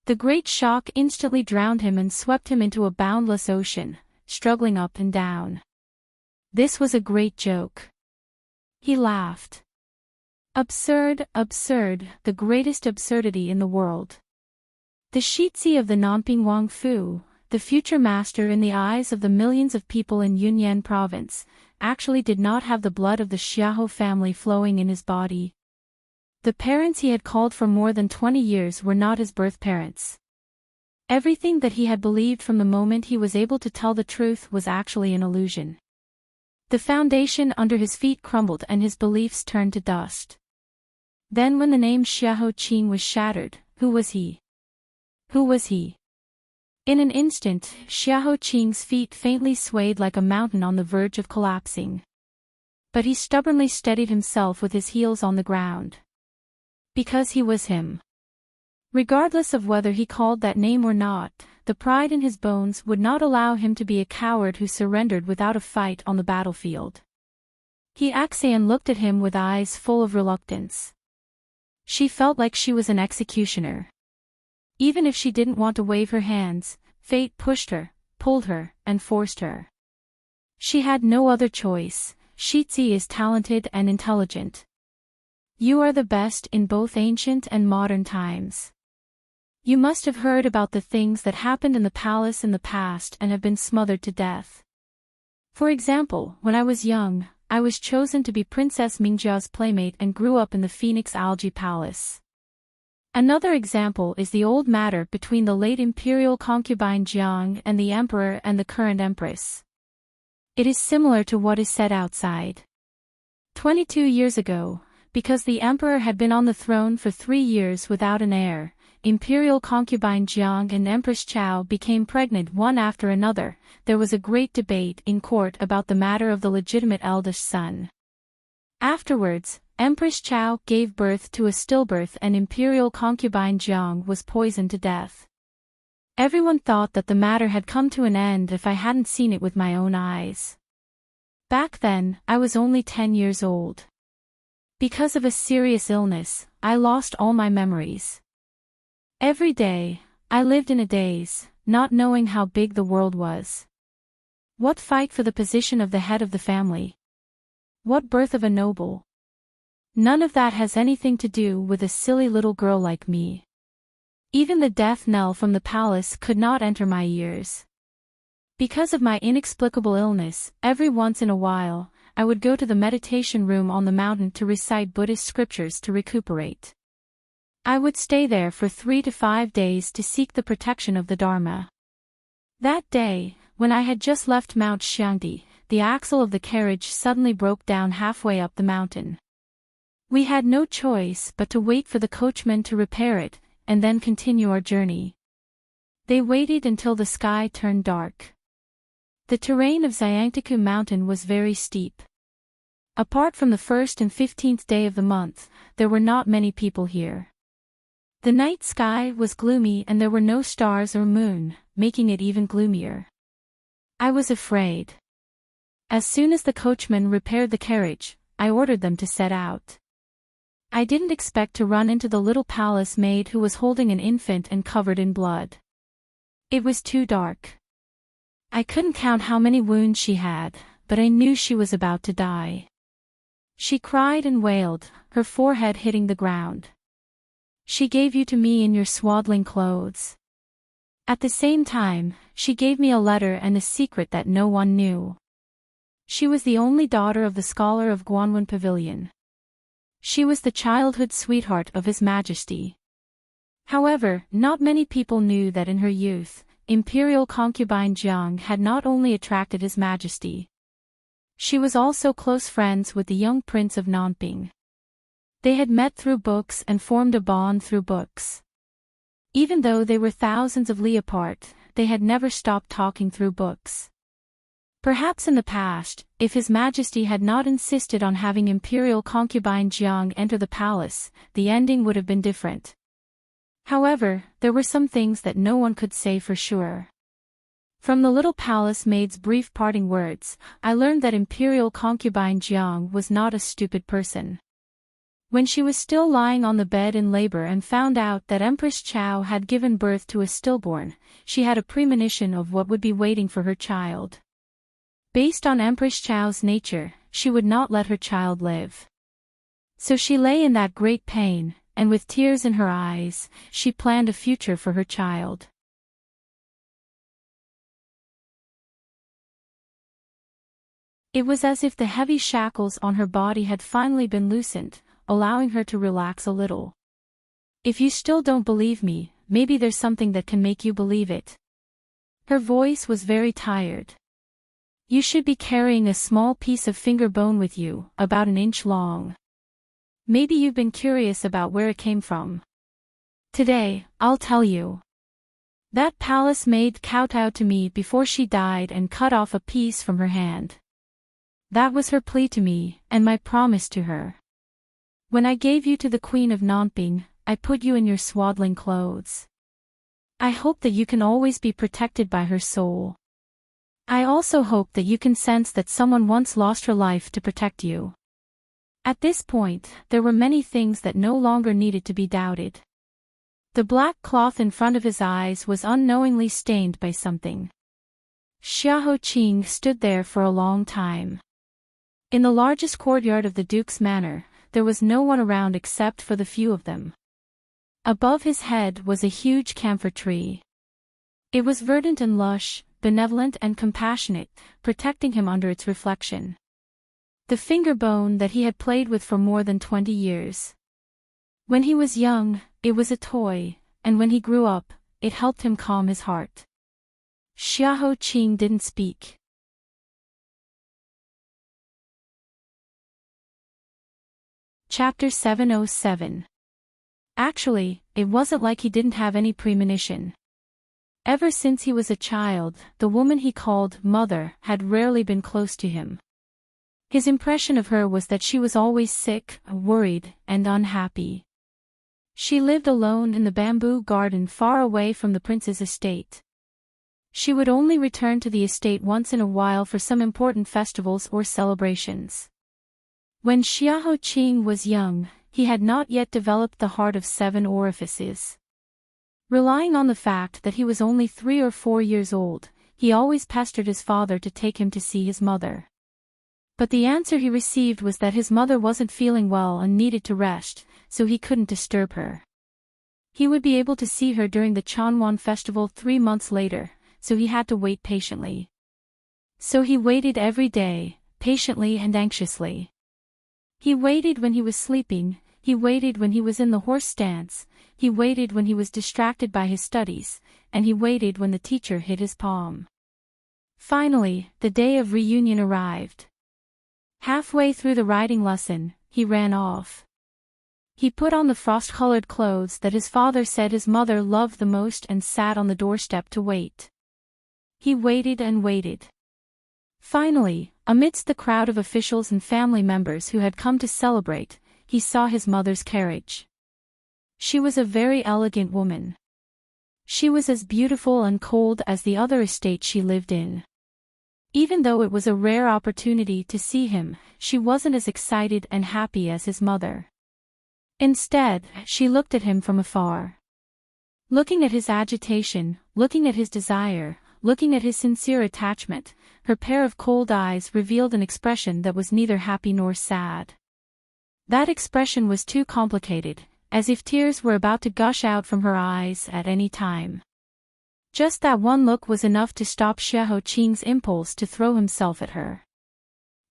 The great shock instantly drowned him and swept him into a boundless ocean, struggling up and down. This was a great joke. He laughed. Absurd, absurd, the greatest absurdity in the world. The Shitzi of the Nanping Wang Fu, the future master in the eyes of the millions of people in Yunnan province, actually did not have the blood of the Xiahou family flowing in his body. The parents he had called for more than 20 years were not his birth parents. Everything that he had believed from the moment he was able to tell the truth was actually an illusion. The foundation under his feet crumbled and his beliefs turned to dust. Then when the name Xiaoqing was shattered, who was he? Who was he? In an instant, Xiaoqing's feet faintly swayed like a mountain on the verge of collapsing. But he stubbornly steadied himself with his heels on the ground. Because he was him. Regardless of whether he called that name or not, the pride in his bones would not allow him to be a coward who surrendered without a fight on the battlefield. Axayan looked at him with eyes full of reluctance. She felt like she was an executioner. Even if she didn't want to wave her hands, fate pushed her, pulled her, and forced her. She had no other choice. Shitzi is talented and intelligent. You are the best in both ancient and modern times. You must have heard about the things that happened in the palace in the past and have been smothered to death. For example, when I was young, I was chosen to be Princess Mingjia's playmate and grew up in the Phoenix Algae Palace. Another example is the old matter between the late imperial concubine Jiang and the emperor and the current empress. It is similar to what is said outside. 22 years ago, because the emperor had been on the throne for 3 years without an heir, imperial concubine Jiang and Empress Chao became pregnant one after another. There was a great debate in court about the matter of the legitimate eldest son. Afterwards, Empress Chao gave birth to a stillbirth and imperial concubine Jiang was poisoned to death. Everyone thought that the matter had come to an end if I hadn't seen it with my own eyes. Back then, I was only 10 years old. Because of a serious illness, I lost all my memories. Every day, I lived in a daze, not knowing how big the world was. What fight for the position of the head of the family? What birth of a noble? None of that has anything to do with a silly little girl like me. Even the death knell from the palace could not enter my ears. Because of my inexplicable illness, every once in a while, I would go to the meditation room on the mountain to recite Buddhist scriptures to recuperate. I would stay there for 3 to 5 days to seek the protection of the Dharma. That day, when I had just left Mount Xiangdi, the axle of the carriage suddenly broke down halfway up the mountain. We had no choice but to wait for the coachman to repair it, and then continue our journey. They waited until the sky turned dark. The terrain of Xiangtiku Mountain was very steep. Apart from the 1st and 15th day of the month, there were not many people here. The night sky was gloomy and there were no stars or moon, making it even gloomier. I was afraid. As soon as the coachman repaired the carriage, I ordered them to set out. I didn't expect to run into the little palace maid who was holding an infant and covered in blood. It was too dark. I couldn't count how many wounds she had, but I knew she was about to die. She cried and wailed, her forehead hitting the ground. She gave you to me in your swaddling clothes. At the same time, she gave me a letter and a secret that no one knew. She was the only daughter of the scholar of Guanwen Pavilion. She was the childhood sweetheart of His Majesty. However, not many people knew that in her youth, imperial concubine Jiang had not only attracted His Majesty. She was also close friends with the young prince of Nanping. They had met through books and formed a bond through books. Even though they were thousands of li apart, they had never stopped talking through books. Perhaps in the past, if His Majesty had not insisted on having imperial concubine Jiang enter the palace, the ending would have been different. However, there were some things that no one could say for sure. From the little palace maid's brief parting words, I learned that imperial concubine Jiang was not a stupid person. When she was still lying on the bed in labor and found out that Empress Chao had given birth to a stillborn, she had a premonition of what would be waiting for her child. Based on Empress Chao's nature, she would not let her child live. So she lay in that great pain, and with tears in her eyes, she planned a future for her child. It was as if the heavy shackles on her body had finally been loosened, allowing her to relax a little. If you still don't believe me, maybe there's something that can make you believe it. Her voice was very tired. You should be carrying a small piece of finger bone with you, about an inch long. Maybe you've been curious about where it came from. Today, I'll tell you. That palace maid kowtowed to me before she died and cut off a piece from her hand. That was her plea to me, and my promise to her. When I gave you to the Queen of Nanping, I put you in your swaddling clothes. I hope that you can always be protected by her soul. I also hope that you can sense that someone once lost her life to protect you. At this point, there were many things that no longer needed to be doubted. The black cloth in front of his eyes was unknowingly stained by something. Xiahou Qing stood there for a long time. In the largest courtyard of the Duke's manor, there was no one around except for the few of them. Above his head was a huge camphor tree. It was verdant and lush, benevolent and compassionate, protecting him under its reflection. The finger bone that he had played with for more than 20 years. When he was young, it was a toy, and when he grew up, it helped him calm his heart. Xiahou Qing didn't speak. Chapter 707. Actually, it wasn't like he didn't have any premonition. Ever since he was a child, the woman he called mother had rarely been close to him. His impression of her was that she was always sick, worried, and unhappy. She lived alone in the bamboo garden far away from the prince's estate. She would only return to the estate once in a while for some important festivals or celebrations. When Xiahou Qing was young, he had not yet developed the heart of 7 orifices. Relying on the fact that he was only 3 or 4 years old, he always pestered his father to take him to see his mother. But the answer he received was that his mother wasn't feeling well and needed to rest, so he couldn't disturb her. He would be able to see her during the Changwon festival 3 months later, so he had to wait patiently. So he waited every day, patiently and anxiously. He waited when he was sleeping, he waited when he was in the horse stance, he waited when he was distracted by his studies, and he waited when the teacher hit his palm. Finally, the day of reunion arrived. Halfway through the riding lesson, he ran off. He put on the frost-colored clothes that his father said his mother loved the most and sat on the doorstep to wait. He waited and waited. Finally, amidst the crowd of officials and family members who had come to celebrate, he saw his mother's carriage. She was a very elegant woman. She was as beautiful and cold as the other estate she lived in. Even though it was a rare opportunity to see him, she wasn't as excited and happy as his mother. Instead, she looked at him from afar. Looking at his agitation, looking at his desire, looking at his sincere attachment, her pair of cold eyes revealed an expression that was neither happy nor sad. That expression was too complicated, as if tears were about to gush out from her eyes at any time. Just that one look was enough to stop Xiahou Qing's impulse to throw himself at her.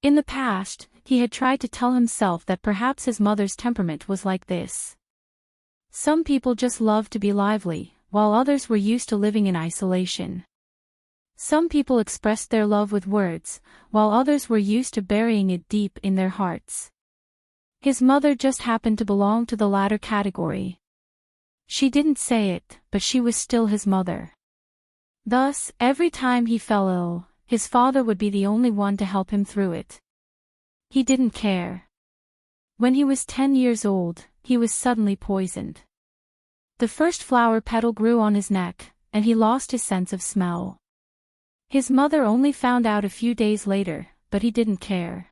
In the past, he had tried to tell himself that perhaps his mother's temperament was like this. Some people just love to be lively, while others were used to living in isolation. Some people expressed their love with words, while others were used to burying it deep in their hearts. His mother just happened to belong to the latter category. She didn't say it, but she was still his mother. Thus, every time he fell ill, his father would be the only one to help him through it. He didn't care. When he was 10 years old, he was suddenly poisoned. The first flower petal grew on his neck, and he lost his sense of smell. His mother only found out a few days later, but he didn't care.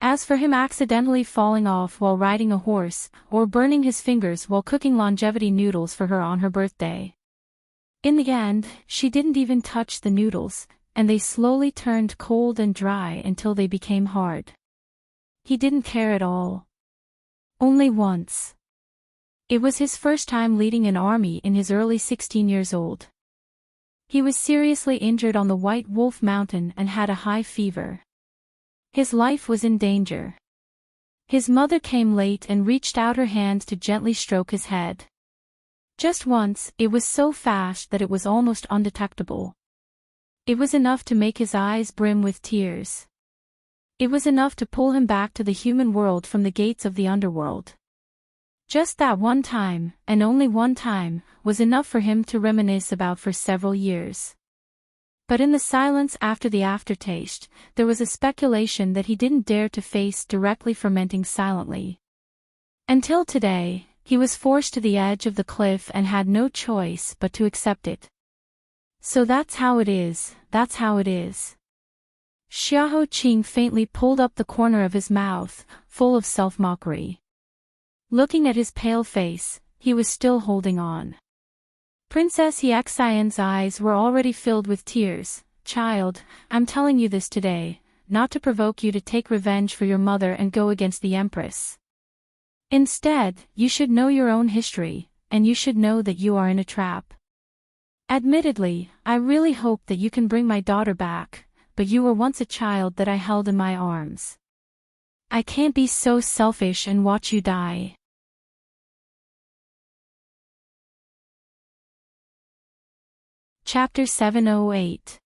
As for him accidentally falling off while riding a horse, or burning his fingers while cooking longevity noodles for her on her birthday. In the end, she didn't even touch the noodles, and they slowly turned cold and dry until they became hard. He didn't care at all. Only once. It was his first time leading an army in his early 16 years old. He was seriously injured on the White Wolf Mountain and had a high fever. His life was in danger. His mother came late and reached out her hand to gently stroke his head. Just once, it was so fast that it was almost undetectable. It was enough to make his eyes brim with tears. It was enough to pull him back to the human world from the gates of the underworld. Just that one time, and only one time, was enough for him to reminisce about for several years. But in the silence after the aftertaste, there was a speculation that he didn't dare to face directly, fermenting silently. Until today, he was forced to the edge of the cliff and had no choice but to accept it. So that's how it is, that's how it is. Xiahou Qing faintly pulled up the corner of his mouth, full of self-mockery. Looking at his pale face, he was still holding on. Princess Yexian's eyes were already filled with tears. Child, I'm telling you this today, not to provoke you to take revenge for your mother and go against the Empress. Instead, you should know your own history, and you should know that you are in a trap. Admittedly, I really hope that you can bring my daughter back, but you were once a child that I held in my arms. I can't be so selfish and watch you die. Chapter 708.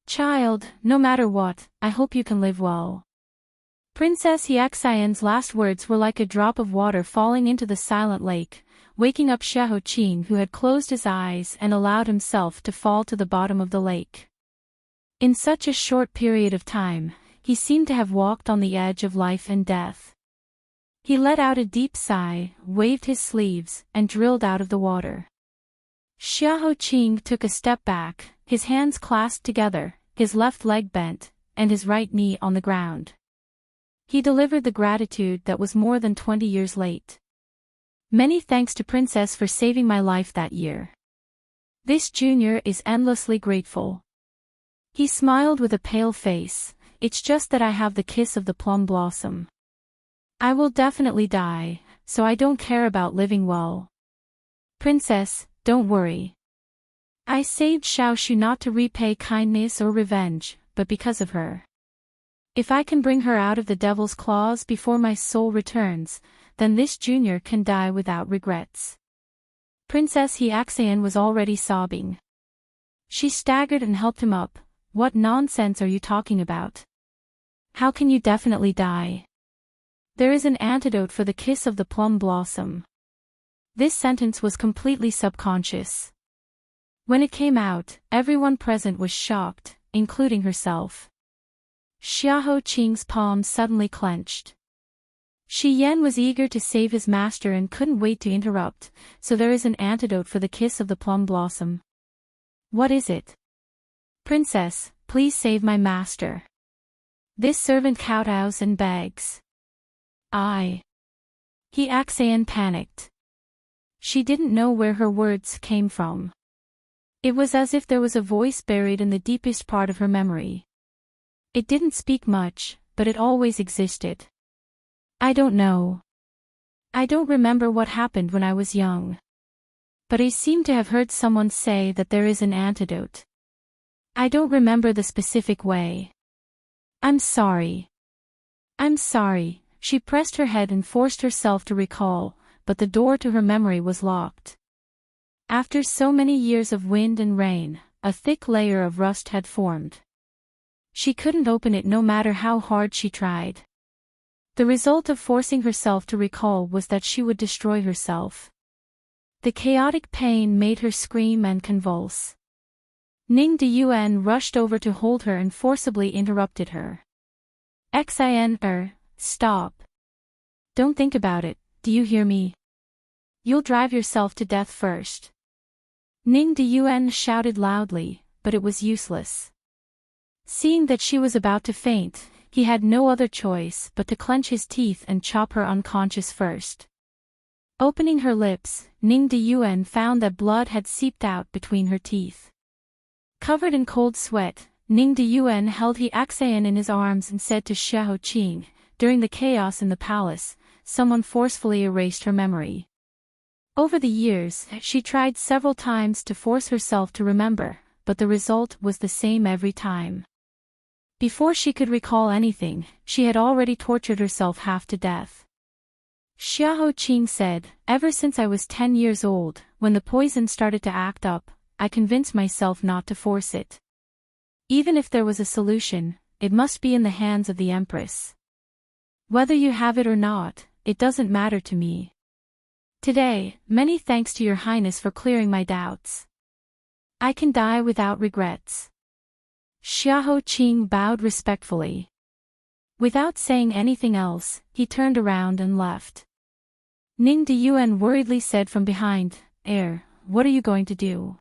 Child, no matter what, I hope you can live well. Princess Yexian's last words were like a drop of water falling into the silent lake, waking up Xiahou Qing, who had closed his eyes and allowed himself to fall to the bottom of the lake. In such a short period of time, he seemed to have walked on the edge of life and death. He let out a deep sigh, waved his sleeves, and drilled out of the water. Xiahou Qing took a step back, his hands clasped together, his left leg bent, and his right knee on the ground. He delivered the gratitude that was more than 20 years late. Many thanks to Princess for saving my life that year. This junior is endlessly grateful. He smiled with a pale face. It's just that I have the kiss of the plum blossom. I will definitely die, so I don't care about living well. Princess, don't worry. I saved Xiaoshu not to repay kindness or revenge, but because of her. If I can bring her out of the devil's claws before my soul returns, then this junior can die without regrets. Princess Heartwarming was already sobbing. She staggered and helped him up. What nonsense are you talking about? How can you definitely die? There is an antidote for the kiss of the plum blossom. This sentence was completely subconscious. When it came out, everyone present was shocked, including herself. Xiahou Qing's palms suddenly clenched. Shi Yan was eager to save his master and couldn't wait to interrupt, so there is an antidote for the kiss of the plum blossom. What is it? Princess, please save my master. This servant kowtows and begs. Heartwarming panicked. She didn't know where her words came from. It was as if there was a voice buried in the deepest part of her memory. It didn't speak much, but it always existed. I don't know. I don't remember what happened when I was young. But I seem to have heard someone say that there is an antidote. I don't remember the specific way. I'm sorry. I'm sorry. She pressed her head and forced herself to recall, but the door to her memory was locked. After so many years of wind and rain, a thick layer of rust had formed. She couldn't open it no matter how hard she tried. The result of forcing herself to recall was that she would destroy herself. The chaotic pain made her scream and convulse. Ning Deyuan rushed over to hold her and forcibly interrupted her. Stop. Don't think about it, do you hear me? You'll drive yourself to death first. Ning Deyuan shouted loudly, but it was useless. Seeing that she was about to faint, he had no other choice but to clench his teeth and chop her unconscious first. Opening her lips, Ning Deyuan found that blood had seeped out between her teeth. Covered in cold sweat, Ning Deyuan held Heartwarming in his arms and said to Xiahou Qing, during the chaos in the palace, someone forcefully erased her memory. Over the years, she tried several times to force herself to remember, but the result was the same every time. Before she could recall anything, she had already tortured herself half to death. Xiahou Qing said, ever since I was 10 years old, when the poison started to act up, I convinced myself not to force it. Even if there was a solution, it must be in the hands of the Empress. Whether you have it or not, it doesn't matter to me. Today, many thanks to Your Highness for clearing my doubts. I can die without regrets. Xiahou Qing bowed respectfully. Without saying anything else, he turned around and left. Ning Deyuan worriedly said from behind, what are you going to do?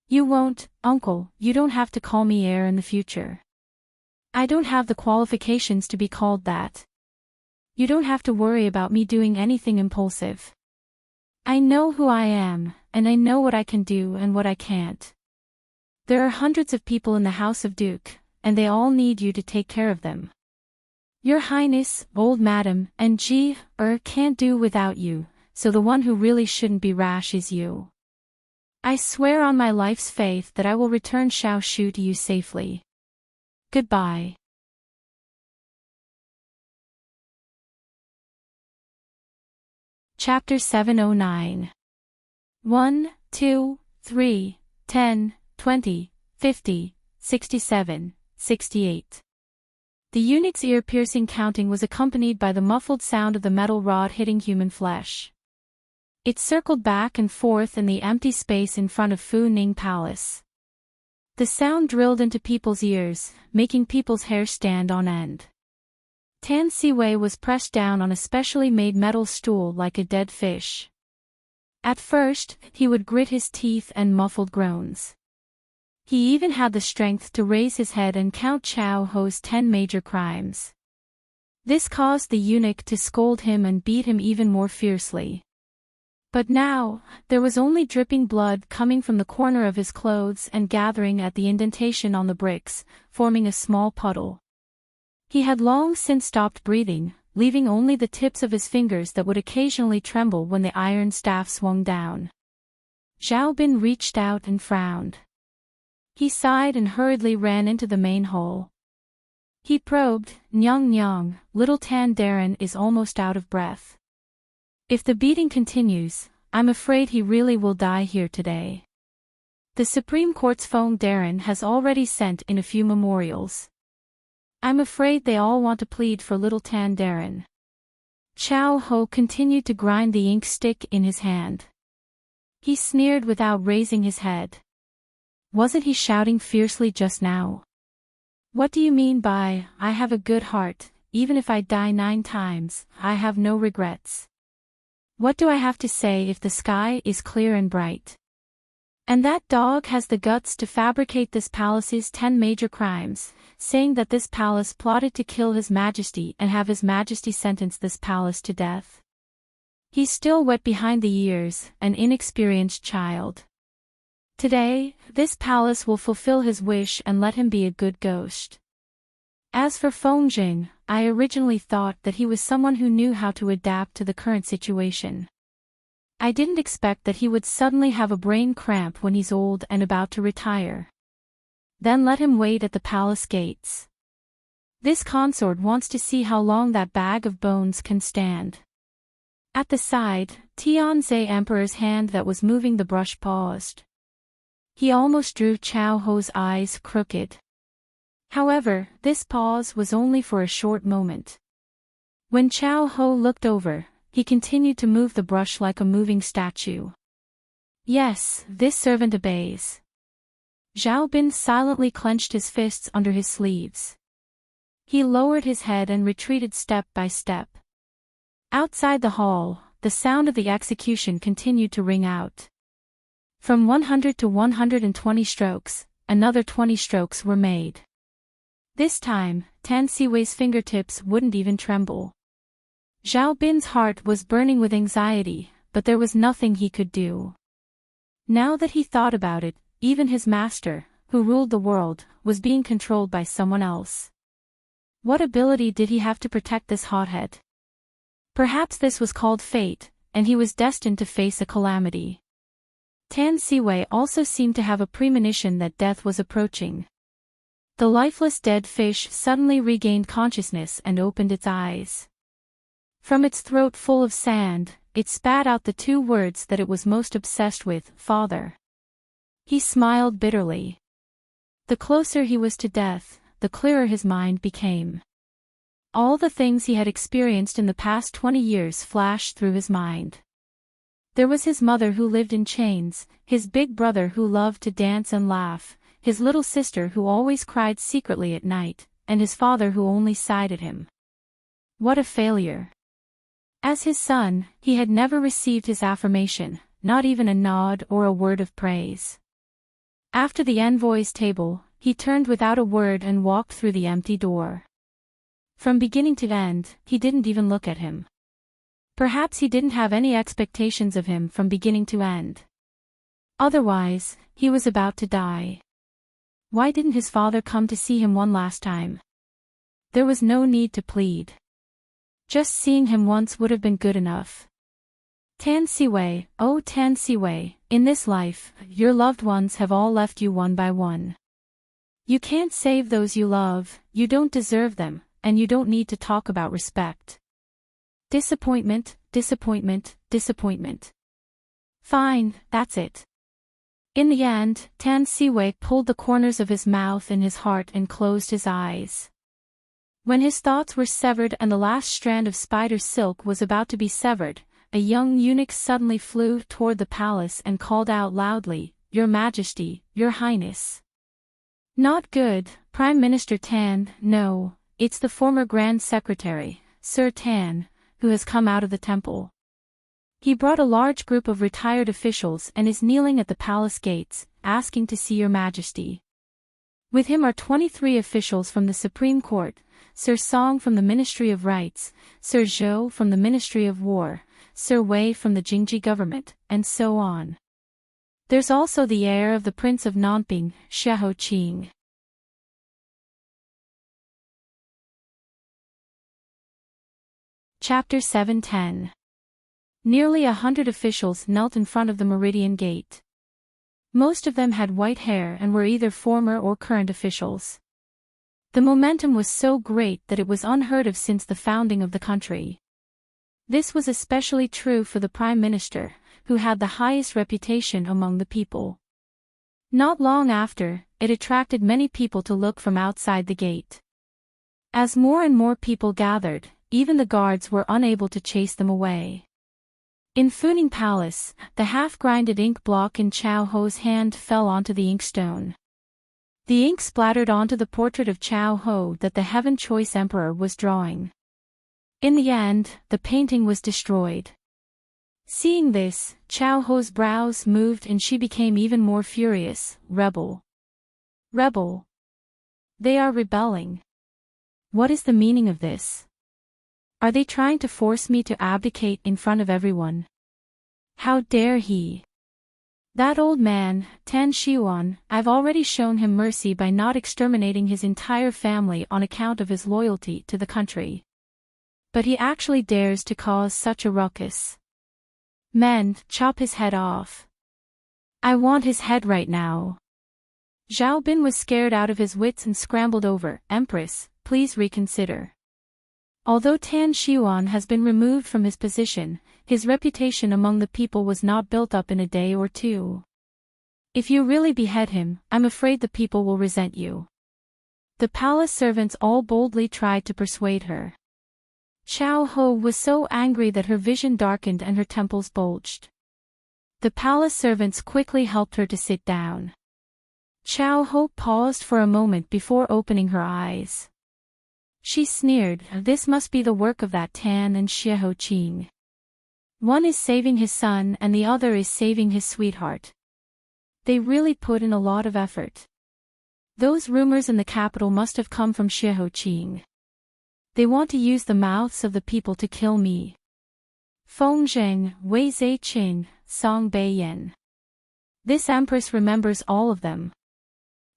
You won't, uncle, you don't have to call me heir in the future. I don't have the qualifications to be called that. You don't have to worry about me doing anything impulsive. I know who I am, and I know what I can do and what I can't. There are hundreds of people in the House of Duke, and they all need you to take care of them. Your Highness, old madam, and can't do without you, so the one who really shouldn't be rash is you. I swear on my life's faith that I will return Xiaoshu to you safely. Goodbye. Chapter 709. 1, 2, 3, 10, 20, 50, 67, 68. The eunuch's ear-piercing counting was accompanied by the muffled sound of the metal rod hitting human flesh. It circled back and forth in the empty space in front of Fu Ning Palace. The sound drilled into people's ears, making people's hair stand on end. Tan Siwei was pressed down on a specially made metal stool like a dead fish. At first, he would grit his teeth and muffled groans. He even had the strength to raise his head and count Chao Ho's 10 major crimes. This caused the eunuch to scold him and beat him even more fiercely. But now, there was only dripping blood coming from the corner of his clothes and gathering at the indentation on the bricks, forming a small puddle. He had long since stopped breathing, leaving only the tips of his fingers that would occasionally tremble when the iron staff swung down. Zhao Bin reached out and frowned. He sighed and hurriedly ran into the main hall. He probed, "Nyang Nyang, little Tan Darren is almost out of breath. If the beating continues, I'm afraid he really will die here today. The Supreme Court's Fong Darren has already sent in a few memorials. I'm afraid they all want to plead for little Tan Darren." Chao Ho continued to grind the ink stick in his hand. He sneered without raising his head. Wasn't he shouting fiercely just now? "What do you mean by, I have a good heart, even if I die 9 times, I have no regrets? What do I have to say if the sky is clear and bright? And that dog has the guts to fabricate this palace's 10 major crimes, saying that this palace plotted to kill His Majesty and have His Majesty sentence this palace to death. He's still wet behind the ears, an inexperienced child. Today, this palace will fulfill his wish and let him be a good ghost. As for Feng Jing, I originally thought that he was someone who knew how to adapt to the current situation. I didn't expect that he would suddenly have a brain cramp when he's old and about to retire. Then let him wait at the palace gates. This consort wants to see how long that bag of bones can stand." At the side, Tianzhe Emperor's hand that was moving the brush paused. He almost drew Chao Ho's eyes crooked. However, this pause was only for a short moment. When Chao Ho looked over, he continued to move the brush like a moving statue. "Yes, this servant obeys." Zhao Bin silently clenched his fists under his sleeves. He lowered his head and retreated step by step. Outside the hall, the sound of the execution continued to ring out. From 100 to 120 strokes, another 20 strokes were made. This time, Tan Siwei's fingertips wouldn't even tremble. Zhao Bin's heart was burning with anxiety, but there was nothing he could do. Now that he thought about it, even his master, who ruled the world, was being controlled by someone else. What ability did he have to protect this hothead? Perhaps this was called fate, and he was destined to face a calamity. Tan Siwei also seemed to have a premonition that death was approaching. The lifeless dead fish suddenly regained consciousness and opened its eyes. From its throat full of sand, it spat out the 2 words that it was most obsessed with, "Father." He smiled bitterly. The closer he was to death, the clearer his mind became. All the things he had experienced in the past 20 years flashed through his mind. There was his mother who lived in chains, his big brother who loved to dance and laugh, his little sister who always cried secretly at night, and his father who only sighed at him. What a failure! As his son, he had never received his affirmation, not even a nod or a word of praise. After the envoy's table, he turned without a word and walked through the empty door. From beginning to end, he didn't even look at him. Perhaps he didn't have any expectations of him from beginning to end. Otherwise, he was about to die. Why didn't his father come to see him one last time? There was no need to plead. Just seeing him once would have been good enough. Tan Siwei, oh Tan Siwei, in this life, your loved ones have all left you one by one. You can't save those you love, you don't deserve them, and you don't need to talk about respect. Disappointment, disappointment, disappointment. Fine, that's it. In the end, Tan Siwei pulled the corners of his mouth in his heart and closed his eyes. When his thoughts were severed and the last strand of spider silk was about to be severed, a young eunuch suddenly flew toward the palace and called out loudly, "Your Majesty, Your Highness." Not good, Prime Minister Tan, no, it's the former Grand Secretary, Sir Tan, who has come out of the temple. He brought a large group of retired officials and is kneeling at the palace gates, asking to see Your Majesty. With him are 23 officials from the Supreme Court, Sir Song from the Ministry of Rights, Sir Zhou from the Ministry of War, Sir Wei from the Jingji government, and so on. There's also the heir of the Prince of Nanping, Xiahou Qing. Chapter 710. Nearly 100 officials knelt in front of the Meridian Gate. Most of them had white hair and were either former or current officials. The momentum was so great that it was unheard of since the founding of the country. This was especially true for the Prime Minister, who had the highest reputation among the people. Not long after, it attracted many people to look from outside the gate. As more and more people gathered, even the guards were unable to chase them away. In Funing Palace, the half-grinded ink block in Chao Ho's hand fell onto the inkstone. The ink splattered onto the portrait of Chao Ho that the Heaven Choice Emperor was drawing. In the end, the painting was destroyed. Seeing this, Chao Ho's brows moved and she became even more furious. Rebel. Rebel. They are rebelling. What is the meaning of this? Are they trying to force me to abdicate in front of everyone? How dare he? That old man, Tan Xiuan, I've already shown him mercy by not exterminating his entire family on account of his loyalty to the country. But he actually dares to cause such a ruckus. Men, chop his head off. I want his head right now. Zhao Bin was scared out of his wits and scrambled over. Empress, please reconsider. Although Tan Xiuan has been removed from his position, his reputation among the people was not built up in a day or two. If you really behead him, I'm afraid the people will resent you. The palace servants all boldly tried to persuade her. Chao Ho was so angry that her vision darkened and her temples bulged. The palace servants quickly helped her to sit down. Chao Ho paused for a moment before opening her eyes. She sneered, this must be the work of that Tan and Xiaho Qing. One is saving his son and the other is saving his sweetheart. They really put in a lot of effort. Those rumors in the capital must have come from Xiaho Qing. They want to use the mouths of the people to kill me. Feng Zheng, Wei Zaiqing, Song Beiyan. This empress remembers all of them.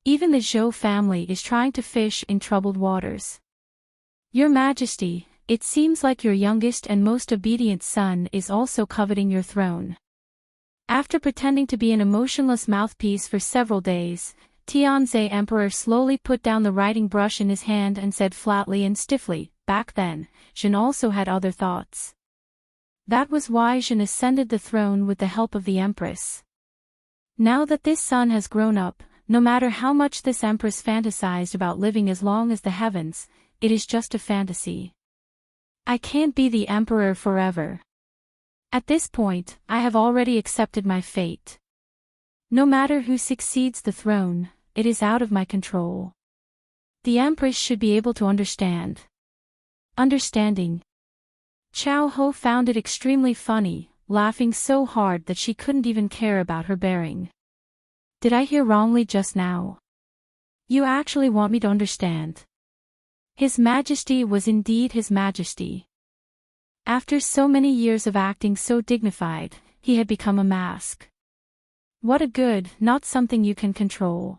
Even the Zhou family is trying to fish in troubled waters. Your Majesty, it seems like your youngest and most obedient son is also coveting your throne. After pretending to be an emotionless mouthpiece for several days, Tianzhe Emperor slowly put down the writing brush in his hand and said flatly and stiffly, back then, Zhen also had other thoughts. That was why Zhen ascended the throne with the help of the Empress. Now that this son has grown up, no matter how much this Empress fantasized about living as long as the heavens, it is just a fantasy. I can't be the Emperor forever. At this point, I have already accepted my fate. No matter who succeeds the throne, it is out of my control. The Empress should be able to understand. Understanding. Chao Ho found it extremely funny, laughing so hard that she couldn't even care about her bearing. Did I hear wrongly just now? You actually want me to understand? His Majesty was indeed His Majesty. After so many years of acting so dignified, he had become a mask. What a good, not something you can control.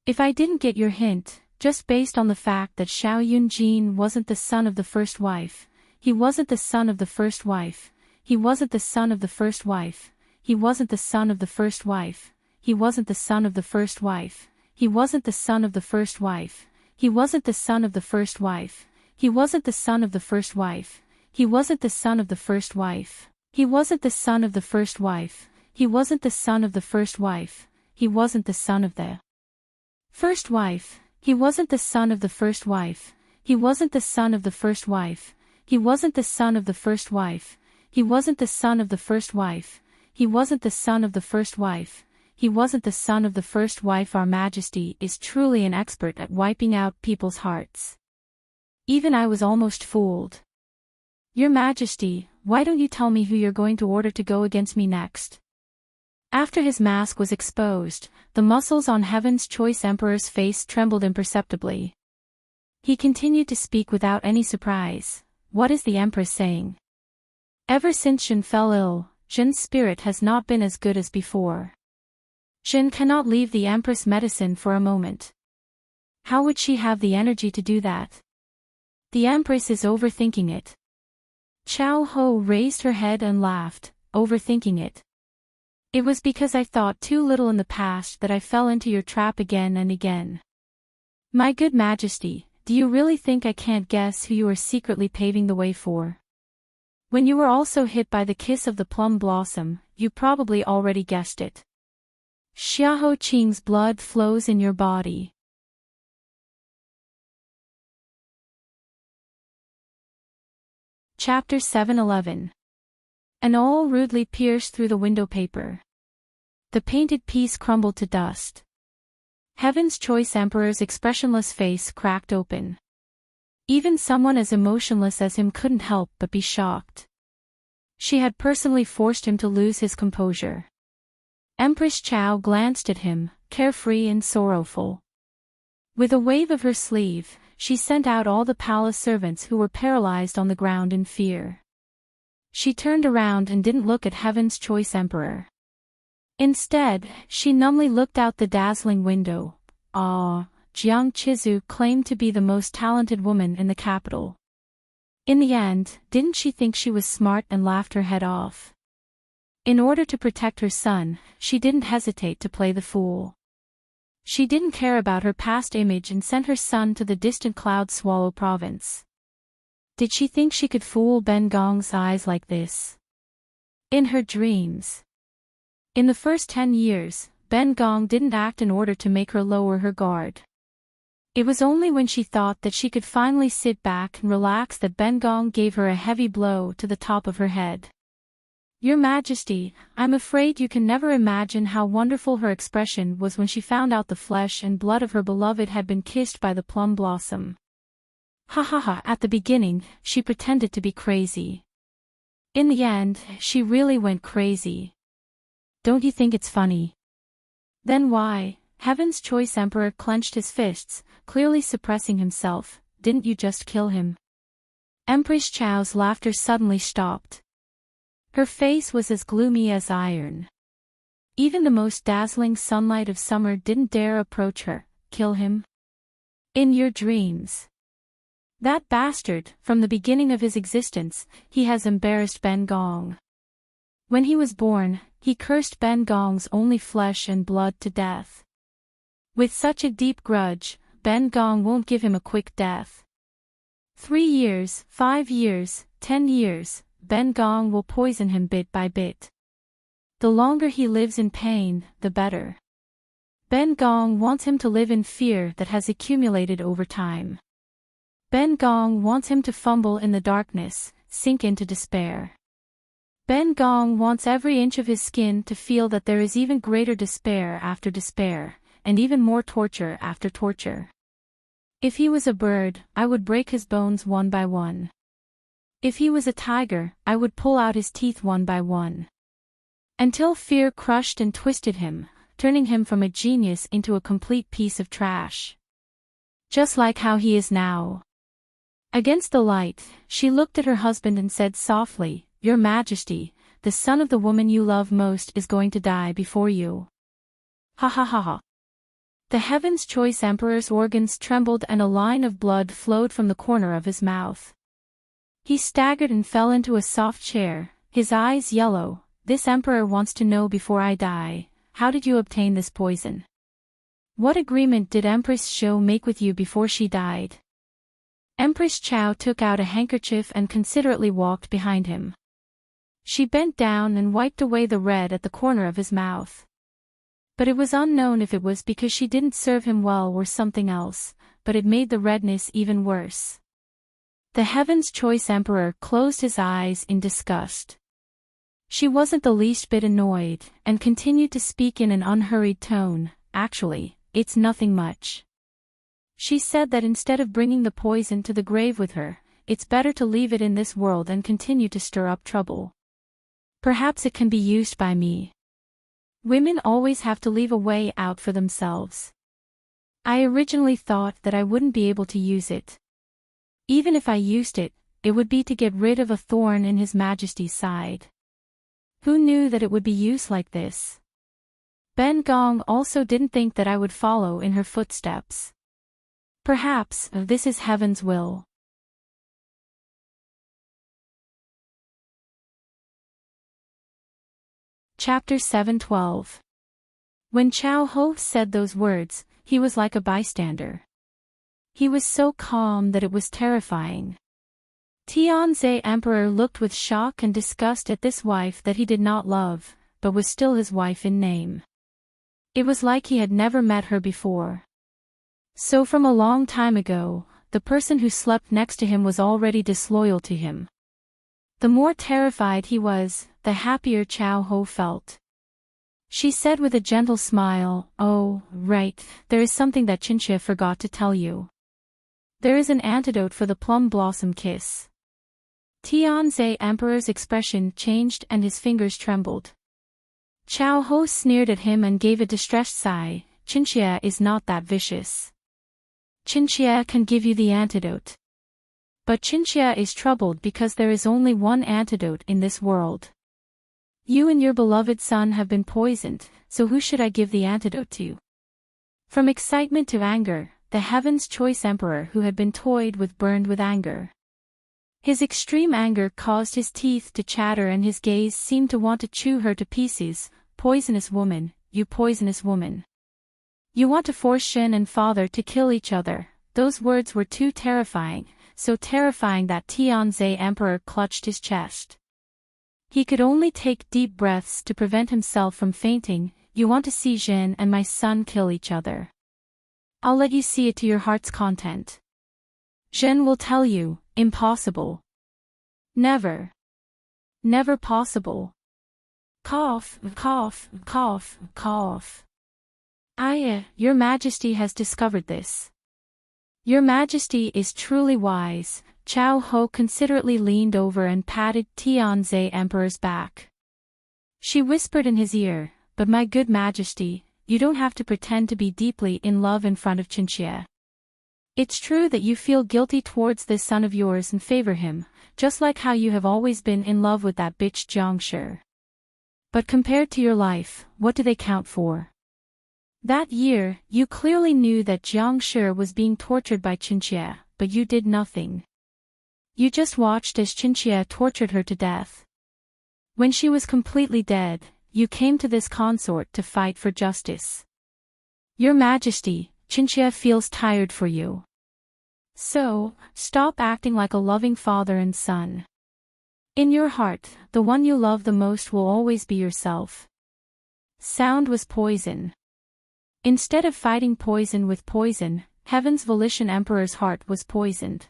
If I didn't get your hint, just based on the fact that Xiao Yunjin wasn't the son of the first wife, he wasn't the son of the first wife, he wasn't the son of the first wife, he wasn't the son of the first wife, he wasn't the son of the first wife, he wasn't the son of the first wife, he wasn't the son of the first wife, he wasn't the son of the first wife, he wasn't the son of the first wife, he wasn't the son of the first wife, he wasn't the son of the first wife, he wasn't the son of the first wife, he wasn't the son of the first wife, he wasn't the son of the first wife, he wasn't the son of the first wife, he wasn't the son of the first wife, he wasn't the son of the first wife, he wasn't the son of the first wife. Our Majesty is truly an expert at wiping out people's hearts. Even I was almost fooled. Your Majesty, why don't you tell me who you're going to order to go against me next? After his mask was exposed, the muscles on Heaven's Choice Emperor's face trembled imperceptibly. He continued to speak without any surprise. What is the Empress saying? Ever since Zhen fell ill, Zhen's spirit has not been as good as before. Zhen cannot leave the Empress medicine for a moment. How would she have the energy to do that? The Empress is overthinking it. Chao Ho raised her head and laughed, overthinking it. It was because I thought too little in the past that I fell into your trap again and again. My good Majesty, do you really think I can't guess who you are secretly paving the way for? When you were also hit by the kiss of the plum blossom, you probably already guessed it. Xiahou Qing's blood flows in your body. Chapter 711. An awl rudely pierced through the window paper. The painted piece crumbled to dust. Heaven's Choice Emperor's expressionless face cracked open. Even someone as emotionless as him couldn't help but be shocked. She had personally forced him to lose his composure. Empress Chao glanced at him, carefree and sorrowful. With a wave of her sleeve, she sent out all the palace servants who were paralyzed on the ground in fear. She turned around and didn't look at Heaven's Choice Emperor. Instead, she numbly looked out the dazzling window. Jiang Qizu claimed to be the most talented woman in the capital. In the end, didn't she think she was smart and laughed her head off? In order to protect her son, she didn't hesitate to play the fool. She didn't care about her past image and sent her son to the distant Cloud Swallow province. Did she think she could fool Ben Gong's eyes like this? In her dreams. In the first 10 years, Ben Gong didn't act in order to make her lower her guard. It was only when she thought that she could finally sit back and relax that Ben Gong gave her a heavy blow to the top of her head. Your Majesty, I'm afraid you can never imagine how wonderful her expression was when she found out the flesh and blood of her beloved had been kissed by the plum blossom. Ha ha ha, at the beginning, she pretended to be crazy. In the end, she really went crazy. Don't you think it's funny? Then why? Heaven's Choice Emperor clenched his fists, clearly suppressing himself. Didn't you just kill him? Empress Chao's laughter suddenly stopped. Her face was as gloomy as iron. Even the most dazzling sunlight of summer didn't dare approach her. Kill him? In your dreams. That bastard, from the beginning of his existence, he has embarrassed Ben Gong. When he was born, he cursed Ben Gong's only flesh and blood to death. With such a deep grudge, Ben Gong won't give him a quick death. 3 years, 5 years, 10 years, Ben Gong will poison him bit by bit. The longer he lives in pain, the better. Ben Gong wants him to live in fear that has accumulated over time. Ben Gong wants him to fumble in the darkness, sink into despair. Ben Gong wants every inch of his skin to feel that there is even greater despair after despair, and even more torture after torture. If he was a bird, I would break his bones one by one. If he was a tiger, I would pull out his teeth one by one. Until fear crushed and twisted him, turning him from a genius into a complete piece of trash. Just like how he is now. Against the light, she looked at her husband and said softly, Your Majesty, the son of the woman you love most is going to die before you. Ha ha ha ha. The Heaven's Choice Emperor's organs trembled and a line of blood flowed from the corner of his mouth. He staggered and fell into a soft chair, his eyes yellow. This emperor wants to know before I die, how did you obtain this poison? What agreement did Empress Shou make with you before she died? Empress Chao took out a handkerchief and considerately walked behind him. She bent down and wiped away the red at the corner of his mouth. But it was unknown if it was because she didn't serve him well or something else, but it made the redness even worse. The Heaven's Choice Emperor closed his eyes in disgust. She wasn't the least bit annoyed, and continued to speak in an unhurried tone. Actually, it's nothing much. She said that instead of bringing the poison to the grave with her, it's better to leave it in this world and continue to stir up trouble. Perhaps it can be used by me. Women always have to leave a way out for themselves. I originally thought that I wouldn't be able to use it. Even if I used it, it would be to get rid of a thorn in His Majesty's side. Who knew that it would be used like this? Ben Gong also didn't think that I would follow in her footsteps. Perhaps this is heaven's will. Chapter 7:12. When Chao Ho said those words, he was like a bystander. He was so calm that it was terrifying. Tianzhe Emperor looked with shock and disgust at this wife that he did not love, but was still his wife in name. It was like he had never met her before. So from a long time ago, the person who slept next to him was already disloyal to him. The more terrified he was, the happier Chao Ho felt. She said with a gentle smile, "Oh, right, there is something that Qinxue forgot to tell you. There is an antidote for the plum blossom kiss." Tianzhe Emperor's expression changed and his fingers trembled. Chao Ho sneered at him and gave a distressed sigh. "Qinxue is not that vicious. Qinxue can give you the antidote. But Qinxue is troubled because there is only one antidote in this world. You and your beloved son have been poisoned, so who should I give the antidote to?" From excitement to anger, the Heaven's Choice Emperor who had been toyed with burned with anger. His extreme anger caused his teeth to chatter and his gaze seemed to want to chew her to pieces. "Poisonous woman, you poisonous woman. You want to force Shen and father to kill each other." Those words were too terrifying, so terrifying that Tianzhe Emperor clutched his chest. He could only take deep breaths to prevent himself from fainting. "You want to see Shen and my son kill each other? I'll let you see it to your heart's content. Shen will tell you, impossible. Never. Never possible." Cough, cough, cough, cough. Your Majesty has discovered this. Your Majesty is truly wise." Chao Ho considerately leaned over and patted Tianzhe Emperor's back. She whispered in his ear, "But my good Majesty, you don't have to pretend to be deeply in love in front of Qinxue. It's true that you feel guilty towards this son of yours and favor him, just like how you have always been in love with that bitch Jiangshi. But compared to your life, what do they count for? That year, you clearly knew that Jiangshi was being tortured by Qinxue, but you did nothing. You just watched as Qinxue tortured her to death. When she was completely dead, you came to this consort to fight for justice. Your Majesty, Qinxue feels tired for you. So, stop acting like a loving father and son. In your heart, the one you love the most will always be yourself." Sound was poison. Instead of fighting poison with poison, Heaven's Volition Emperor's heart was poisoned.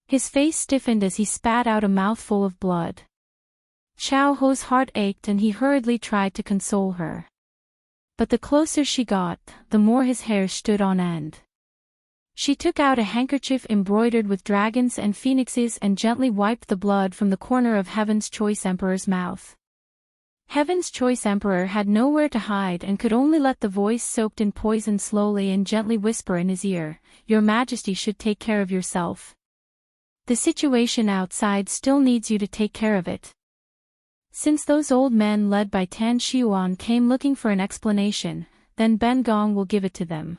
His face stiffened as he spat out a mouthful of blood. Chao Ho's heart ached and he hurriedly tried to console her. But the closer she got, the more his hair stood on end. She took out a handkerchief embroidered with dragons and phoenixes and gently wiped the blood from the corner of Heaven's Choice Emperor's mouth. Heaven's Choice Emperor had nowhere to hide and could only let the voice soaked in poison slowly and gently whisper in his ear, "Your Majesty should take care of yourself. The situation outside still needs you to take care of it." Since those old men led by Tan Xiuan came looking for an explanation, then Ben Gong will give it to them.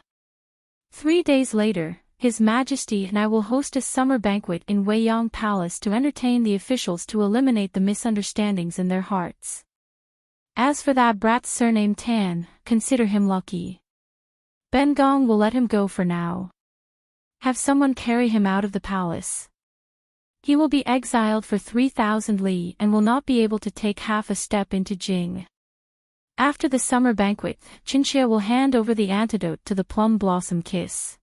3 days later, His Majesty and I will host a summer banquet in Weiyang Palace to entertain the officials to eliminate the misunderstandings in their hearts. As for that brat surnamed Tan, consider him lucky. Ben Gong will let him go for now. Have someone carry him out of the palace. He will be exiled for 3,000 li and will not be able to take half a step into Jing. After the summer banquet, Qinxue will hand over the antidote to the plum blossom kiss.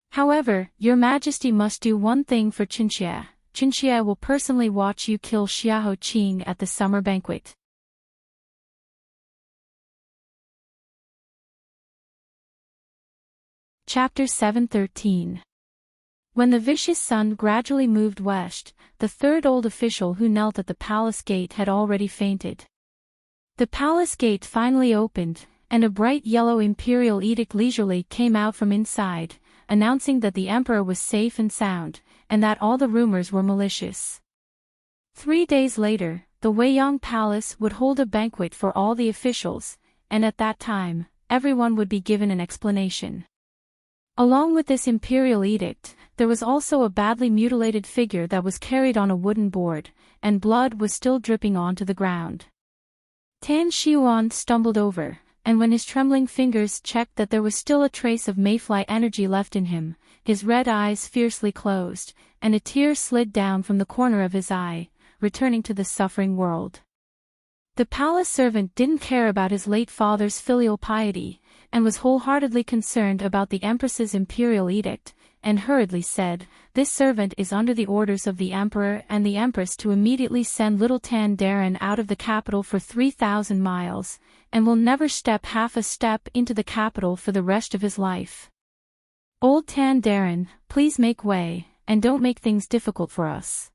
However, Your Majesty must do one thing for Qinxue. Qinxue will personally watch you kill Xiahou Qing at the summer banquet. Chapter 7:13. When the vicious sun gradually moved west, the third old official who knelt at the palace gate had already fainted. The palace gate finally opened, and a bright yellow imperial edict leisurely came out from inside, announcing that the emperor was safe and sound, and that all the rumors were malicious. 3 days later, the Weiyang Palace would hold a banquet for all the officials, and at that time, everyone would be given an explanation. Along with this imperial edict, there was also a badly mutilated figure that was carried on a wooden board, and blood was still dripping onto the ground. Tan Xiuan stumbled over, and when his trembling fingers checked that there was still a trace of mayfly energy left in him, his red eyes fiercely closed, and a tear slid down from the corner of his eye, returning to the suffering world. The palace servant didn't care about his late father's filial piety, and was wholeheartedly concerned about the Empress's imperial edict, and hurriedly said, "This servant is under the orders of the Emperor and the Empress to immediately send little Tan Darren out of the capital for 3,000 miles, and will never step half a step into the capital for the rest of his life. Old Tan Darren, please make way, and don't make things difficult for us."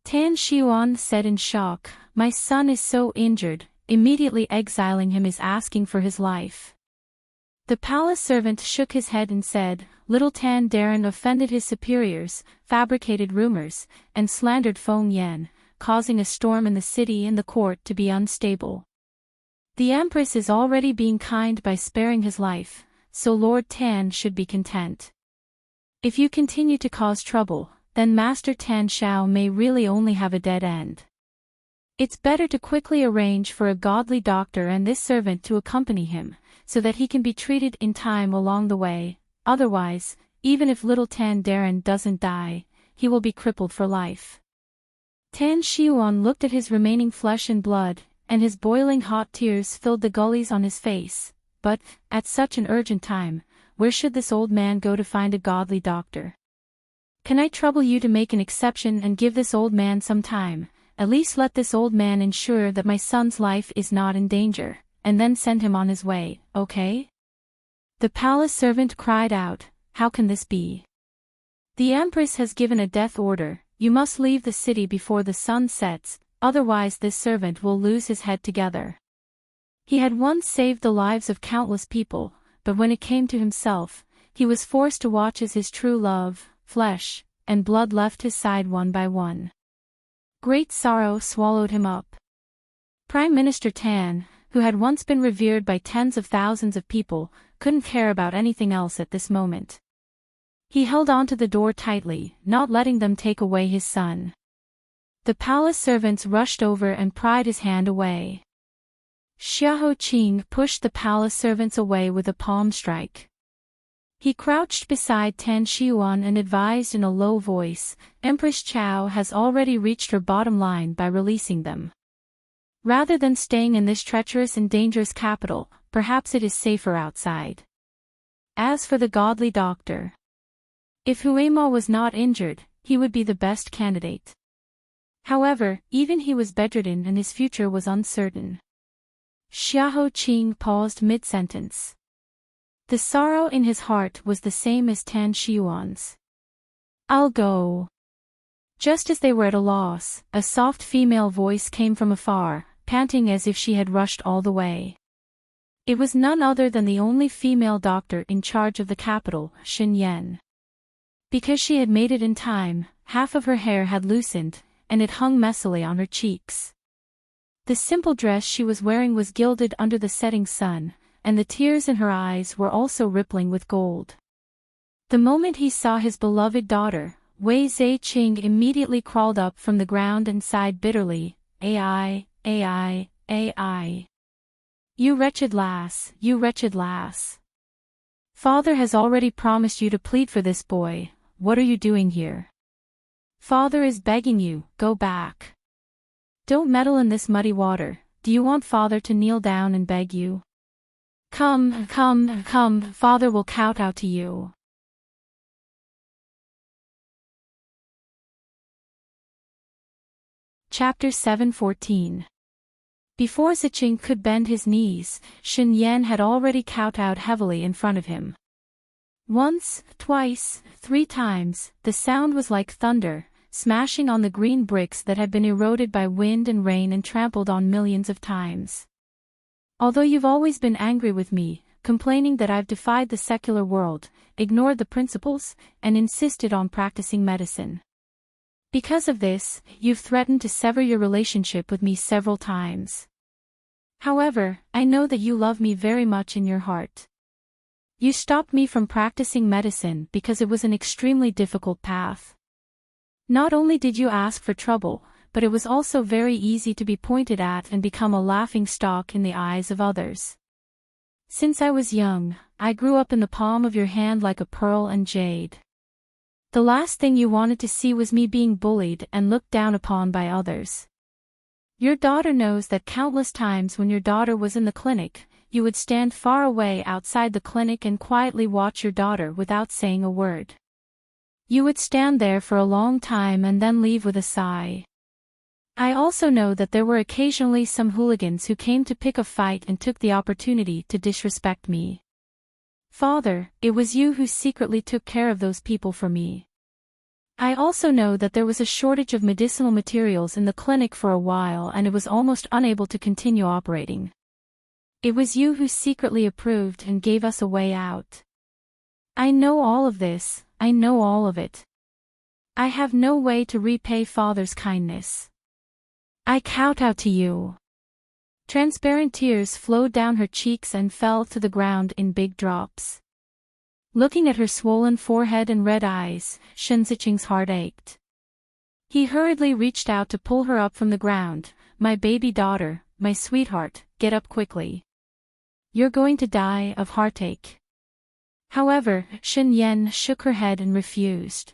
Tan Xiuan said in shock, "My son is so injured, immediately exiling him is asking for his life." The palace servant shook his head and said, "Little Tan Darren offended his superiors, fabricated rumors, and slandered Feng Yan, causing a storm in the city and the court to be unstable. The Empress is already being kind by sparing his life, so Lord Tan should be content. If you continue to cause trouble, then Master Tan Shao may really only have a dead end. It's better to quickly arrange for a godly doctor and this servant to accompany him, so that he can be treated in time along the way, otherwise, even if little Tan Darren doesn't die, he will be crippled for life." Tan Xiuan looked at his remaining flesh and blood, and his boiling hot tears filled the gullies on his face, but, at such an urgent time, where should this old man go to find a godly doctor? "Can I trouble you to make an exception and give this old man some time? At least let this old man ensure that my son's life is not in danger, and then send him on his way, okay?" The palace servant cried out, "How can this be? The Empress has given a death order, you must leave the city before the sun sets, otherwise this servant will lose his head together." He had once saved the lives of countless people, but when it came to himself, he was forced to watch as his true love, flesh, and blood left his side one by one. Great sorrow swallowed him up. Prime Minister Tan, who had once been revered by tens of thousands of people, couldn't care about anything else at this moment. He held onto the door tightly, not letting them take away his son. The palace servants rushed over and pried his hand away. Xiahou Qing pushed the palace servants away with a palm strike. He crouched beside Tan Xiuan and advised in a low voice, "Empress Chao has already reached her bottom line by releasing them. Rather than staying in this treacherous and dangerous capital, perhaps it is safer outside. As for the godly doctor, if Huema was not injured, he would be the best candidate. However, even he was bedridden and his future was uncertain." Xiahou Qing paused mid-sentence. The sorrow in his heart was the same as Tan Xiuan's. "I'll go." Just as they were at a loss, a soft female voice came from afar, panting as if she had rushed all the way. It was none other than the only female doctor in charge of the capital, Xin Yan. Because she had made it in time, half of her hair had loosened, and it hung messily on her cheeks. The simple dress she was wearing was gilded under the setting sun, and the tears in her eyes were also rippling with gold. The moment he saw his beloved daughter, Wei Zaiqing immediately crawled up from the ground and sighed bitterly, "Ai, Ai, Ai. You wretched lass, you wretched lass. Father has already promised you to plead for this boy, what are you doing here? Father is begging you, go back. Don't meddle in this muddy water, do you want father to kneel down and beg you? Come, come, come, father will kowtow to you." Chapter 7:14. Before Ziqing could bend his knees, Xin Yan had already kowtowed heavily in front of him. Once, twice, 3 times, the sound was like thunder, smashing on the green bricks that had been eroded by wind and rain and trampled on millions of times. "Although you've always been angry with me, complaining that I've defied the secular world, ignored the principles, and insisted on practicing medicine. Because of this, you've threatened to sever your relationship with me several times. However, I know that you love me very much in your heart. You stopped me from practicing medicine because it was an extremely difficult path. Not only did you ask for trouble, but it was also very easy to be pointed at and become a laughingstock in the eyes of others. Since I was young, I grew up in the palm of your hand like a pearl and jade. The last thing you wanted to see was me being bullied and looked down upon by others. Your daughter knows that countless times when your daughter was in the clinic, you would stand far away outside the clinic and quietly watch your daughter without saying a word. You would stand there for a long time and then leave with a sigh. I also know that there were occasionally some hooligans who came to pick a fight and took the opportunity to disrespect me. Father, it was you who secretly took care of those people for me. I also know that there was a shortage of medicinal materials in the clinic for a while and it was almost unable to continue operating. It was you who secretly approved and gave us a way out. I know all of this, I know all of it. I have no way to repay Father's kindness. I kowtow to you. Transparent tears flowed down her cheeks and fell to the ground in big drops. Looking at her swollen forehead and red eyes, Shen Ziqing's heart ached. He hurriedly reached out to pull her up from the ground. My baby daughter, my sweetheart, get up quickly. You're going to die of heartache. However, Shen Yan shook her head and refused.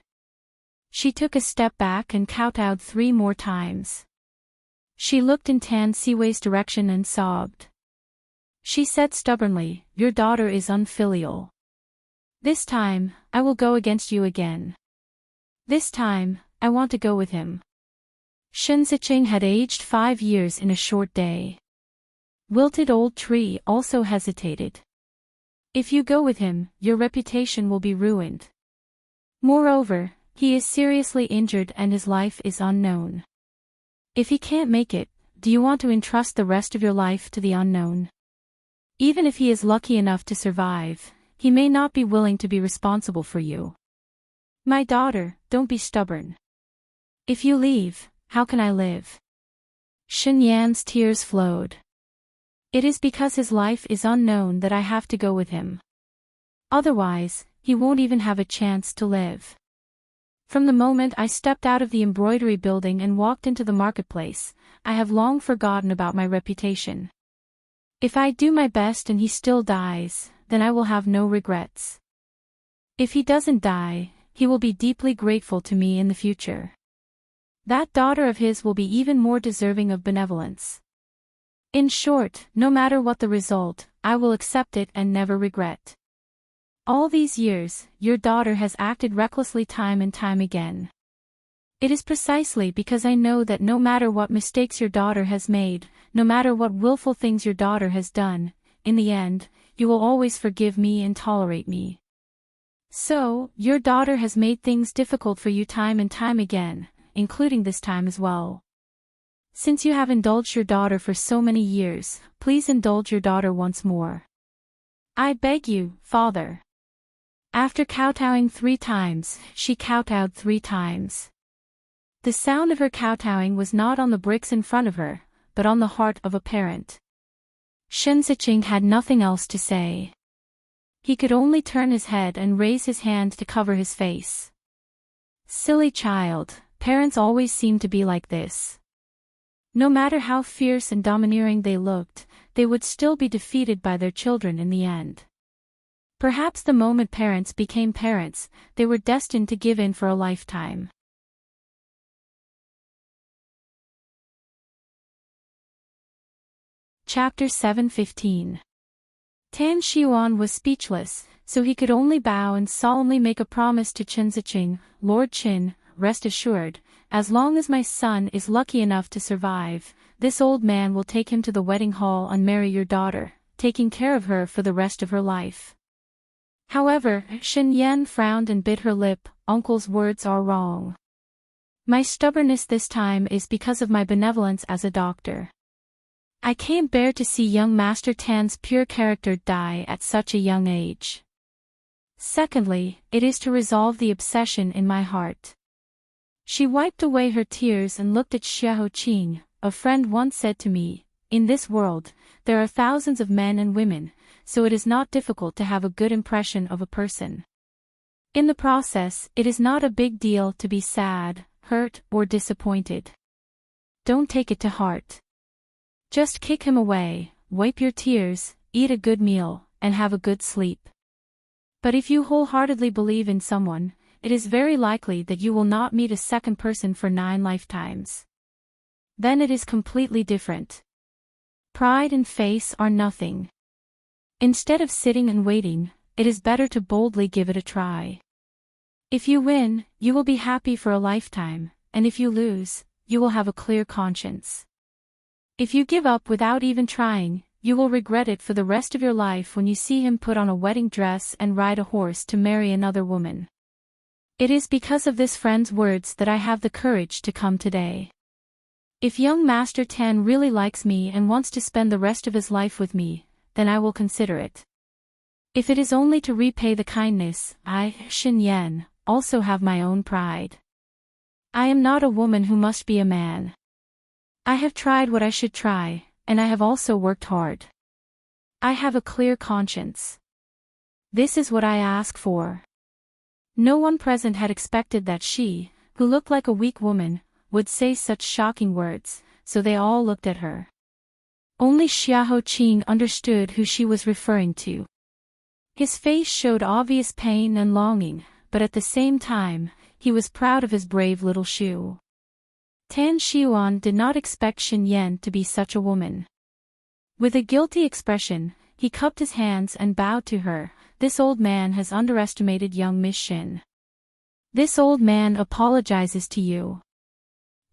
She took a step back and kowtowed 3 more times. She looked in Tan Siwei's direction and sobbed. She said stubbornly, your daughter is unfilial. This time, I will go against you again. This time, I want to go with him. Shen Ziqing had aged 5 years in a short day. Wilted Old Tree also hesitated. If you go with him, your reputation will be ruined. Moreover, he is seriously injured and his life is unknown. If he can't make it, do you want to entrust the rest of your life to the unknown? Even if he is lucky enough to survive, he may not be willing to be responsible for you. My daughter, don't be stubborn. If you leave, how can I live? Shen Yan's tears flowed. It is because his life is unknown that I have to go with him. Otherwise, he won't even have a chance to live. From the moment I stepped out of the embroidery building and walked into the marketplace, I have long forgotten about my reputation. If I do my best and he still dies, then I will have no regrets. If he doesn't die, he will be deeply grateful to me in the future. That daughter of his will be even more deserving of benevolence. In short, no matter what the result, I will accept it and never regret. All these years, your daughter has acted recklessly time and time again. It is precisely because I know that no matter what mistakes your daughter has made, no matter what willful things your daughter has done, in the end, you will always forgive me and tolerate me. So, your daughter has made things difficult for you time and time again, including this time as well. Since you have indulged your daughter for so many years, please indulge your daughter once more. I beg you, Father. After kowtowing 3 times, she kowtowed 3 times. The sound of her kowtowing was not on the bricks in front of her, but on the heart of a parent. Shen Ziqing had nothing else to say. He could only turn his head and raise his hand to cover his face. Silly child, parents always seem to be like this. No matter how fierce and domineering they looked, they would still be defeated by their children in the end. Perhaps the moment parents became parents, they were destined to give in for a lifetime. Chapter 7:15. Tan Xiuan was speechless, so he could only bow and solemnly make a promise to Chen Ziqing. Lord Qin, rest assured, as long as my son is lucky enough to survive, this old man will take him to the wedding hall and marry your daughter, taking care of her for the rest of her life. However, Shen Yan frowned and bit her lip. Uncle's words are wrong. My stubbornness this time is because of my benevolence as a doctor. I can't bear to see young Master Tan's pure character die at such a young age. Secondly, it is to resolve the obsession in my heart. She wiped away her tears and looked at Xiahou Qing. A friend once said to me, in this world, there are thousands of men and women, so it is not difficult to have a good impression of a person. In the process, it is not a big deal to be sad, hurt, or disappointed. don't take it to heart. Just kick him away, wipe your tears, eat a good meal, and have a good sleep. But if you wholeheartedly believe in someone, it is very likely that you will not meet a second person for 9 lifetimes. Then it is completely different. Pride and face are nothing. Instead of sitting and waiting, it is better to boldly give it a try. If you win, you will be happy for a lifetime, and if you lose, you will have a clear conscience. If you give up without even trying, you will regret it for the rest of your life when you see him put on a wedding dress and ride a horse to marry another woman. It is because of this friend's words that I have the courage to come today. If young Master Tan really likes me and wants to spend the rest of his life with me, then I will consider it. If it is only to repay the kindness, I, Xin Yan, also have my own pride. I am not a woman who must be a man. I have tried what I should try, and I have also worked hard. I have a clear conscience. This is what I ask for. No one present had expected that she, who looked like a weak woman, would say such shocking words, so they all looked at her. Only Xiahou Qing understood who she was referring to. His face showed obvious pain and longing, but at the same time, he was proud of his brave little Shu. Tan Xiuan did not expect Xin Yan to be such a woman. With a guilty expression, he cupped his hands and bowed to her. This old man has underestimated young Miss Xin. This old man apologizes to you.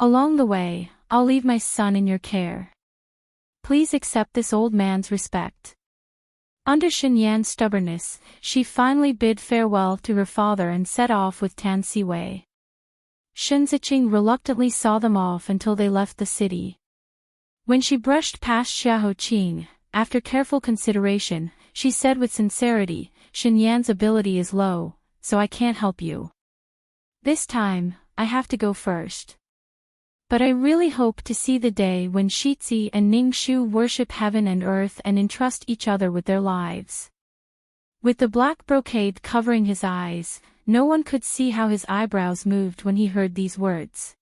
Along the way, I'll leave my son in your care. Please accept this old man's respect. Under Xin Yan's stubbornness, she finally bid farewell to her father and set off with Tan Siwei. Shen Ziqing reluctantly saw them off until they left the city. When she brushed past Xiahou Qing, after careful consideration, she said with sincerity, Xin Yan's ability is low, so I can't help you. This time, I have to go first. But I really hope to see the day when Shizi and Ning Shu worship heaven and earth and entrust each other with their lives. With the black brocade covering his eyes, no one could see how his eyebrows moved when he heard these words.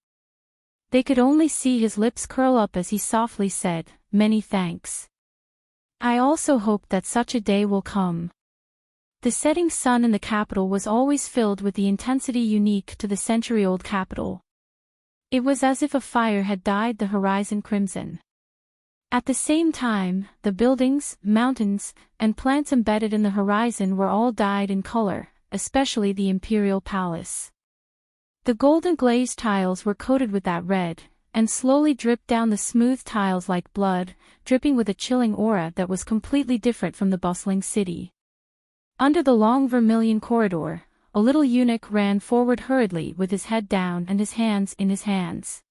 They could only see his lips curl up as he softly said, "Many thanks. I also hope that such a day will come." The setting sun in the capital was always filled with the intensity unique to the century-old capital. It was as if a fire had dyed the horizon crimson. At the same time, the buildings, mountains, and plants embedded in the horizon were all dyed in color, especially the imperial palace. The golden glazed tiles were coated with that red, and slowly dripped down the smooth tiles like blood, dripping with a chilling aura that was completely different from the bustling city. Under the long vermilion corridor, a little eunuch ran forward hurriedly with his head down and his hands in his hands.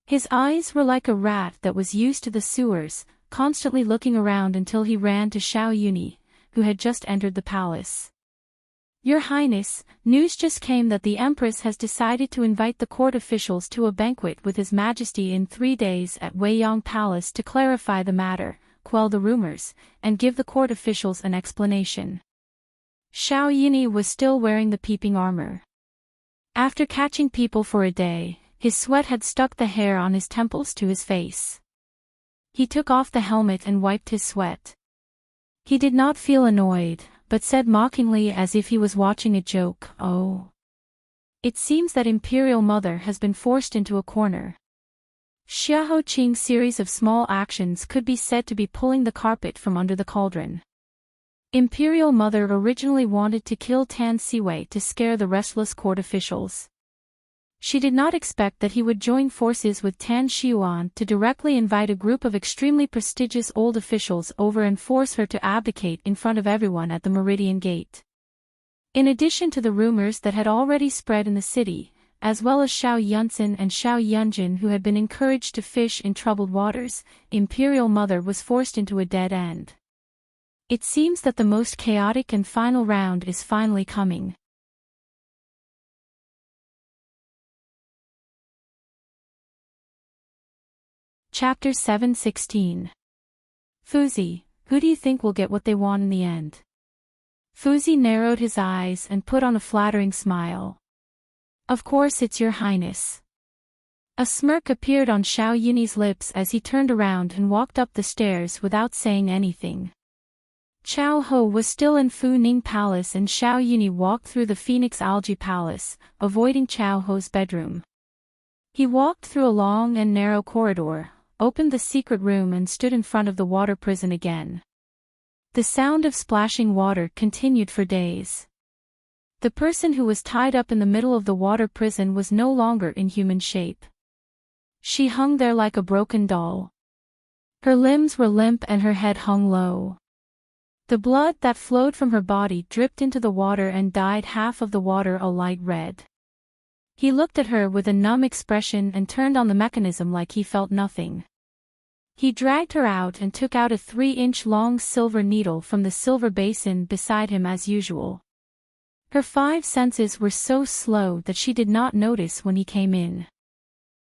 His eyes were like a rat that was used to the sewers, constantly looking around until he ran to Xiao Yuni, who had just entered the palace. "Your Highness, news just came that the Empress has decided to invite the court officials to a banquet with His Majesty in 3 days at Weiyang Palace to clarify the matter, quell the rumors, and give the court officials an explanation." Xiao Yini was still wearing the peeping armor. After catching people for a day, his sweat had stuck the hair on his temples to his face. He took off the helmet and wiped his sweat. He did not feel annoyed, but said mockingly as if he was watching a joke, "Oh. It seems that Imperial Mother has been forced into a corner." Xiahou Qing's series of small actions could be said to be pulling the carpet from under the cauldron. Imperial Mother originally wanted to kill Tan Siwei to scare the restless court officials. She did not expect that he would join forces with Tan Xiuan to directly invite a group of extremely prestigious old officials over and force her to abdicate in front of everyone at the Meridian Gate. In addition to the rumors that had already spread in the city, as well as Xiao Yunzhen and Xiao Yunjin who had been encouraged to fish in troubled waters, Imperial Mother was forced into a dead end. It seems that the most chaotic and final round is finally coming. Chapter 7:16. Fuzi, who do you think will get what they want in the end? Fuzi narrowed his eyes and put on a flattering smile. Of course it's your Highness. A smirk appeared on Xiao Yunyi's lips as he turned around and walked up the stairs without saying anything. Chao Ho was still in Fu Ning Palace and Xiao Yunyi walked through the Phoenix Algae Palace, avoiding Chao Ho's bedroom. He walked through a long and narrow corridor, opened the secret room and stood in front of the water prison again. The sound of splashing water continued for days. The person who was tied up in the middle of the water prison was no longer in human shape. She hung there like a broken doll. Her limbs were limp and her head hung low. The blood that flowed from her body dripped into the water and dyed half of the water a light red. He looked at her with a numb expression and turned on the mechanism like he felt nothing. He dragged her out and took out a 3-inch long silver needle from the silver basin beside him as usual. Her 5 senses were so slow that she did not notice when he came in.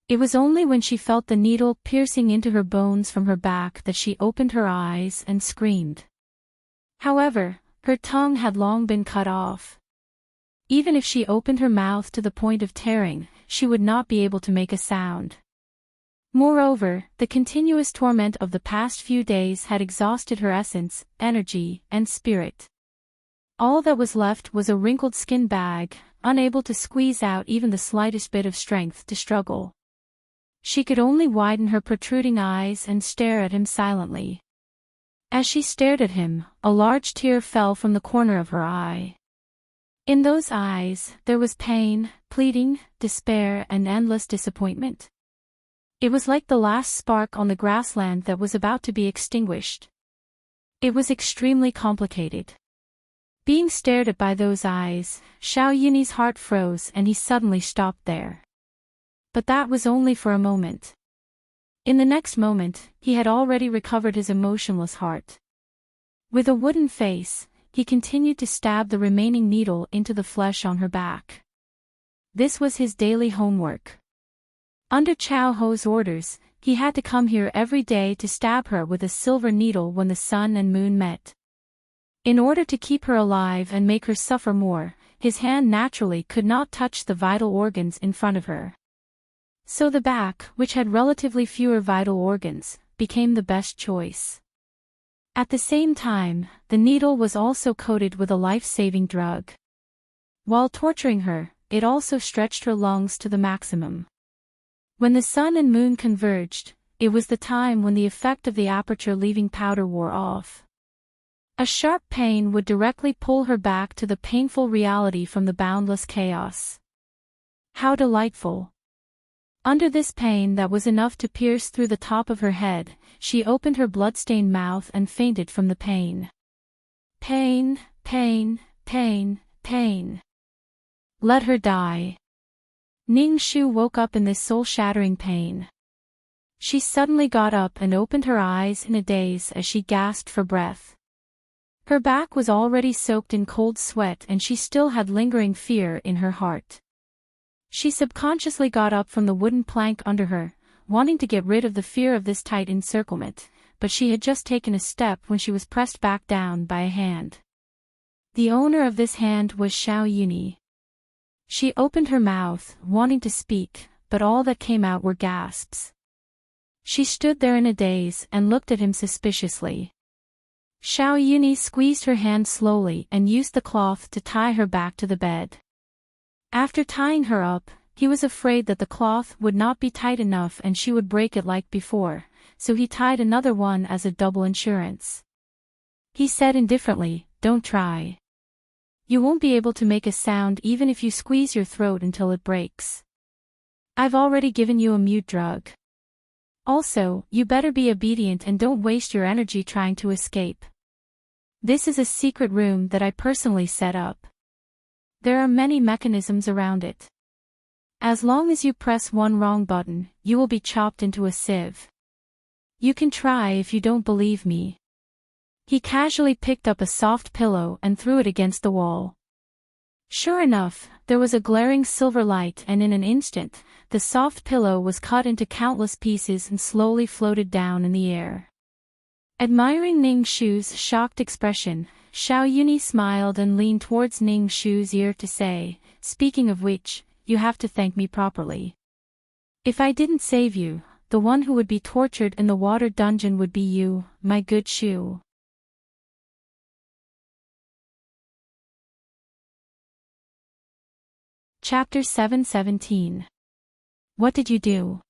It was only when she felt the needle piercing into her bones from her back that she opened her eyes and screamed. However, her tongue had long been cut off. Even if she opened her mouth to the point of tearing, she would not be able to make a sound. Moreover, the continuous torment of the past few days had exhausted her essence, energy, and spirit. All that was left was a wrinkled skin bag, unable to squeeze out even the slightest bit of strength to struggle. She could only widen her protruding eyes and stare at him silently. As she stared at him, a large tear fell from the corner of her eye. In those eyes, there was pain, pleading, despair, and endless disappointment. It was like the last spark on the grassland that was about to be extinguished. It was extremely complicated. Being stared at by those eyes, Xiao Yunyi's heart froze and he suddenly stopped there. But that was only for a moment. In the next moment, he had already recovered his emotionless heart. With a wooden face, he continued to stab the remaining needle into the flesh on her back. This was his daily homework. Under Chao Ho's orders, he had to come here every day to stab her with a silver needle when the sun and moon met. In order to keep her alive and make her suffer more, his hand naturally could not touch the vital organs in front of her. So the back, which had relatively fewer vital organs, became the best choice. At the same time, the needle was also coated with a life-saving drug. While torturing her, it also stretched her lungs to the maximum. When the sun and moon converged, it was the time when the effect of the aperture-leaving powder wore off. A sharp pain would directly pull her back to the painful reality from the boundless chaos. How delightful! Under this pain that was enough to pierce through the top of her head, she opened her blood-stained mouth and fainted from the pain. Pain, pain, pain, pain. Let her die. Ning Shu woke up in this soul-shattering pain. She suddenly got up and opened her eyes in a daze as she gasped for breath. Her back was already soaked in cold sweat and she still had lingering fear in her heart. She subconsciously got up from the wooden plank under her, wanting to get rid of the fear of this tight encirclement, but she had just taken a step when she was pressed back down by a hand. The owner of this hand was Xiao Yunyi. She opened her mouth, wanting to speak, but all that came out were gasps. She stood there in a daze and looked at him suspiciously. Xiao Yunyi squeezed her hand slowly and used the cloth to tie her back to the bed. After tying her up, he was afraid that the cloth would not be tight enough and she would break it like before, so he tied another one as a double insurance. He said indifferently, "Don't try. You won't be able to make a sound even if you squeeze your throat until it breaks. I've already given you a mute drug. Also, you better be obedient and don't waste your energy trying to escape. This is a secret room that I personally set up. There are many mechanisms around it. As long as you press one wrong button, you will be chopped into a sieve. You can try if you don't believe me." He casually picked up a soft pillow and threw it against the wall. Sure enough, there was a glaring silver light and in an instant, the soft pillow was cut into countless pieces and slowly floated down in the air. Admiring Ning Shu's shocked expression, Xiao Yunyi smiled and leaned towards Ning Shu's ear to say, "Speaking of which, you have to thank me properly. If I didn't save you, the one who would be tortured in the water dungeon would be you, my good Shu. Chapter 7:17. What did you do?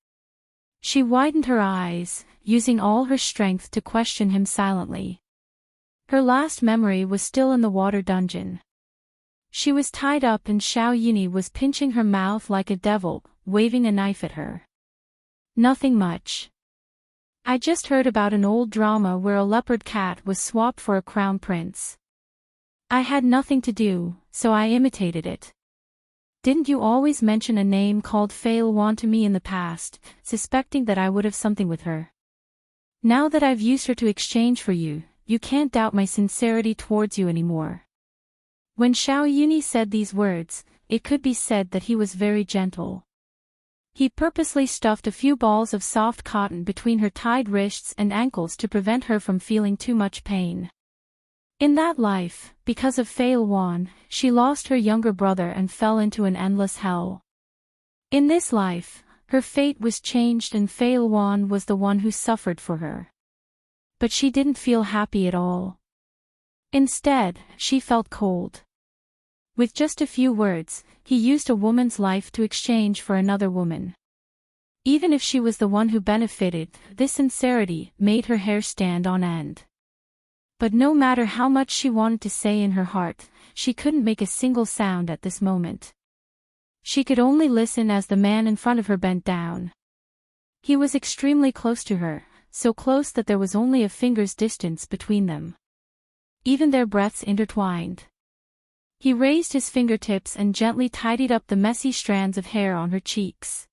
She widened her eyes, using all her strength to question him silently. Her last memory was still in the water dungeon. She was tied up and Xiao Yini was pinching her mouth like a devil, waving a knife at her. Nothing much. I just heard about an old drama where a leopard cat was swapped for a crown prince. I had nothing to do, so I imitated it. Didn't you always mention a name called Wan to me in the past, suspecting that I would have something with her? Now that I've used her to exchange for you, you can't doubt my sincerity towards you anymore. When Xiao Yuni said these words, it could be said that he was very gentle. He purposely stuffed a few balls of soft cotton between her tied wrists and ankles to prevent her from feeling too much pain. In that life, because of Wan, she lost her younger brother and fell into an endless hell. In this life, her fate was changed and Wan was the one who suffered for her. But she didn't feel happy at all. Instead, she felt cold. With just a few words, he used a woman's life to exchange for another woman. Even if she was the one who benefited, this sincerity made her hair stand on end. But no matter how much she wanted to say in her heart, she couldn't make a single sound at this moment. She could only listen as the man in front of her bent down. He was extremely close to her, so close that there was only a finger's distance between them. Even their breaths intertwined. He raised his fingertips and gently tidied up the messy strands of hair on her cheeks.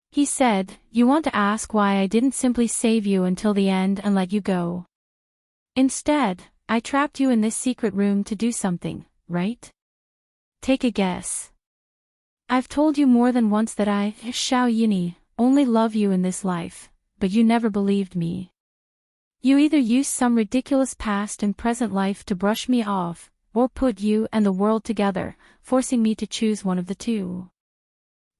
He said, "You want to ask why I didn't simply save you until the end and let you go. Instead, I trapped you in this secret room to do something, right? Take a guess." "I've told you more than once that I, Xiao Yini, only love you in this life, but you never believed me. You either used some ridiculous past and present life to brush me off, or put you and the world together, forcing me to choose one of the two.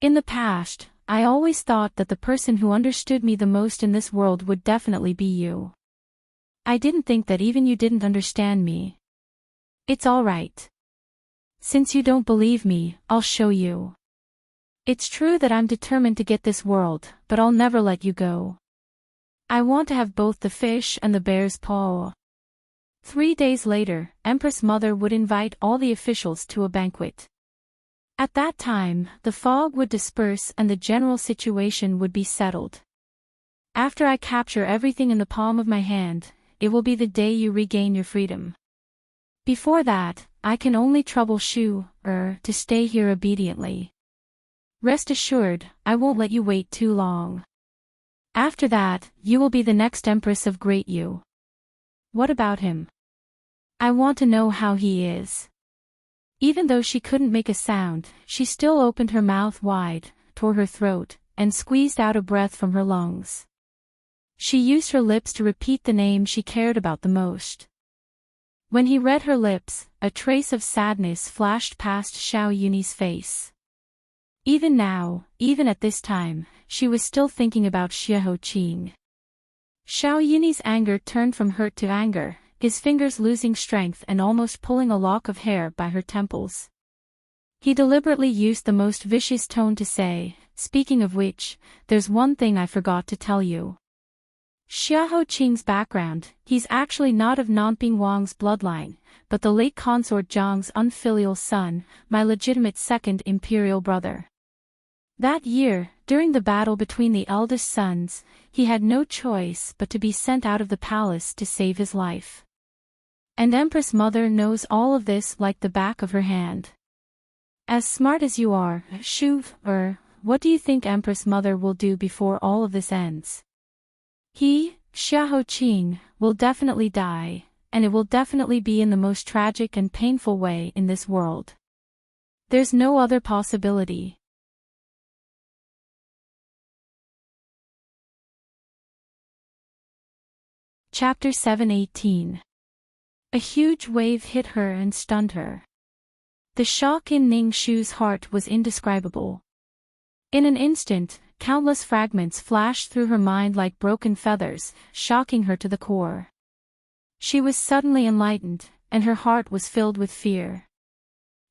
In the past, I always thought that the person who understood me the most in this world would definitely be you. I didn't think that even you didn't understand me. It's all right. Since you don't believe me, I'll show you. It's true that I'm determined to get this world, but I'll never let you go. I want to have both the fish and the bear's paw." 3 days later, Empress Mother would invite all the officials to a banquet. At that time, the fog would disperse and the general situation would be settled. "After I capture everything in the palm of my hand, it will be the day you regain your freedom. Before that, I can only troubleshoot to stay here obediently. Rest assured, I won't let you wait too long. After that, you will be the next Empress of Great Yu." "What about him? I want to know how he is." Even though she couldn't make a sound, she still opened her mouth wide, tore her throat, and squeezed out a breath from her lungs. She used her lips to repeat the name she cared about the most. When he read her lips, a trace of sadness flashed past Xiao Yuni's face. Even now, even at this time, she was still thinking about Xiao Qing. Xiao Yuni's anger turned from hurt to anger, his fingers losing strength and almost pulling a lock of hair by her temples. He deliberately used the most vicious tone to say, "Speaking of which, there's one thing I forgot to tell you. Xiao Qing's background, he's actually not of Nanping Wang's bloodline, but the late consort Zhang's unfilial son, my legitimate second imperial brother. That year, during the battle between the eldest sons, he had no choice but to be sent out of the palace to save his life. And Empress Mother knows all of this like the back of her hand. As smart as you are, Shu, what do you think Empress Mother will do before all of this ends? He, Xiao Qing, will definitely die, and it will definitely be in the most tragic and painful way in this world. There's no other possibility." Chapter 7:18. A huge wave hit her and stunned her. The shock in Ning Shu's heart was indescribable. In an instant, countless fragments flashed through her mind like broken feathers, shocking her to the core. She was suddenly enlightened, and her heart was filled with fear.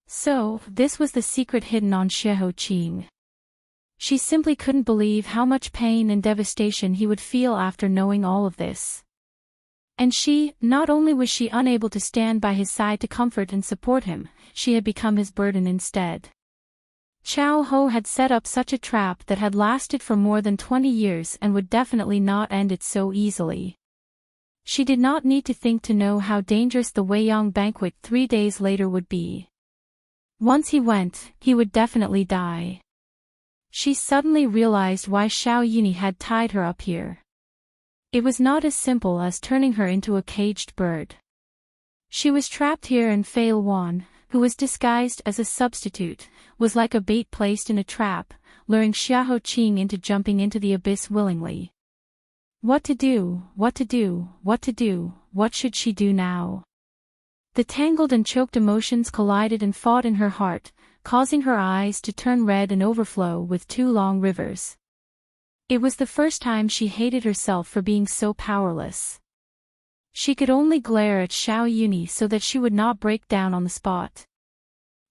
So, this was the secret hidden on Xiaoqing. She simply couldn't believe how much pain and devastation he would feel after knowing all of this. And not only was she unable to stand by his side to comfort and support him, she had become his burden instead. Chao Ho had set up such a trap that had lasted for more than 20 years and would definitely not end it so easily. She did not need to think to know how dangerous the Weiyang banquet 3 days later would be. Once he went, he would definitely die. She suddenly realized why Xiao Yuni had tied her up here. It was not as simple as turning her into a caged bird. She was trapped here, and Fei Luan, who was disguised as a substitute, was like a bait placed in a trap, luring Xiaoqing into jumping into the abyss willingly. What to do, what to do, what to do, what should she do now? The tangled and choked emotions collided and fought in her heart, causing her eyes to turn red and overflow with 2 long rivers. It was the first time she hated herself for being so powerless. She could only glare at Xiao Yuni so that she would not break down on the spot.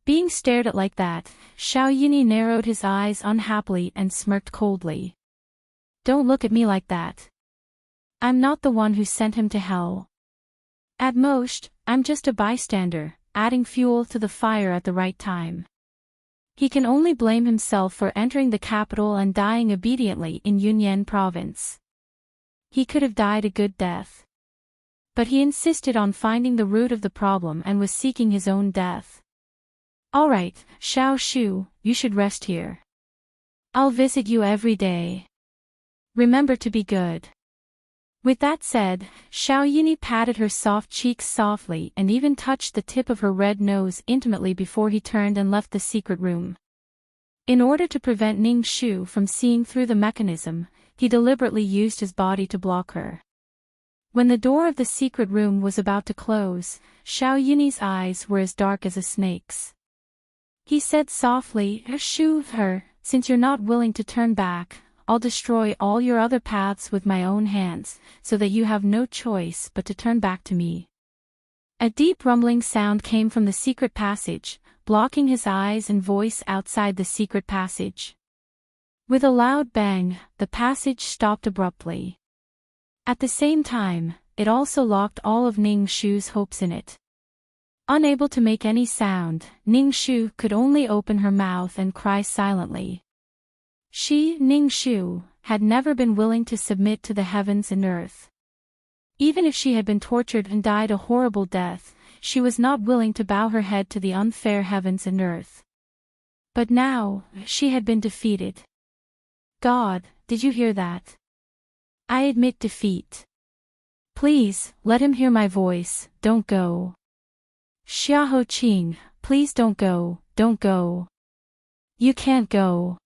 Being stared at like that, Xiao Yuni narrowed his eyes unhappily and smirked coldly. "Don't look at me like that. I'm not the one who sent him to hell. At most, I'm just a bystander, adding fuel to the fire at the right time. He can only blame himself for entering the capital and dying obediently in Yunnan province. He could have died a good death. But he insisted on finding the root of the problem and was seeking his own death. All right, Xiao Shu, you should rest here. I'll visit you every day. Remember to be good." With that said, Xiao Yuni patted her soft cheeks softly and even touched the tip of her red nose intimately before he turned and left the secret room. In order to prevent Ning Shu from seeing through the mechanism, he deliberately used his body to block her. When the door of the secret room was about to close, Xiao Yuni's eyes were as dark as a snake's. He said softly, "Shu, since you're not willing to turn back, I'll destroy all your other paths with my own hands, so that you have no choice but to turn back to me." A deep rumbling sound came from the secret passage, blocking his eyes and voice outside the secret passage. With a loud bang, the passage stopped abruptly. At the same time, it also locked all of Ning Shu's hopes in it. Unable to make any sound, Ning Shu could only open her mouth and cry silently. Ning Shu, had never been willing to submit to the heavens and earth. Even if she had been tortured and died a horrible death, she was not willing to bow her head to the unfair heavens and earth. But now, she had been defeated. God, did you hear that? I admit defeat. Please, let him hear my voice, don't go. Xiaoqing, please don't go, don't go. You can't go.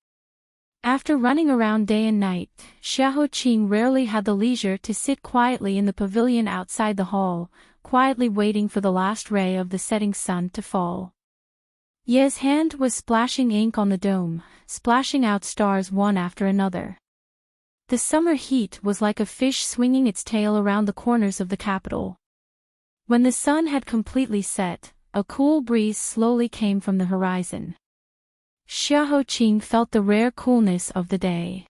After running around day and night, Xiaoqing rarely had the leisure to sit quietly in the pavilion outside the hall, quietly waiting for the last ray of the setting sun to fall. Ye's hand was splashing ink on the dome, splashing out stars one after another. The summer heat was like a fish swinging its tail around the corners of the capital. When the sun had completely set, a cool breeze slowly came from the horizon. Xiaoqing felt the rare coolness of the day.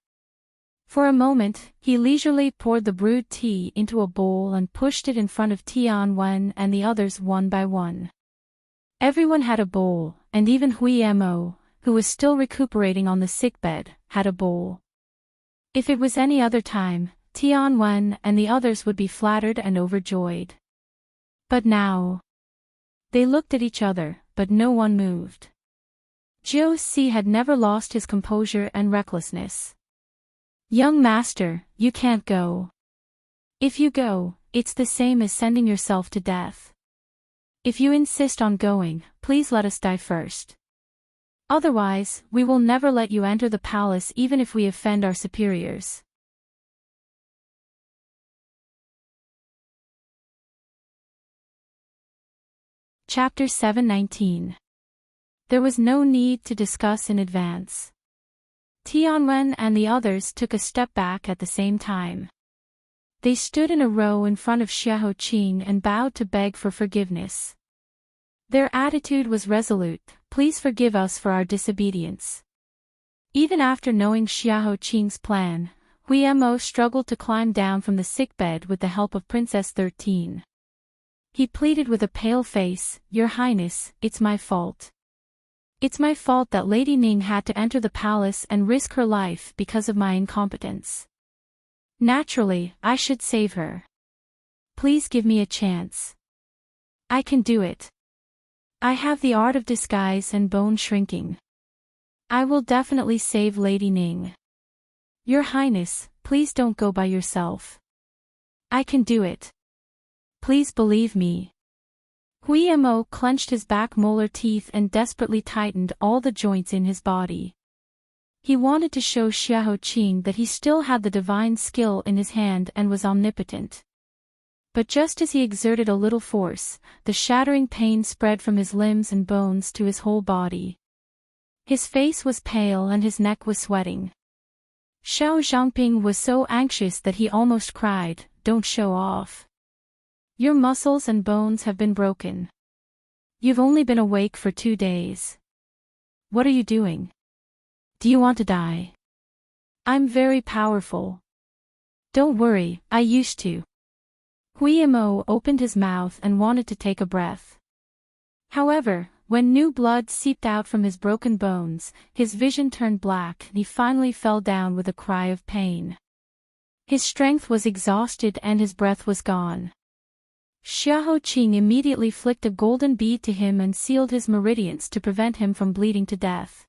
For a moment, he leisurely poured the brewed tea into a bowl and pushed it in front of Tianwen and the others one by one. Everyone had a bowl, and even Hui Mo, who was still recuperating on the sickbed, had a bowl. If it was any other time, Tianwen and the others would be flattered and overjoyed. But now, they looked at each other, but no one moved. Jiu Si had never lost his composure and recklessness. "Young master, you can't go. If you go, it's the same as sending yourself to death. If you insist on going, please let us die first. Otherwise, we will never let you enter the palace even if we offend our superiors." Chapter 719. There was no need to discuss in advance. Tianwen and the others took a step back at the same time. They stood in a row in front of Xiaoqing and bowed to beg for forgiveness. Their attitude was resolute. Please forgive us for our disobedience. Even after knowing Xiaoqing's plan, Huimo struggled to climb down from the sickbed with the help of Princess 13. He pleaded with a pale face, "Your Highness, it's my fault. It's my fault that Lady Ning had to enter the palace and risk her life because of my incompetence. Naturally, I should save her. Please give me a chance. I can do it. I have the art of disguise and bone shrinking. I will definitely save Lady Ning. Your Highness, please don't go by yourself. I can do it. Please believe me." Huimo clenched his back molar teeth and desperately tightened all the joints in his body. He wanted to show Xiaoqing that he still had the divine skill in his hand and was omnipotent. But just as he exerted a little force, the shattering pain spread from his limbs and bones to his whole body. His face was pale and his neck was sweating. Xiao Zhangping was so anxious that he almost cried, "Don't show off. Your muscles and bones have been broken. You've only been awake for 2 days. What are you doing? Do you want to die? I'm very powerful. Don't worry, I used to." Huimo opened his mouth and wanted to take a breath. However, when new blood seeped out from his broken bones, his vision turned black and he finally fell down with a cry of pain. His strength was exhausted and his breath was gone. Xiaoqing immediately flicked a golden bead to him and sealed his meridians to prevent him from bleeding to death.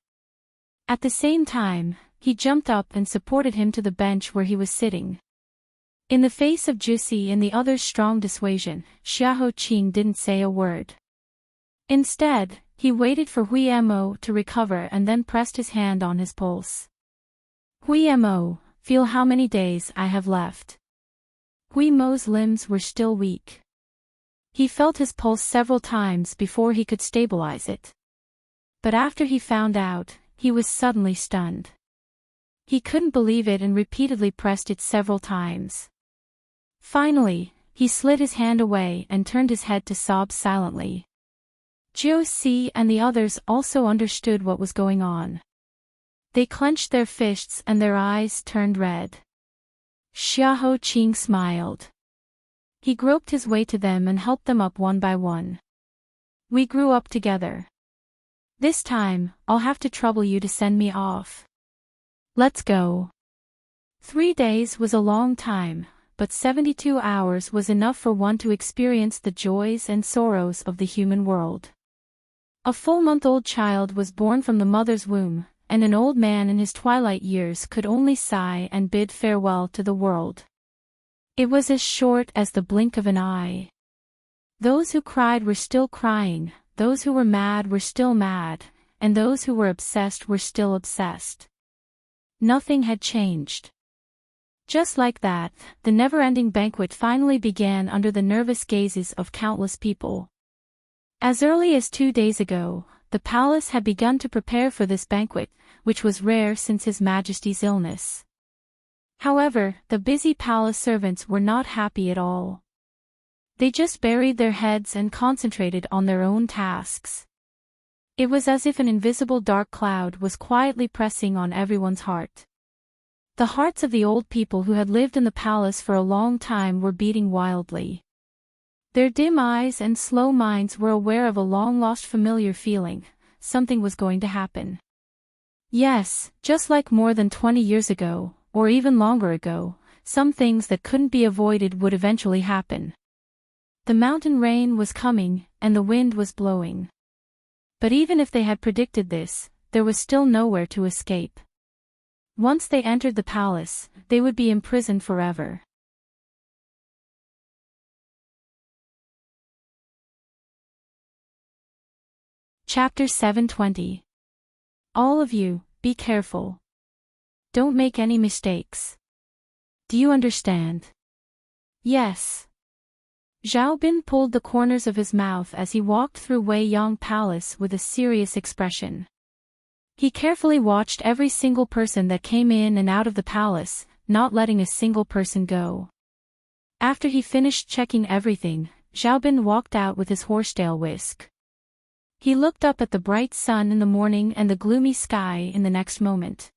At the same time, he jumped up and supported him to the bench where he was sitting. In the face of Jusi and the others' strong dissuasion, Xiaoqing didn't say a word. Instead, he waited for Huimo to recover and then pressed his hand on his pulse. "Huimo, feel how many days I have left." Huimo's limbs were still weak. He felt his pulse several times before he could stabilize it. But after he found out, he was suddenly stunned. He couldn't believe it and repeatedly pressed it several times. Finally, he slid his hand away and turned his head to sob silently. Josie and the others also understood what was going on. They clenched their fists and their eyes turned red. Xiaoqing smiled. He groped his way to them and helped them up one by one. "We grew up together. This time, I'll have to trouble you to send me off. Let's go." 3 days was a long time, but 72 hours was enough for one to experience the joys and sorrows of the human world. A full-month-old child was born from the mother's womb, and an old man in his twilight years could only sigh and bid farewell to the world. It was as short as the blink of an eye. Those who cried were still crying, those who were mad were still mad, and those who were obsessed were still obsessed. Nothing had changed. Just like that, the never-ending banquet finally began under the nervous gazes of countless people. As early as 2 days ago, the palace had begun to prepare for this banquet, which was rare since His Majesty's illness. However, the busy palace servants were not happy at all. They just buried their heads and concentrated on their own tasks. It was as if an invisible dark cloud was quietly pressing on everyone's heart. The hearts of the old people who had lived in the palace for a long time were beating wildly. Their dim eyes and slow minds were aware of a long-lost familiar feeling. Something was going to happen. Yes, just like more than 20 years ago, or even longer ago, some things that couldn't be avoided would eventually happen. The mountain rain was coming, and the wind was blowing. But even if they had predicted this, there was still nowhere to escape. Once they entered the palace, they would be imprisoned forever. Chapter 720. All of you, be careful. Don't make any mistakes. Do you understand? Yes. Zhao Bin pulled the corners of his mouth as he walked through Wei Yong Palace with a serious expression. He carefully watched every single person that came in and out of the palace, not letting a single person go. After he finished checking everything, Xiaobin walked out with his horsetail whisk. He looked up at the bright sun in the morning and the gloomy sky in the next moment.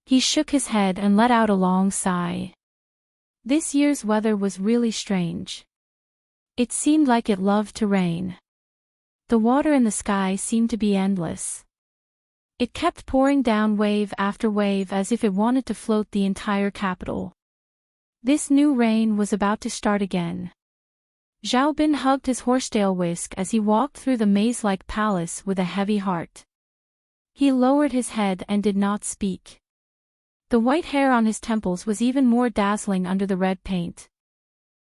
He shook his head and let out a long sigh. This year's weather was really strange. It seemed like it loved to rain. The water in the sky seemed to be endless. It kept pouring down wave after wave as if it wanted to float the entire capital. This new rain was about to start again. Xiaobin hugged his horsetail whisk as he walked through the maze-like palace with a heavy heart. He lowered his head and did not speak. The white hair on his temples was even more dazzling under the red paint.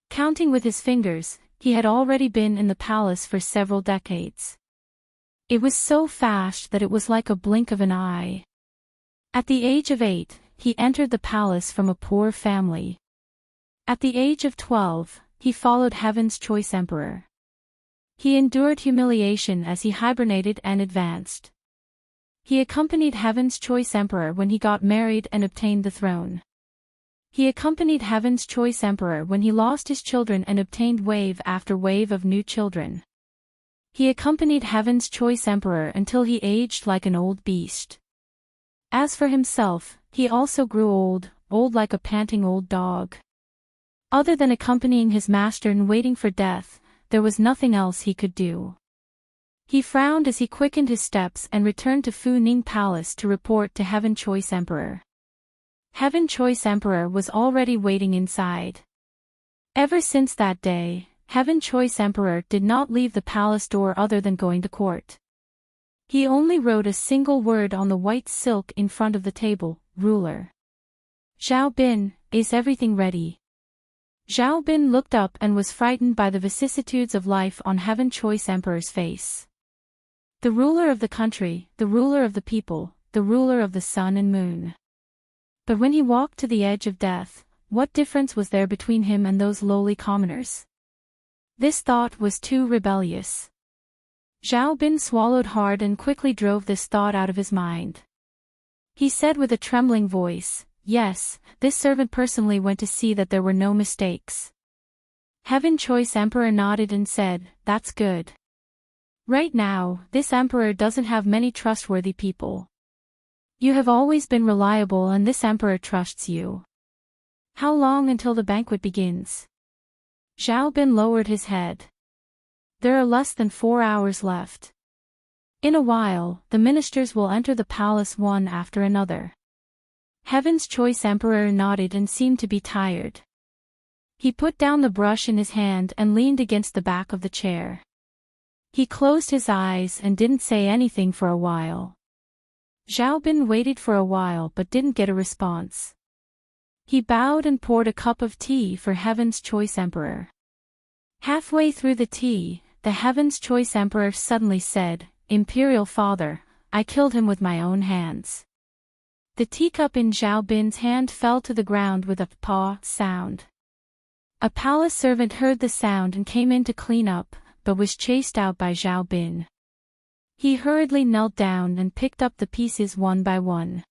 Counting with his fingers, he had already been in the palace for several decades. It was so fast that it was like a blink of an eye. At the age of 8, he entered the palace from a poor family. At the age of 12, he followed Heaven's Choice Emperor. He endured humiliation as he hibernated and advanced. He accompanied Heaven's Choice Emperor when he got married and obtained the throne. He accompanied Heaven's Choice Emperor when he lost his children and obtained wave after wave of new children. He accompanied Heaven's Choice Emperor until he aged like an old beast. As for himself, he also grew old like a panting old dog. Other than accompanying his master and waiting for death, there was nothing else he could do. He frowned as he quickened his steps and returned to Fu Ning Palace to report to Heaven Choice Emperor. Heaven Choice Emperor was already waiting inside. Ever since that day, Heaven Choice Emperor did not leave the palace door other than going to court. He only wrote a single word on the white silk in front of the table, ruler. Xiaobin, is everything ready? Xiaobin looked up and was frightened by the vicissitudes of life on Heaven Choice Emperor's face. The ruler of the country, the ruler of the people, the ruler of the sun and moon. But when he walked to the edge of death, what difference was there between him and those lowly commoners? This thought was too rebellious. Xiaobin swallowed hard and quickly drove this thought out of his mind. He said with a trembling voice, "Yes, this servant personally went to see that there were no mistakes." Heaven Choice Emperor nodded and said, "That's good. Right now, this emperor doesn't have many trustworthy people. You have always been reliable and this emperor trusts you. How long until the banquet begins?" Xiaobin lowered his head. There are less than 4 hours left. In a while, the ministers will enter the palace one after another. Heaven's Choice Emperor nodded and seemed to be tired. He put down the brush in his hand and leaned against the back of the chair. He closed his eyes and didn't say anything for a while. Xiaobin waited for a while but didn't get a response. He bowed and poured a cup of tea for Heaven's Choice Emperor. Halfway through the tea, the Heaven's Choice Emperor suddenly said, "Imperial Father, I killed him with my own hands." The teacup in Xiaobin's hand fell to the ground with a paw sound. A palace servant heard the sound and came in to clean up, but was chased out by Xiaobin. He hurriedly knelt down and picked up the pieces one by one.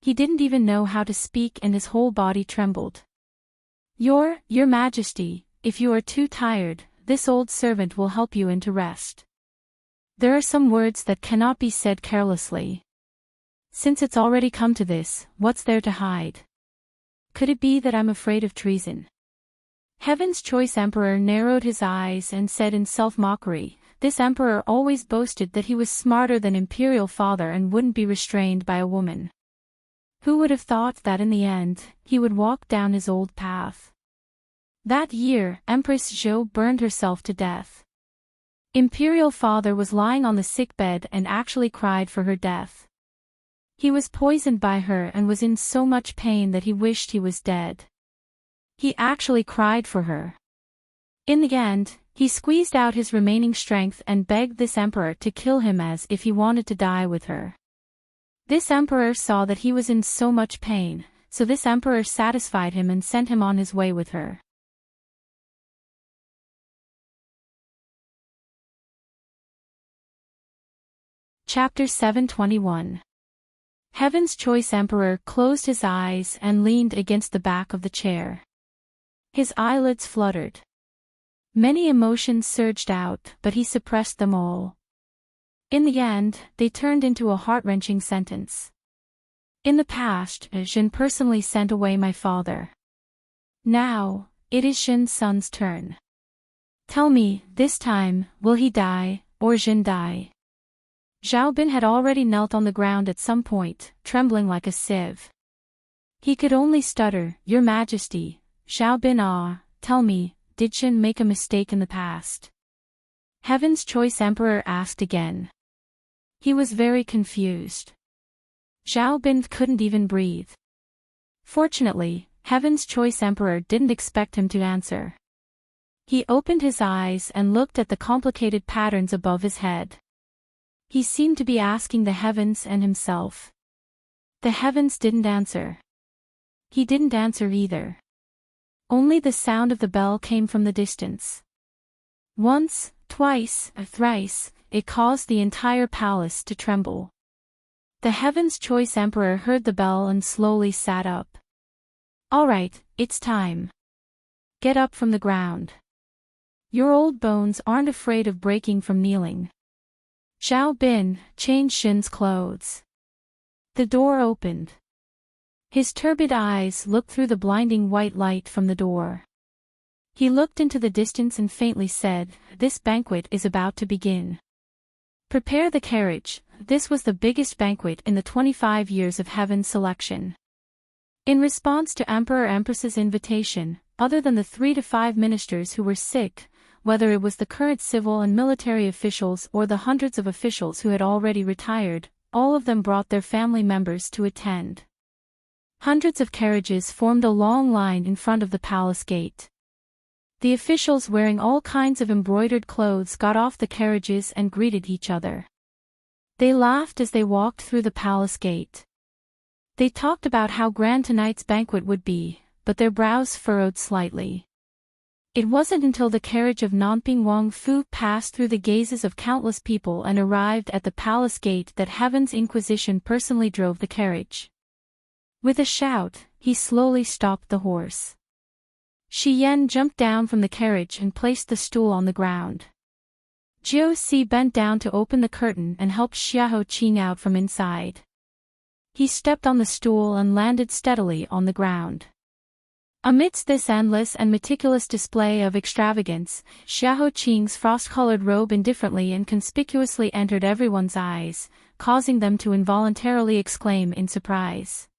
He didn't even know how to speak and his whole body trembled. Your Majesty, if you are too tired, this old servant will help you into rest. There are some words that cannot be said carelessly. Since it's already come to this, what's there to hide? Could it be that I'm afraid of treason?" Heaven's Choice Emperor narrowed his eyes and said in self-mockery, "This emperor always boasted that he was smarter than Imperial Father and wouldn't be restrained by a woman. Who would have thought that in the end, he would walk down his old path?" That year, Empress Zhou burned herself to death. Imperial Father was lying on the sickbed and actually cried for her death. He was poisoned by her and was in so much pain that he wished he was dead. He actually cried for her. In the end, he squeezed out his remaining strength and begged this emperor to kill him as if he wanted to die with her. This emperor saw that he was in so much pain, so this emperor satisfied him and sent him on his way with her. Chapter 721. Heaven's Choice Emperor closed his eyes and leaned against the back of the chair. His eyelids fluttered. Many emotions surged out, but he suppressed them all. In the end, they turned into a heart-wrenching sentence. In the past, Jin personally sent away my father. Now, it is Jin's son's turn. Tell me, this time, will he die, or Jin die? Xiaobin had already knelt on the ground at some point, trembling like a sieve. He could only stutter, "Your Majesty, Xiaobin tell me, did Jin make a mistake in the past?" Heaven's Choice Emperor asked again. He was very confused. Xiaobin couldn't even breathe. Fortunately, Heaven's Choice Emperor didn't expect him to answer. He opened his eyes and looked at the complicated patterns above his head. He seemed to be asking the heavens and himself. The heavens didn't answer. He didn't answer either. Only the sound of the bell came from the distance. Once, twice, thrice, it caused the entire palace to tremble. The Heaven's Choice Emperor heard the bell and slowly sat up. "All right, it's time. Get up from the ground. Your old bones aren't afraid of breaking from kneeling." Xiaobin, change Jin's clothes. The door opened. His turbid eyes looked through the blinding white light from the door. He looked into the distance and faintly said, "This banquet is about to begin. Prepare the carriage." This was the biggest banquet in the 25 years of Heaven's selection. In response to Emperor-Empress's invitation, other than the 3 to 5 ministers who were sick, whether it was the current civil and military officials or the hundreds of officials who had already retired, all of them brought their family members to attend. Hundreds of carriages formed a long line in front of the palace gate. The officials wearing all kinds of embroidered clothes got off the carriages and greeted each other. They laughed as they walked through the palace gate. They talked about how grand tonight's banquet would be, but their brows furrowed slightly. It wasn't until the carriage of Nanping Wang Fu passed through the gazes of countless people and arrived at the palace gate that Heaven's Inquisition personally drove the carriage. With a shout, he slowly stopped the horse. Shi Yan jumped down from the carriage and placed the stool on the ground. Jiu Si bent down to open the curtain and helped Xiahou Qing out from inside. He stepped on the stool and landed steadily on the ground. Amidst this endless and meticulous display of extravagance, Xiahou Qing's frost-colored robe indifferently and conspicuously entered everyone's eyes, causing them to involuntarily exclaim in surprise.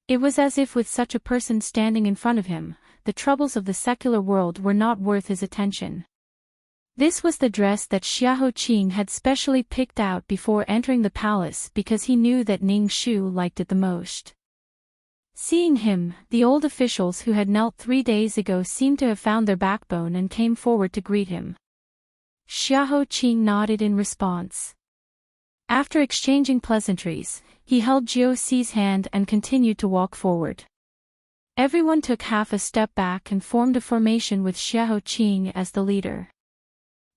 It was as if with such a person standing in front of him, the troubles of the secular world were not worth his attention. This was the dress that Xiahou Qing had specially picked out before entering the palace because he knew that Ning Shu liked it the most. Seeing him, the old officials who had knelt 3 days ago seemed to have found their backbone and came forward to greet him. Xiahou Qing nodded in response. After exchanging pleasantries, he held Jiu Si's hand and continued to walk forward. Everyone took half a step back and formed a formation with Xiahou Qing as the leader.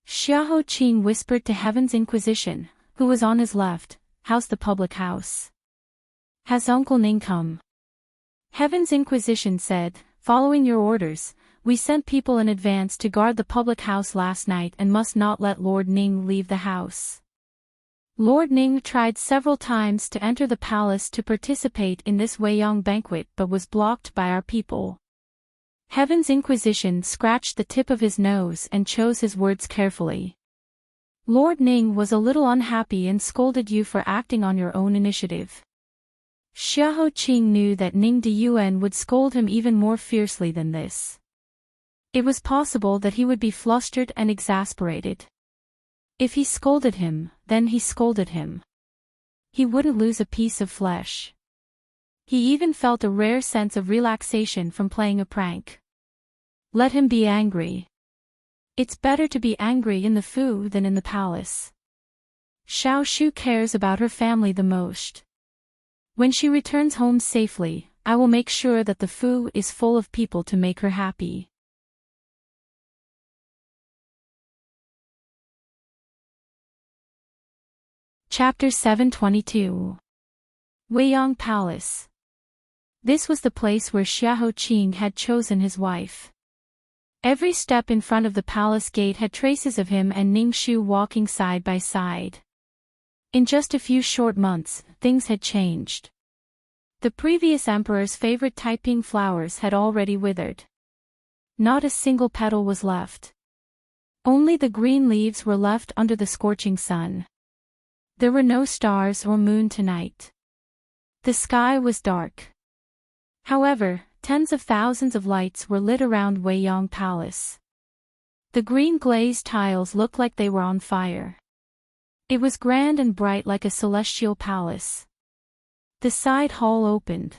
Xiahou Qing whispered to Heaven's Inquisition, who was on his left, "How's the public house? Has Uncle Ning come?" Heaven's Inquisition said, "Following your orders, we sent people in advance to guard the public house last night and must not let Lord Ning leave the house." Lord Ning tried several times to enter the palace to participate in this Weiyang banquet but was blocked by our people. Heaven's Inquisition scratched the tip of his nose and chose his words carefully. Lord Ning was a little unhappy and scolded you for acting on your own initiative. Xiahou Qing knew that Ning Deyuan would scold him even more fiercely than this. It was possible that he would be flustered and exasperated. If he scolded him, then he scolded him. He wouldn't lose a piece of flesh. He even felt a rare sense of relaxation from playing a prank. Let him be angry. It's better to be angry in the Fu than in the palace. Xiao Shu cares about her family the most. When she returns home safely, I will make sure that the Fu is full of people to make her happy. Chapter 722. Weiyang Palace. This was the place where Xiahou Qing had chosen his wife. Every step in front of the palace gate had traces of him and Ning Shu walking side by side. In just a few short months, things had changed. The previous emperor's favorite Taiping flowers had already withered. Not a single petal was left. Only the green leaves were left under the scorching sun. There were no stars or moon tonight. The sky was dark. However, tens of thousands of lights were lit around Weiyang Palace. The green glazed tiles looked like they were on fire. It was grand and bright like a celestial palace. The side hall opened.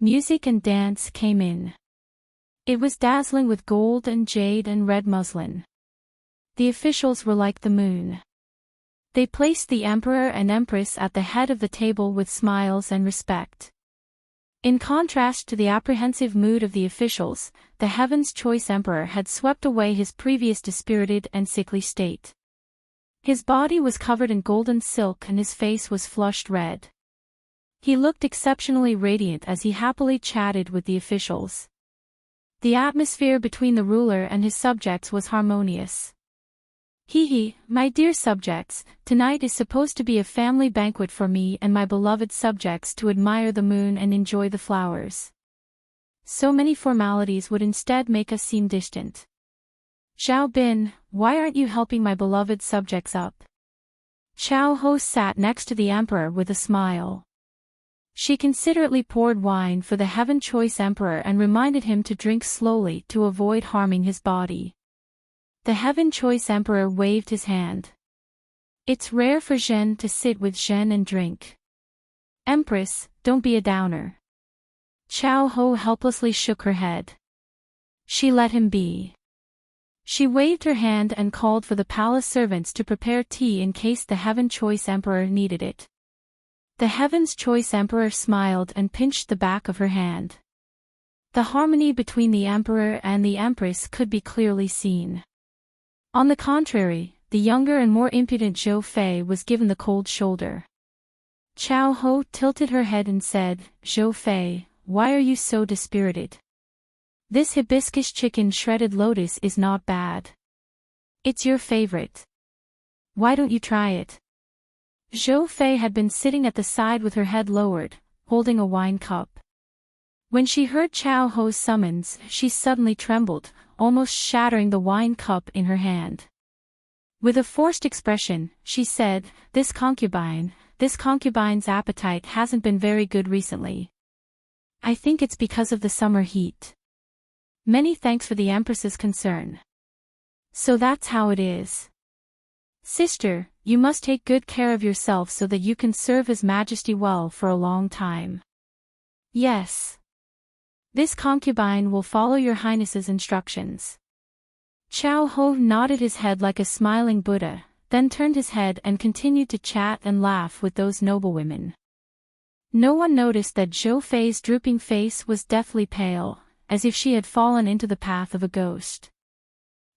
Music and dance came in. It was dazzling with gold and jade and red muslin. The officials were like the moon. They placed the emperor and empress at the head of the table with smiles and respect. In contrast to the apprehensive mood of the officials, the Heaven's Choice Emperor had swept away his previous dispirited and sickly state. His body was covered in golden silk and his face was flushed red. He looked exceptionally radiant as he happily chatted with the officials. The atmosphere between the ruler and his subjects was harmonious. Hee, my dear subjects, tonight is supposed to be a family banquet for me and my beloved subjects to admire the moon and enjoy the flowers. So many formalities would instead make us seem distant. Zhao Bin, why aren't you helping my beloved subjects up? Chao Ho sat next to the emperor with a smile. She considerately poured wine for the Heaven Choice Emperor and reminded him to drink slowly to avoid harming his body. The Heaven Choice Emperor waved his hand. It's rare for Zhen to sit with Zhen and drink. Empress, don't be a downer. Chao Ho helplessly shook her head. She let him be. She waved her hand and called for the palace servants to prepare tea in case the Heaven Choice Emperor needed it. The Heaven's Choice Emperor smiled and pinched the back of her hand. The harmony between the emperor and the empress could be clearly seen. On the contrary, the younger and more impudent Zhou Fei was given the cold shoulder. Chao Ho tilted her head and said, Zhou Fei, why are you so dispirited? This hibiscus chicken shredded lotus is not bad. It's your favorite. Why don't you try it? Zhou Fei had been sitting at the side with her head lowered, holding a wine cup. When she heard Chao Ho's summons, she suddenly trembled, almost shattering the wine cup in her hand. With a forced expression, she said, this concubine's appetite hasn't been very good recently. I think it's because of the summer heat. Many thanks for the Empress's concern. So that's how it is. Sister, you must take good care of yourself so that you can serve His Majesty well for a long time. Yes. This concubine will follow your Highness's instructions. Chao Ho nodded his head like a smiling Buddha, then turned his head and continued to chat and laugh with those noblewomen. No one noticed that Zhou Fei's drooping face was deathly pale, as if she had fallen into the path of a ghost.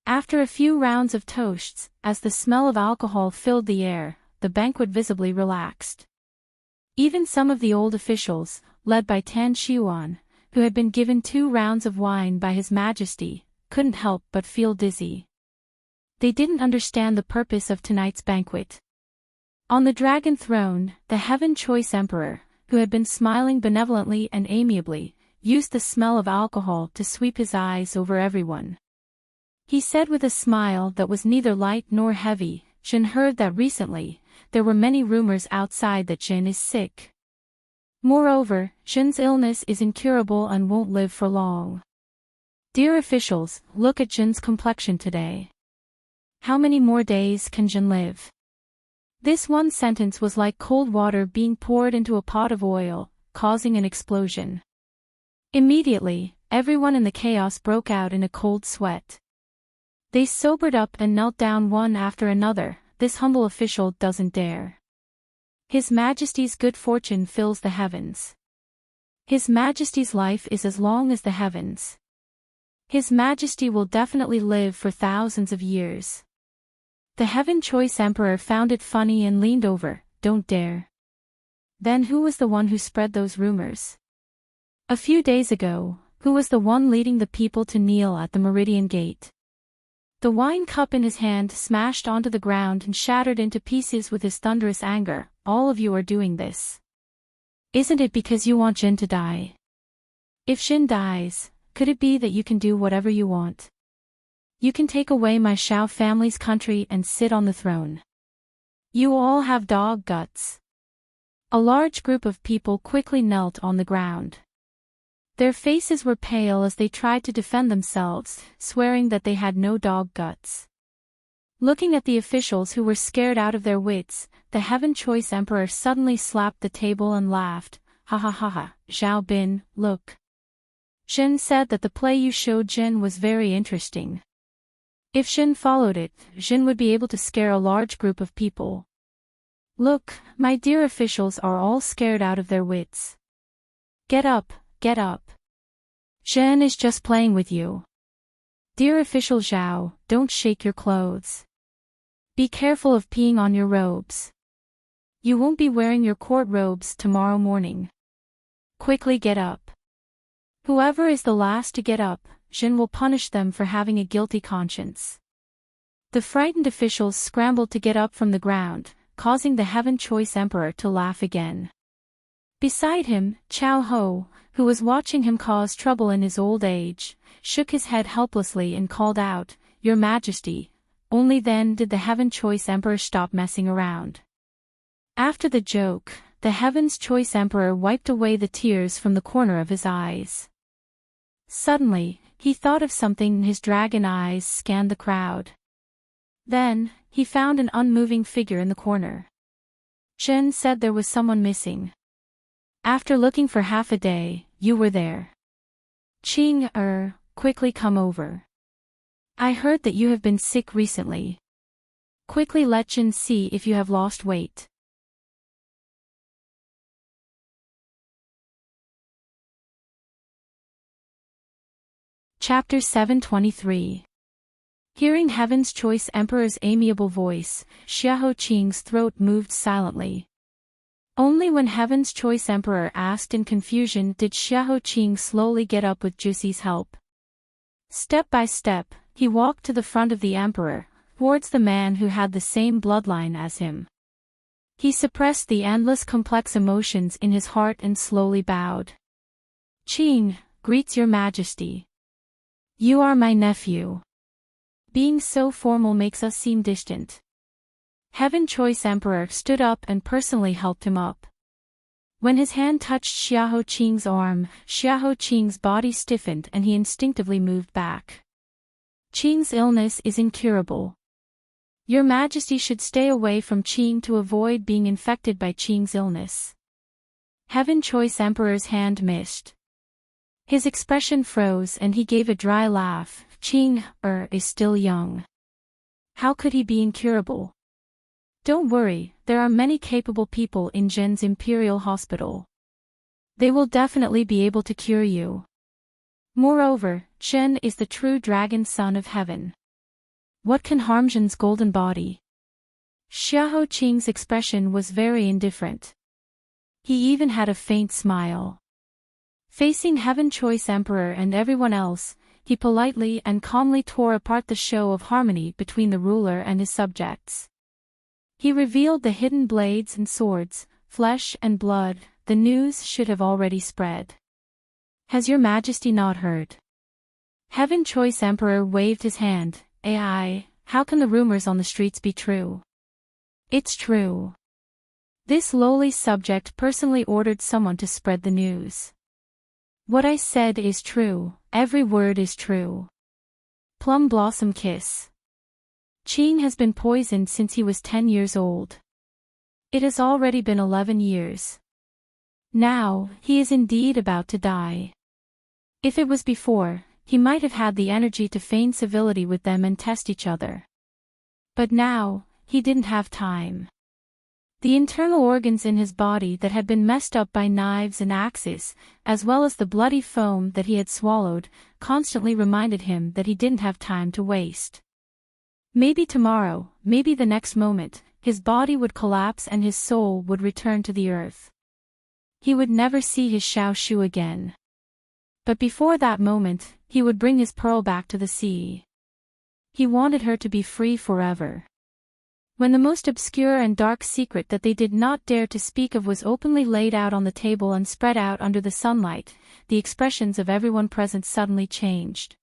After a few rounds of toasts, as the smell of alcohol filled the air, the banquet visibly relaxed. Even some of the old officials, led by Tan Xiuan, who had been given 2 rounds of wine by His Majesty, couldn't help but feel dizzy. They didn't understand the purpose of tonight's banquet. On the dragon throne, the Heaven Choice Emperor, who had been smiling benevolently and amiably, used the smell of alcohol to sweep his eyes over everyone. He said with a smile that was neither light nor heavy, Jin heard that recently, there were many rumors outside that Jin is sick. Moreover, Jin's illness is incurable and won't live for long. Dear officials, look at Jin's complexion today. How many more days can Jin live? This one sentence was like cold water being poured into a pot of oil, causing an explosion. Immediately, everyone in the chaos broke out in a cold sweat. They sobered up and knelt down one after another. This humble official doesn't dare. His Majesty's good fortune fills the heavens. His Majesty's life is as long as the heavens. His Majesty will definitely live for thousands of years. The Heaven Choice Emperor found it funny and leaned over. Don't dare. Then who was the one who spread those rumors? A few days ago, who was the one leading the people to kneel at the Meridian Gate? The wine cup in his hand smashed onto the ground and shattered into pieces with his thunderous anger. All of you are doing this. Isn't it because you want Jin to die? If Jin dies, could it be that you can do whatever you want? You can take away my Shao family's country and sit on the throne. You all have dog guts. A large group of people quickly knelt on the ground. Their faces were pale as they tried to defend themselves, swearing that they had no dog guts. Looking at the officials who were scared out of their wits, the Heaven Choice Emperor suddenly slapped the table and laughed. Ha ha ha ha, Zhao Bin, look. Jin said that the play you showed Jin was very interesting. If Jin followed it, Jin would be able to scare a large group of people. Look, my dear officials are all scared out of their wits. Get up, get up. Jin is just playing with you. Dear official Zhao, don't shake your clothes. Be careful of peeing on your robes. You won't be wearing your court robes tomorrow morning. Quickly get up. Whoever is the last to get up, Jin will punish them for having a guilty conscience. The frightened officials scrambled to get up from the ground, causing the Heaven Choice Emperor to laugh again. Beside him, Chao Ho, who was watching him cause trouble in his old age, shook his head helplessly and called out, Your Majesty. Only then did the Heaven Choice Emperor stop messing around. After the joke, the Heaven's Choice Emperor wiped away the tears from the corner of his eyes. Suddenly, he thought of something and his dragon eyes scanned the crowd. Then, he found an unmoving figure in the corner. Jin said there was someone missing. After looking for half a day, you were there. Qing, quickly come over. I heard that you have been sick recently. Quickly let Jin see if you have lost weight. Chapter 723. Hearing Heaven's Choice Emperor's amiable voice, Xiahou Qing's throat moved silently. Only when Heaven's Choice Emperor asked in confusion did Xiahou Qing slowly get up with Juxi's help. Step by step, he walked to the front of the Emperor, towards the man who had the same bloodline as him. He suppressed the endless complex emotions in his heart and slowly bowed. Qing, greets your Majesty. You are my nephew. Being so formal makes us seem distant. Heaven Choice Emperor stood up and personally helped him up. When his hand touched Xiahou Qing's arm, Xiahou Qing's body stiffened and he instinctively moved back. Qing's illness is incurable. Your Majesty should stay away from Qing to avoid being infected by Qing's illness. Heaven Choice Emperor's hand missed. His expression froze and he gave a dry laugh. Qing, is still young. How could he be incurable? Don't worry, there are many capable people in Jin's Imperial Hospital. They will definitely be able to cure you. Moreover, Jin is the true dragon son of heaven. What can harm Jin's golden body? Xiahou Qing's expression was very indifferent. He even had a faint smile. Facing Heaven Choice Emperor and everyone else, he politely and calmly tore apart the show of harmony between the ruler and his subjects. He revealed the hidden blades and swords, flesh and blood. The news should have already spread. Has your Majesty not heard? Heaven Choice Emperor waved his hand. How can the rumors on the streets be true? It's true. This lowly subject personally ordered someone to spread the news. What I said is true, every word is true. Plum Blossom Kiss. Qing has been poisoned since he was 10 years old. It has already been 11 years. Now, he is indeed about to die. If it was before, he might have had the energy to feign civility with them and test each other. But now, he didn't have time. The internal organs in his body that had been messed up by knives and axes, as well as the bloody foam that he had swallowed, constantly reminded him that he didn't have time to waste. Maybe tomorrow, maybe the next moment, his body would collapse and his soul would return to the earth. He would never see his Xiao Shu again. But before that moment, he would bring his pearl back to the sea. He wanted her to be free forever. When the most obscure and dark secret that they did not dare to speak of was openly laid out on the table and spread out under the sunlight, the expressions of everyone present suddenly changed.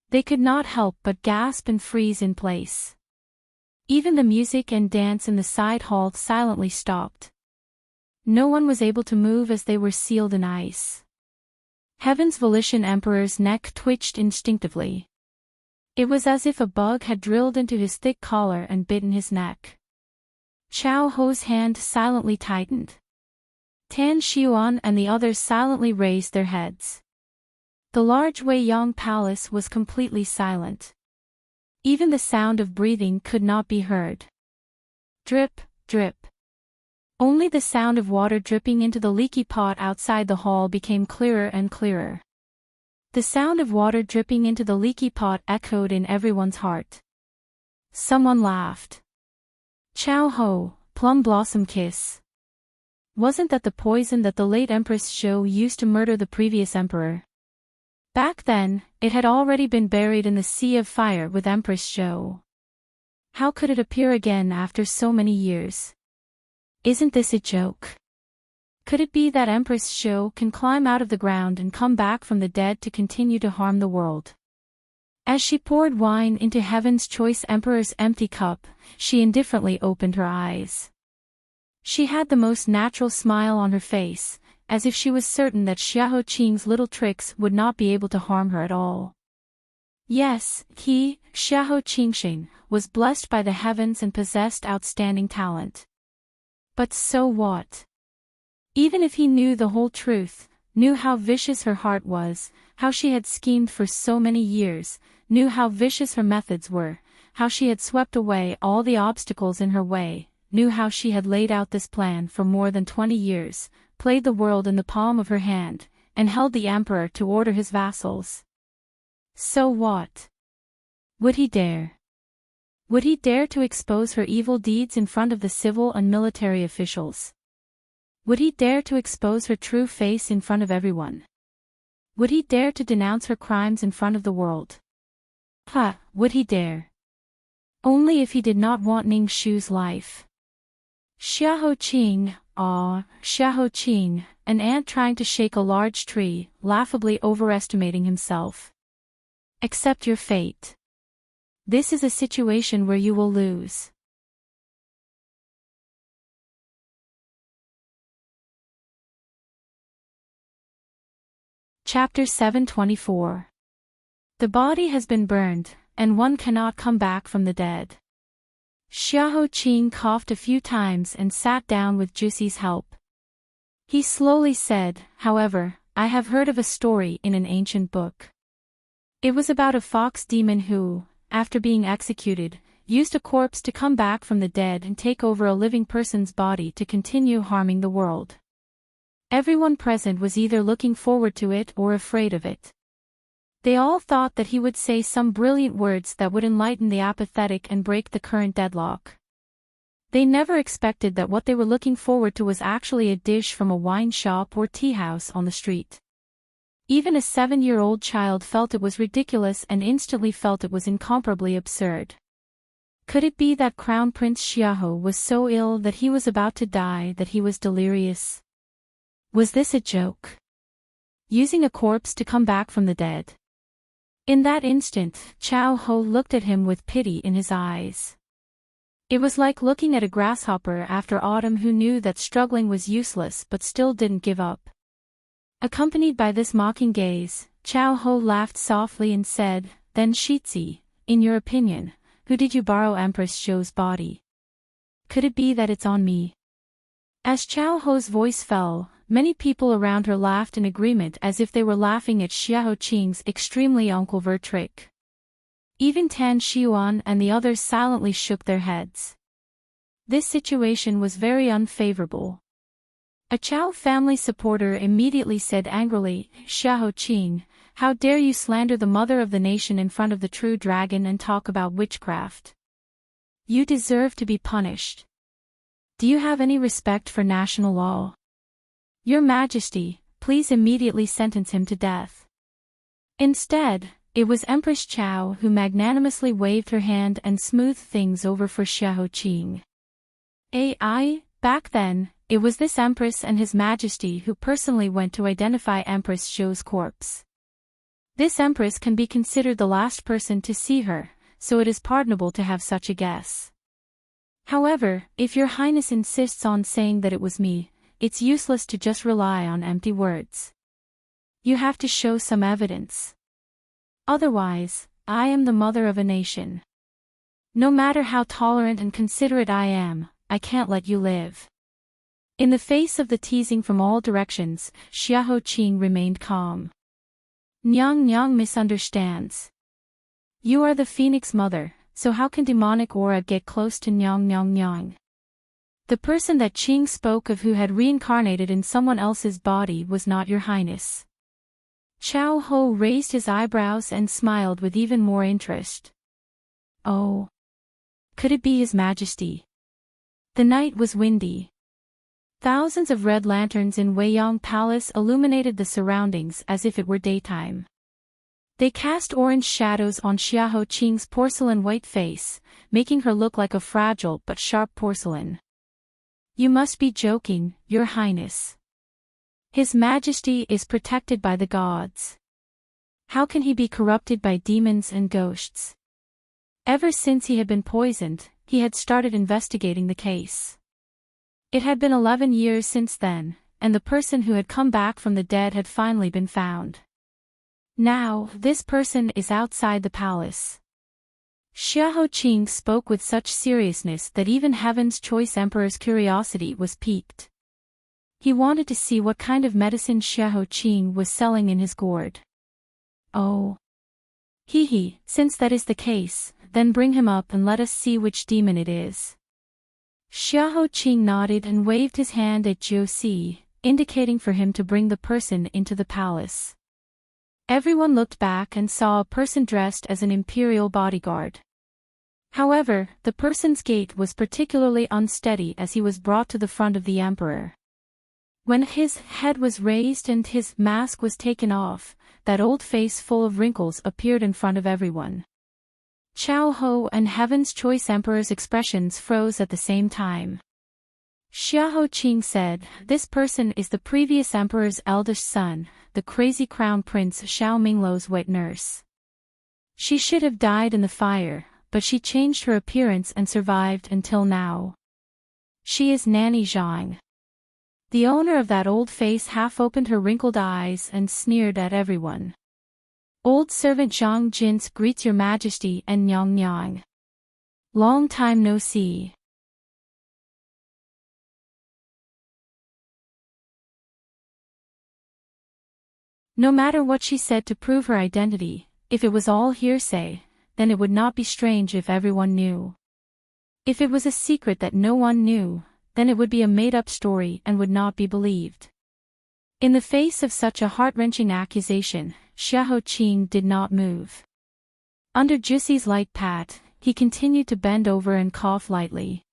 They could not help but gasp and freeze in place. Even the music and dance in the side hall silently stopped. No one was able to move as they were sealed in ice. Heaven's Volition Emperor's neck twitched instinctively. It was as if a bug had drilled into his thick collar and bitten his neck. Chao Ho's hand silently tightened. Tan Xiuan and the others silently raised their heads. The large Wei Yang palace was completely silent. Even the sound of breathing could not be heard. Drip, drip. Only the sound of water dripping into the leaky pot outside the hall became clearer and clearer. The sound of water dripping into the leaky pot echoed in everyone's heart. Someone laughed. Chao Ho, plum blossom kiss. Wasn't that the poison that the late Empress Zhou used to murder the previous emperor? Back then, it had already been buried in the sea of fire with Empress Zhou. How could it appear again after so many years? Isn't this a joke? Could it be that Empress Zhou can climb out of the ground and come back from the dead to continue to harm the world? As she poured wine into Heaven's Choice Emperor's empty cup, she indifferently opened her eyes. She had the most natural smile on her face, as if she was certain that Xiahou Qing's little tricks would not be able to harm her at all. Yes, he, Xiahou Qingxing, was blessed by the heavens and possessed outstanding talent. But so what? Even if he knew the whole truth, knew how vicious her heart was, how she had schemed for so many years, knew how vicious her methods were, how she had swept away all the obstacles in her way, knew how she had laid out this plan for more than 20 years, played the world in the palm of her hand, and held the emperor to order his vassals. So what? Would he dare? Would he dare to expose her evil deeds in front of the civil and military officials? Would he dare to expose her true face in front of everyone? Would he dare to denounce her crimes in front of the world? Would he dare? Only if he did not want Ning Shu's life. Xiahou Qing, Xiahou Qing, an ant trying to shake a large tree, laughably overestimating himself. Accept your fate. This is a situation where you will lose. Chapter 724. The body has been burned, and one cannot come back from the dead. Xiahou Qing coughed a few times and sat down with Juxi's help. He slowly said, however, I have heard of a story in an ancient book. It was about a fox demon who, after being executed, used a corpse to come back from the dead and take over a living person's body to continue harming the world. Everyone present was either looking forward to it or afraid of it. They all thought that he would say some brilliant words that would enlighten the apathetic and break the current deadlock. They never expected that what they were looking forward to was actually a dish from a wine shop or tea house on the street. Even a 7-year-old child felt it was ridiculous and instantly felt it was incomparably absurd. Could it be that Crown Prince Xiahou was so ill that he was about to die, that he was delirious? Was this a joke? Using a corpse to come back from the dead? In that instant, Chao Ho looked at him with pity in his eyes. It was like looking at a grasshopper after autumn who knew that struggling was useless but still didn't give up. Accompanied by this mocking gaze, Chao Ho laughed softly and said, Then Shizi, in your opinion, who did you borrow Empress Zhou's body? Could it be that it's on me? As Chao Ho's voice fell, many people around her laughed in agreement as if they were laughing at Xiahou Qing's extremely uncle trick. Even Tan Xiuan and the others silently shook their heads. This situation was very unfavorable. A Chao family supporter immediately said angrily, Xiahou Qing, How dare you slander the mother of the nation in front of the true dragon and talk about witchcraft? You deserve to be punished. Do you have any respect for national law? Your Majesty, please immediately sentence him to death. Instead, it was Empress Chao who magnanimously waved her hand and smoothed things over for Xiaoqing. Back then, it was this Empress and His Majesty who personally went to identify Empress Zhou's corpse. This Empress can be considered the last person to see her, so it is pardonable to have such a guess. However, if Your Highness insists on saying that it was me, it's useless to just rely on empty words. You have to show some evidence. Otherwise, I am the mother of a nation. No matter how tolerant and considerate I am, I can't let you live. In the face of the teasing from all directions, Xiaoqing remained calm. Nyang misunderstands. You are the Phoenix Mother, so how can demonic aura get close to Nyang? The person that Qing spoke of who had reincarnated in someone else's body was not Your Highness. Chao Ho raised his eyebrows and smiled with even more interest. Oh. Could it be His Majesty? The night was windy. Thousands of red lanterns in Weiyang Palace illuminated the surroundings as if it were daytime. They cast orange shadows on Xiaoqing's porcelain white face, making her look like a fragile but sharp porcelain. You must be joking, Your Highness. His Majesty is protected by the gods. How can he be corrupted by demons and ghosts? Ever since he had been poisoned, he had started investigating the case. It had been 11 years since then, and the person who had come back from the dead had finally been found. Now, this person is outside the palace. Xiaoqing spoke with such seriousness that even Heaven's Choice Emperor's curiosity was piqued. He wanted to see what kind of medicine Xiaoqing was selling in his gourd. Oh. Since that is the case, then bring him up and let us see which demon it is. Xiaoqing nodded and waved his hand at Jiuxi, indicating for him to bring the person into the palace. Everyone looked back and saw a person dressed as an imperial bodyguard. However, the person's gait was particularly unsteady as he was brought to the front of the emperor. When his head was raised and his mask was taken off, that old face full of wrinkles appeared in front of everyone. Chao Ho and Heaven's Choice Emperor's expressions froze at the same time. Xiaoqing said, "This person is the previous emperor's eldest son, the crazy crown prince Xiao Mingluo's wet nurse. She should have died in the fire, but she changed her appearance and survived until now. She is Nanny Zhang." The owner of that old face half opened her wrinkled eyes and sneered at everyone. Old servant Zhang Jins greets Your Majesty and Nyang. Long time no see. No matter what she said to prove her identity, if it was all hearsay, then it would not be strange if everyone knew. If it was a secret that no one knew, then it would be a made-up story and would not be believed. In the face of such a heart-wrenching accusation, Xiaoqing did not move. Under Jussi's light pat, he continued to bend over and cough lightly.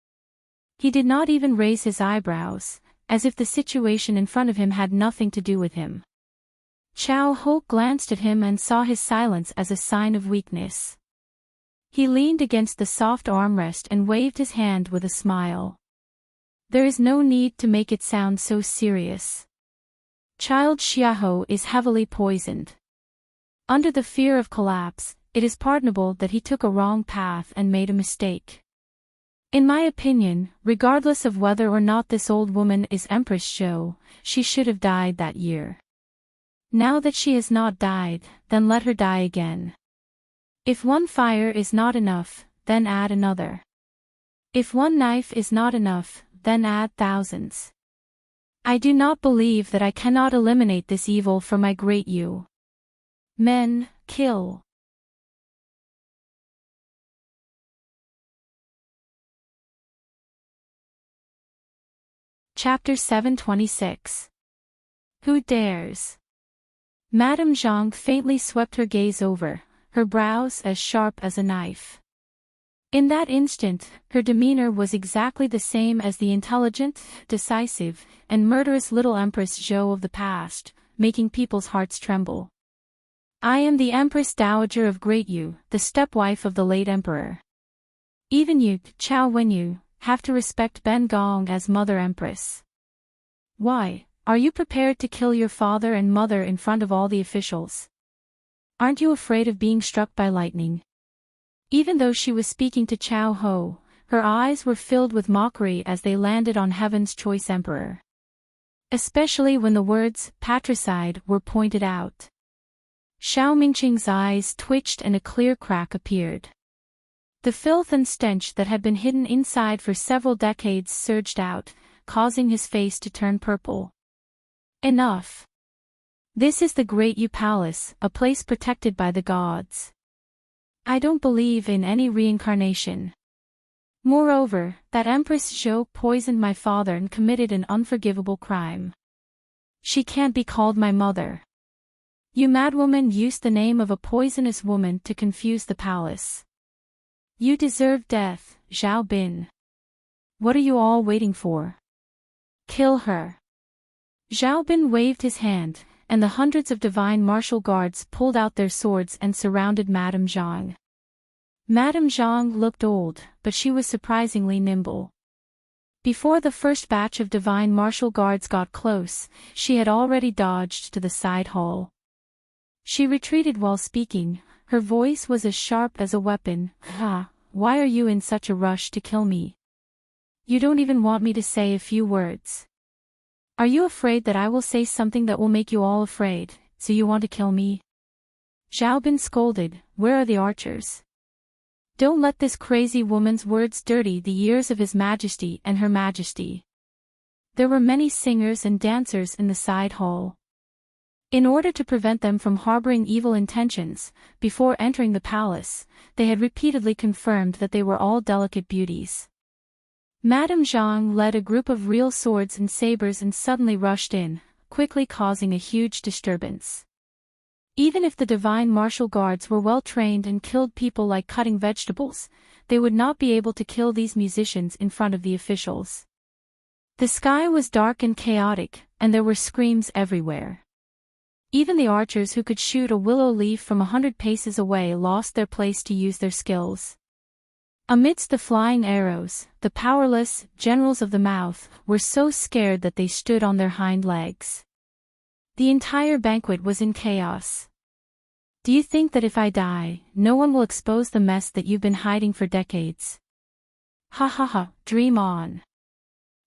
He did not even raise his eyebrows, as if the situation in front of him had nothing to do with him. Chao Ho glanced at him and saw his silence as a sign of weakness. He leaned against the soft armrest and waved his hand with a smile. There is no need to make it sound so serious. Child Xiaoho is heavily poisoned. Under the fear of collapse, it is pardonable that he took a wrong path and made a mistake. In my opinion, regardless of whether or not this old woman is Empress Zhou, she should have died that year. Now that she has not died, then let her die again. If one fire is not enough, then add another. If one knife is not enough, then add thousands. I do not believe that I cannot eliminate this evil for my great you. Men, kill. Chapter 726. Who dares? Madame Zhang faintly swept her gaze over, her brows as sharp as a knife. In that instant, her demeanor was exactly the same as the intelligent, decisive, and murderous little Empress Zhou of the past, making people's hearts tremble. I am the Empress Dowager of Great Yu, the stepwife of the late emperor. Even you, Chao Wenyu, have to respect Ben Gong as Mother Empress. Why, are you prepared to kill your father and mother in front of all the officials? Aren't you afraid of being struck by lightning? Even though she was speaking to Chao Ho, her eyes were filled with mockery as they landed on Heaven's choice emperor. Especially when the words, patricide, were pointed out. Xiao Mingqing's eyes twitched and a clear crack appeared. The filth and stench that had been hidden inside for several decades surged out, causing his face to turn purple. Enough. This is the Great Yu Palace, a place protected by the gods. I don't believe in any reincarnation. Moreover, that Empress Zhou poisoned my father and committed an unforgivable crime. She can't be called my mother. You madwoman used the name of a poisonous woman to confuse the palace. You deserve death, Zhao Bin. What are you all waiting for? Kill her. Zhao Bin waved his hand, and the hundreds of divine martial guards pulled out their swords and surrounded Madame Zhang. Madame Zhang looked old, but she was surprisingly nimble. Before the first batch of divine martial guards got close, she had already dodged to the side hall. She retreated while speaking, her voice was as sharp as a weapon. Why are you in such a rush to kill me? You don't even want me to say a few words. Are you afraid that I will say something that will make you all afraid, so you want to kill me? Zhao Bin scolded, where are the archers? Don't let this crazy woman's words dirty the ears of His Majesty and Her Majesty. There were many singers and dancers in the side hall. In order to prevent them from harboring evil intentions, before entering the palace, they had repeatedly confirmed that they were all delicate beauties. Madame Zhang led a group of real swords and sabers and suddenly rushed in, quickly causing a huge disturbance. Even if the divine martial guards were well trained and killed people like cutting vegetables, they would not be able to kill these musicians in front of the officials. The sky was dark and chaotic, and there were screams everywhere. Even the archers who could shoot a willow leaf from 100 paces away lost their place to use their skills. Amidst the flying arrows, the powerless generals of the mouth were so scared that they stood on their hind legs. The entire banquet was in chaos. Do you think that if I die, no one will expose the mess that you've been hiding for decades? Ha ha ha, dream on.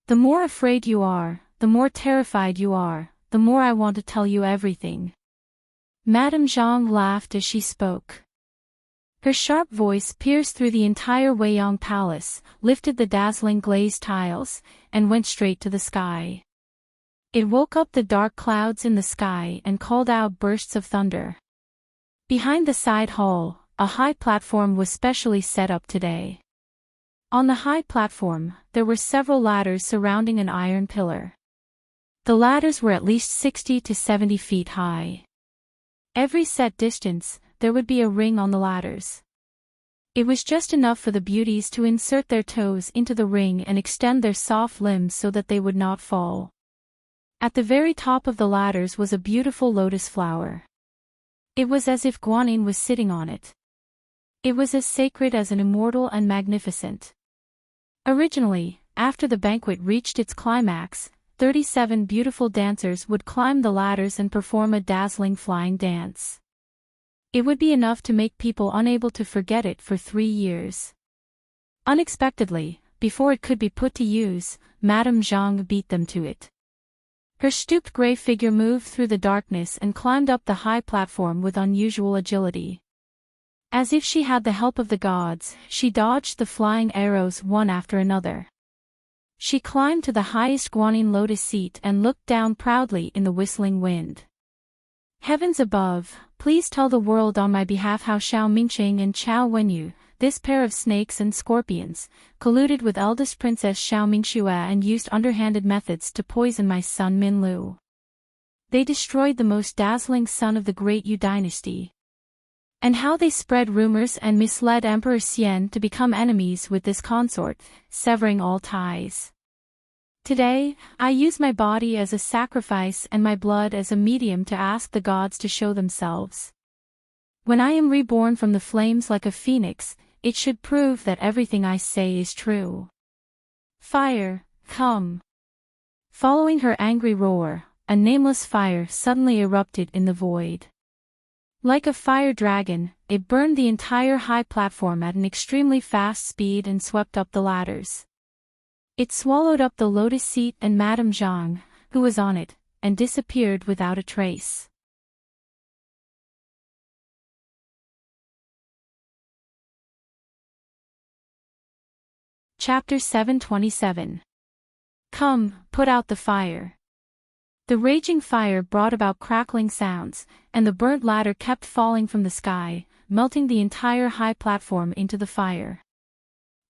The more afraid you are, the more terrified you are, the more I want to tell you everything. Madame Zhang laughed as she spoke. Her sharp voice pierced through the entire Weiyang Palace, lifted the dazzling glazed tiles, and went straight to the sky. It woke up the dark clouds in the sky and called out bursts of thunder. Behind the side hall, a high platform was specially set up today. On the high platform, there were several ladders surrounding an iron pillar. The ladders were at least 60 to 70 feet high. Every set distance, there would be a ring on the ladders. It was just enough for the beauties to insert their toes into the ring and extend their soft limbs so that they would not fall. At the very top of the ladders was a beautiful lotus flower. It was as if Guanyin was sitting on it. It was as sacred as an immortal and magnificent. Originally, after the banquet reached its climax, 37 beautiful dancers would climb the ladders and perform a dazzling flying dance. It would be enough to make people unable to forget it for 3 years. Unexpectedly, before it could be put to use, Madame Zhang beat them to it. Her stooped gray figure moved through the darkness and climbed up the high platform with unusual agility. As if she had the help of the gods, she dodged the flying arrows one after another. She climbed to the highest Guanyin lotus seat and looked down proudly in the whistling wind. Heavens above, please tell the world on my behalf how Xiao Mingqing and Chao Wenyu, this pair of snakes and scorpions, colluded with eldest Princess Xiao Mingxue and used underhanded methods to poison my son Min Lu. They destroyed the most dazzling son of the great Yu dynasty. And how they spread rumors and misled Emperor Xian to become enemies with this consort, severing all ties. Today, I use my body as a sacrifice and my blood as a medium to ask the gods to show themselves. When I am reborn from the flames like a phoenix, it should prove that everything I say is true. Fire, come. Following her angry roar, a nameless fire suddenly erupted in the void. Like a fire dragon, it burned the entire high platform at an extremely fast speed and swept up the ladders. It swallowed up the lotus seat and Madame Zhang, who was on it, and disappeared without a trace. Chapter 727. Come, put out the fire. The raging fire brought about crackling sounds, and the burnt ladder kept falling from the sky, melting the entire high platform into the fire.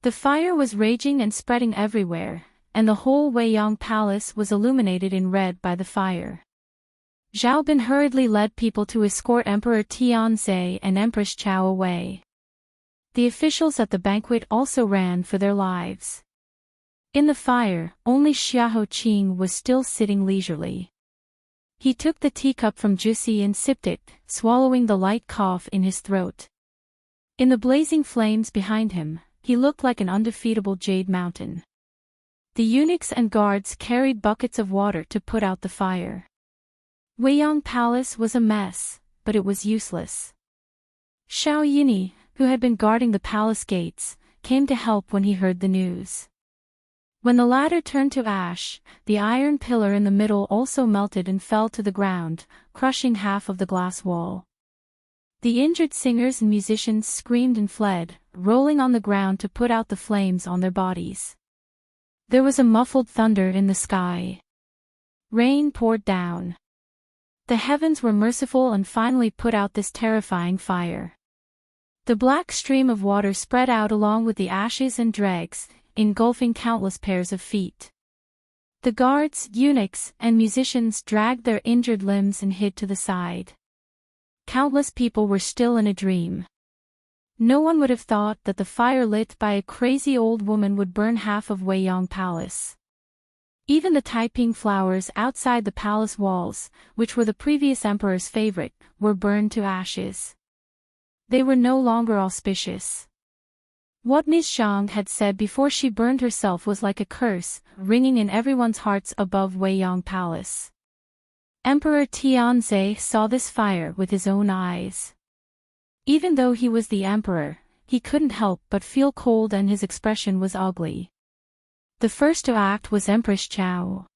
The fire was raging and spreading everywhere, and the whole Weiyang Palace was illuminated in red by the fire. Zhao Bin hurriedly led people to escort Emperor Tianzhe and Empress Chao away. The officials at the banquet also ran for their lives. In the fire, only Xiahou Qing was still sitting leisurely. He took the teacup from Jussi and sipped it, swallowing the light cough in his throat. In the blazing flames behind him, he looked like an undefeatable jade mountain. The eunuchs and guards carried buckets of water to put out the fire. Weiyang Palace was a mess, but it was useless. Xiao Yini, who had been guarding the palace gates, came to help when he heard the news. When the ladder turned to ash, the iron pillar in the middle also melted and fell to the ground, crushing half of the glass wall. The injured singers and musicians screamed and fled, rolling on the ground to put out the flames on their bodies. There was a muffled thunder in the sky. Rain poured down. The heavens were merciful and finally put out this terrifying fire. The black stream of water spread out along with the ashes and dregs, engulfing countless pairs of feet. The guards, eunuchs, and musicians dragged their injured limbs and hid to the side. Countless people were still in a dream. No one would have thought that the fire lit by a crazy old woman would burn half of Weiyang Palace. Even the Taiping flowers outside the palace walls, which were the previous emperor's favorite, were burned to ashes. They were no longer auspicious. What Miss Zhang had said before she burned herself was like a curse, ringing in everyone's hearts above Weiyang Palace. Emperor Tianzhe saw this fire with his own eyes. Even though he was the emperor, he couldn't help but feel cold and his expression was ugly. The first to act was Empress Chao.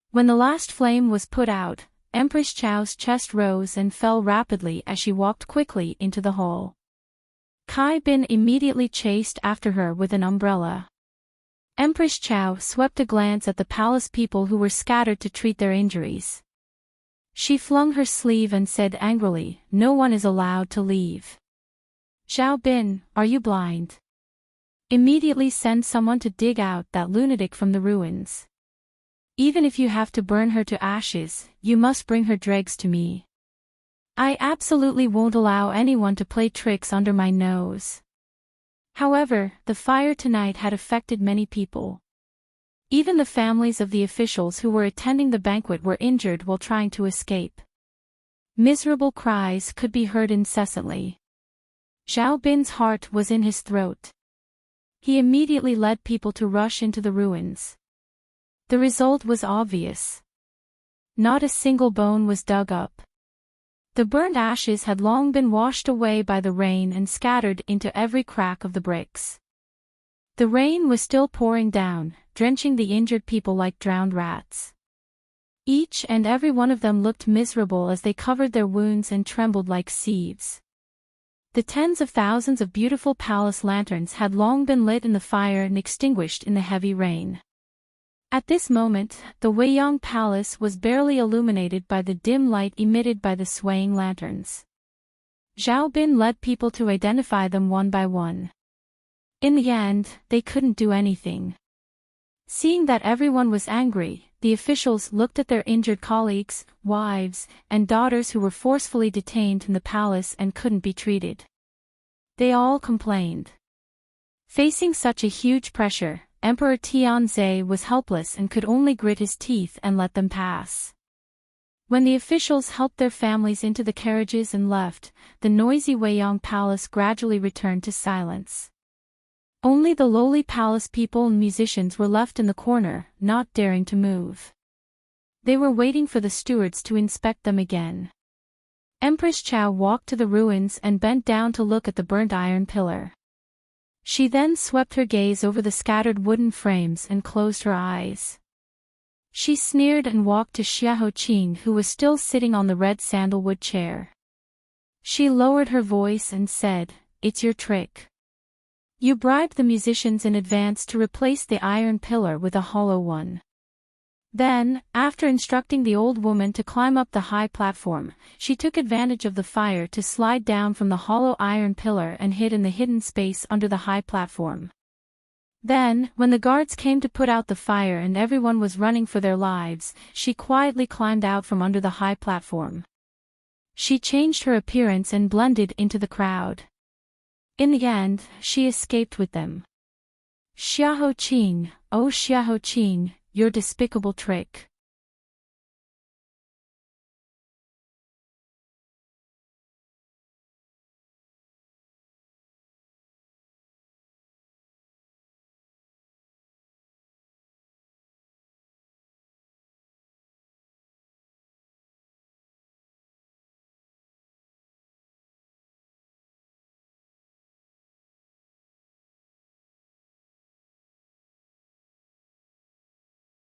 When the last flame was put out, Empress Chao's chest rose and fell rapidly as she walked quickly into the hall. Kai Bin immediately chased after her with an umbrella. Empress Chao swept a glance at the palace people who were scattered to treat their injuries. She flung her sleeve and said angrily, "No one is allowed to leave. Zhao Bin, are you blind? Immediately send someone to dig out that lunatic from the ruins. Even if you have to burn her to ashes, you must bring her dregs to me. I absolutely won't allow anyone to play tricks under my nose." However, the fire tonight had affected many people. Even the families of the officials who were attending the banquet were injured while trying to escape. Miserable cries could be heard incessantly. Zhao Bin's heart was in his throat. He immediately led people to rush into the ruins. The result was obvious. Not a single bone was dug up. The burnt ashes had long been washed away by the rain and scattered into every crack of the bricks. The rain was still pouring down, drenching the injured people like drowned rats. Each and every one of them looked miserable as they covered their wounds and trembled like sieves. The tens of thousands of beautiful palace lanterns had long been lit in the fire and extinguished in the heavy rain. At this moment, the Weiyang Palace was barely illuminated by the dim light emitted by the swaying lanterns. Zhao Bin led people to identify them one by one. In the end, they couldn't do anything. Seeing that everyone was angry, the officials looked at their injured colleagues, wives, and daughters who were forcefully detained in the palace and couldn't be treated. They all complained. Facing such a huge pressure, Emperor Tianzhe was helpless and could only grit his teeth and let them pass. When the officials helped their families into the carriages and left, the noisy Weiyang Palace gradually returned to silence. Only the lowly palace people and musicians were left in the corner, not daring to move. They were waiting for the stewards to inspect them again. Empress Chao walked to the ruins and bent down to look at the burnt iron pillar. She then swept her gaze over the scattered wooden frames and closed her eyes. She sneered and walked to Xiaoqing, who was still sitting on the red sandalwood chair. She lowered her voice and said, "It's your trick. You bribed the musicians in advance to replace the iron pillar with a hollow one. Then, after instructing the old woman to climb up the high platform, she took advantage of the fire to slide down from the hollow iron pillar and hid in the hidden space under the high platform. Then, when the guards came to put out the fire and everyone was running for their lives, she quietly climbed out from under the high platform. She changed her appearance and blended into the crowd. In the end, she escaped with them." Xiaoqing, oh Xiaoqing, your despicable trick.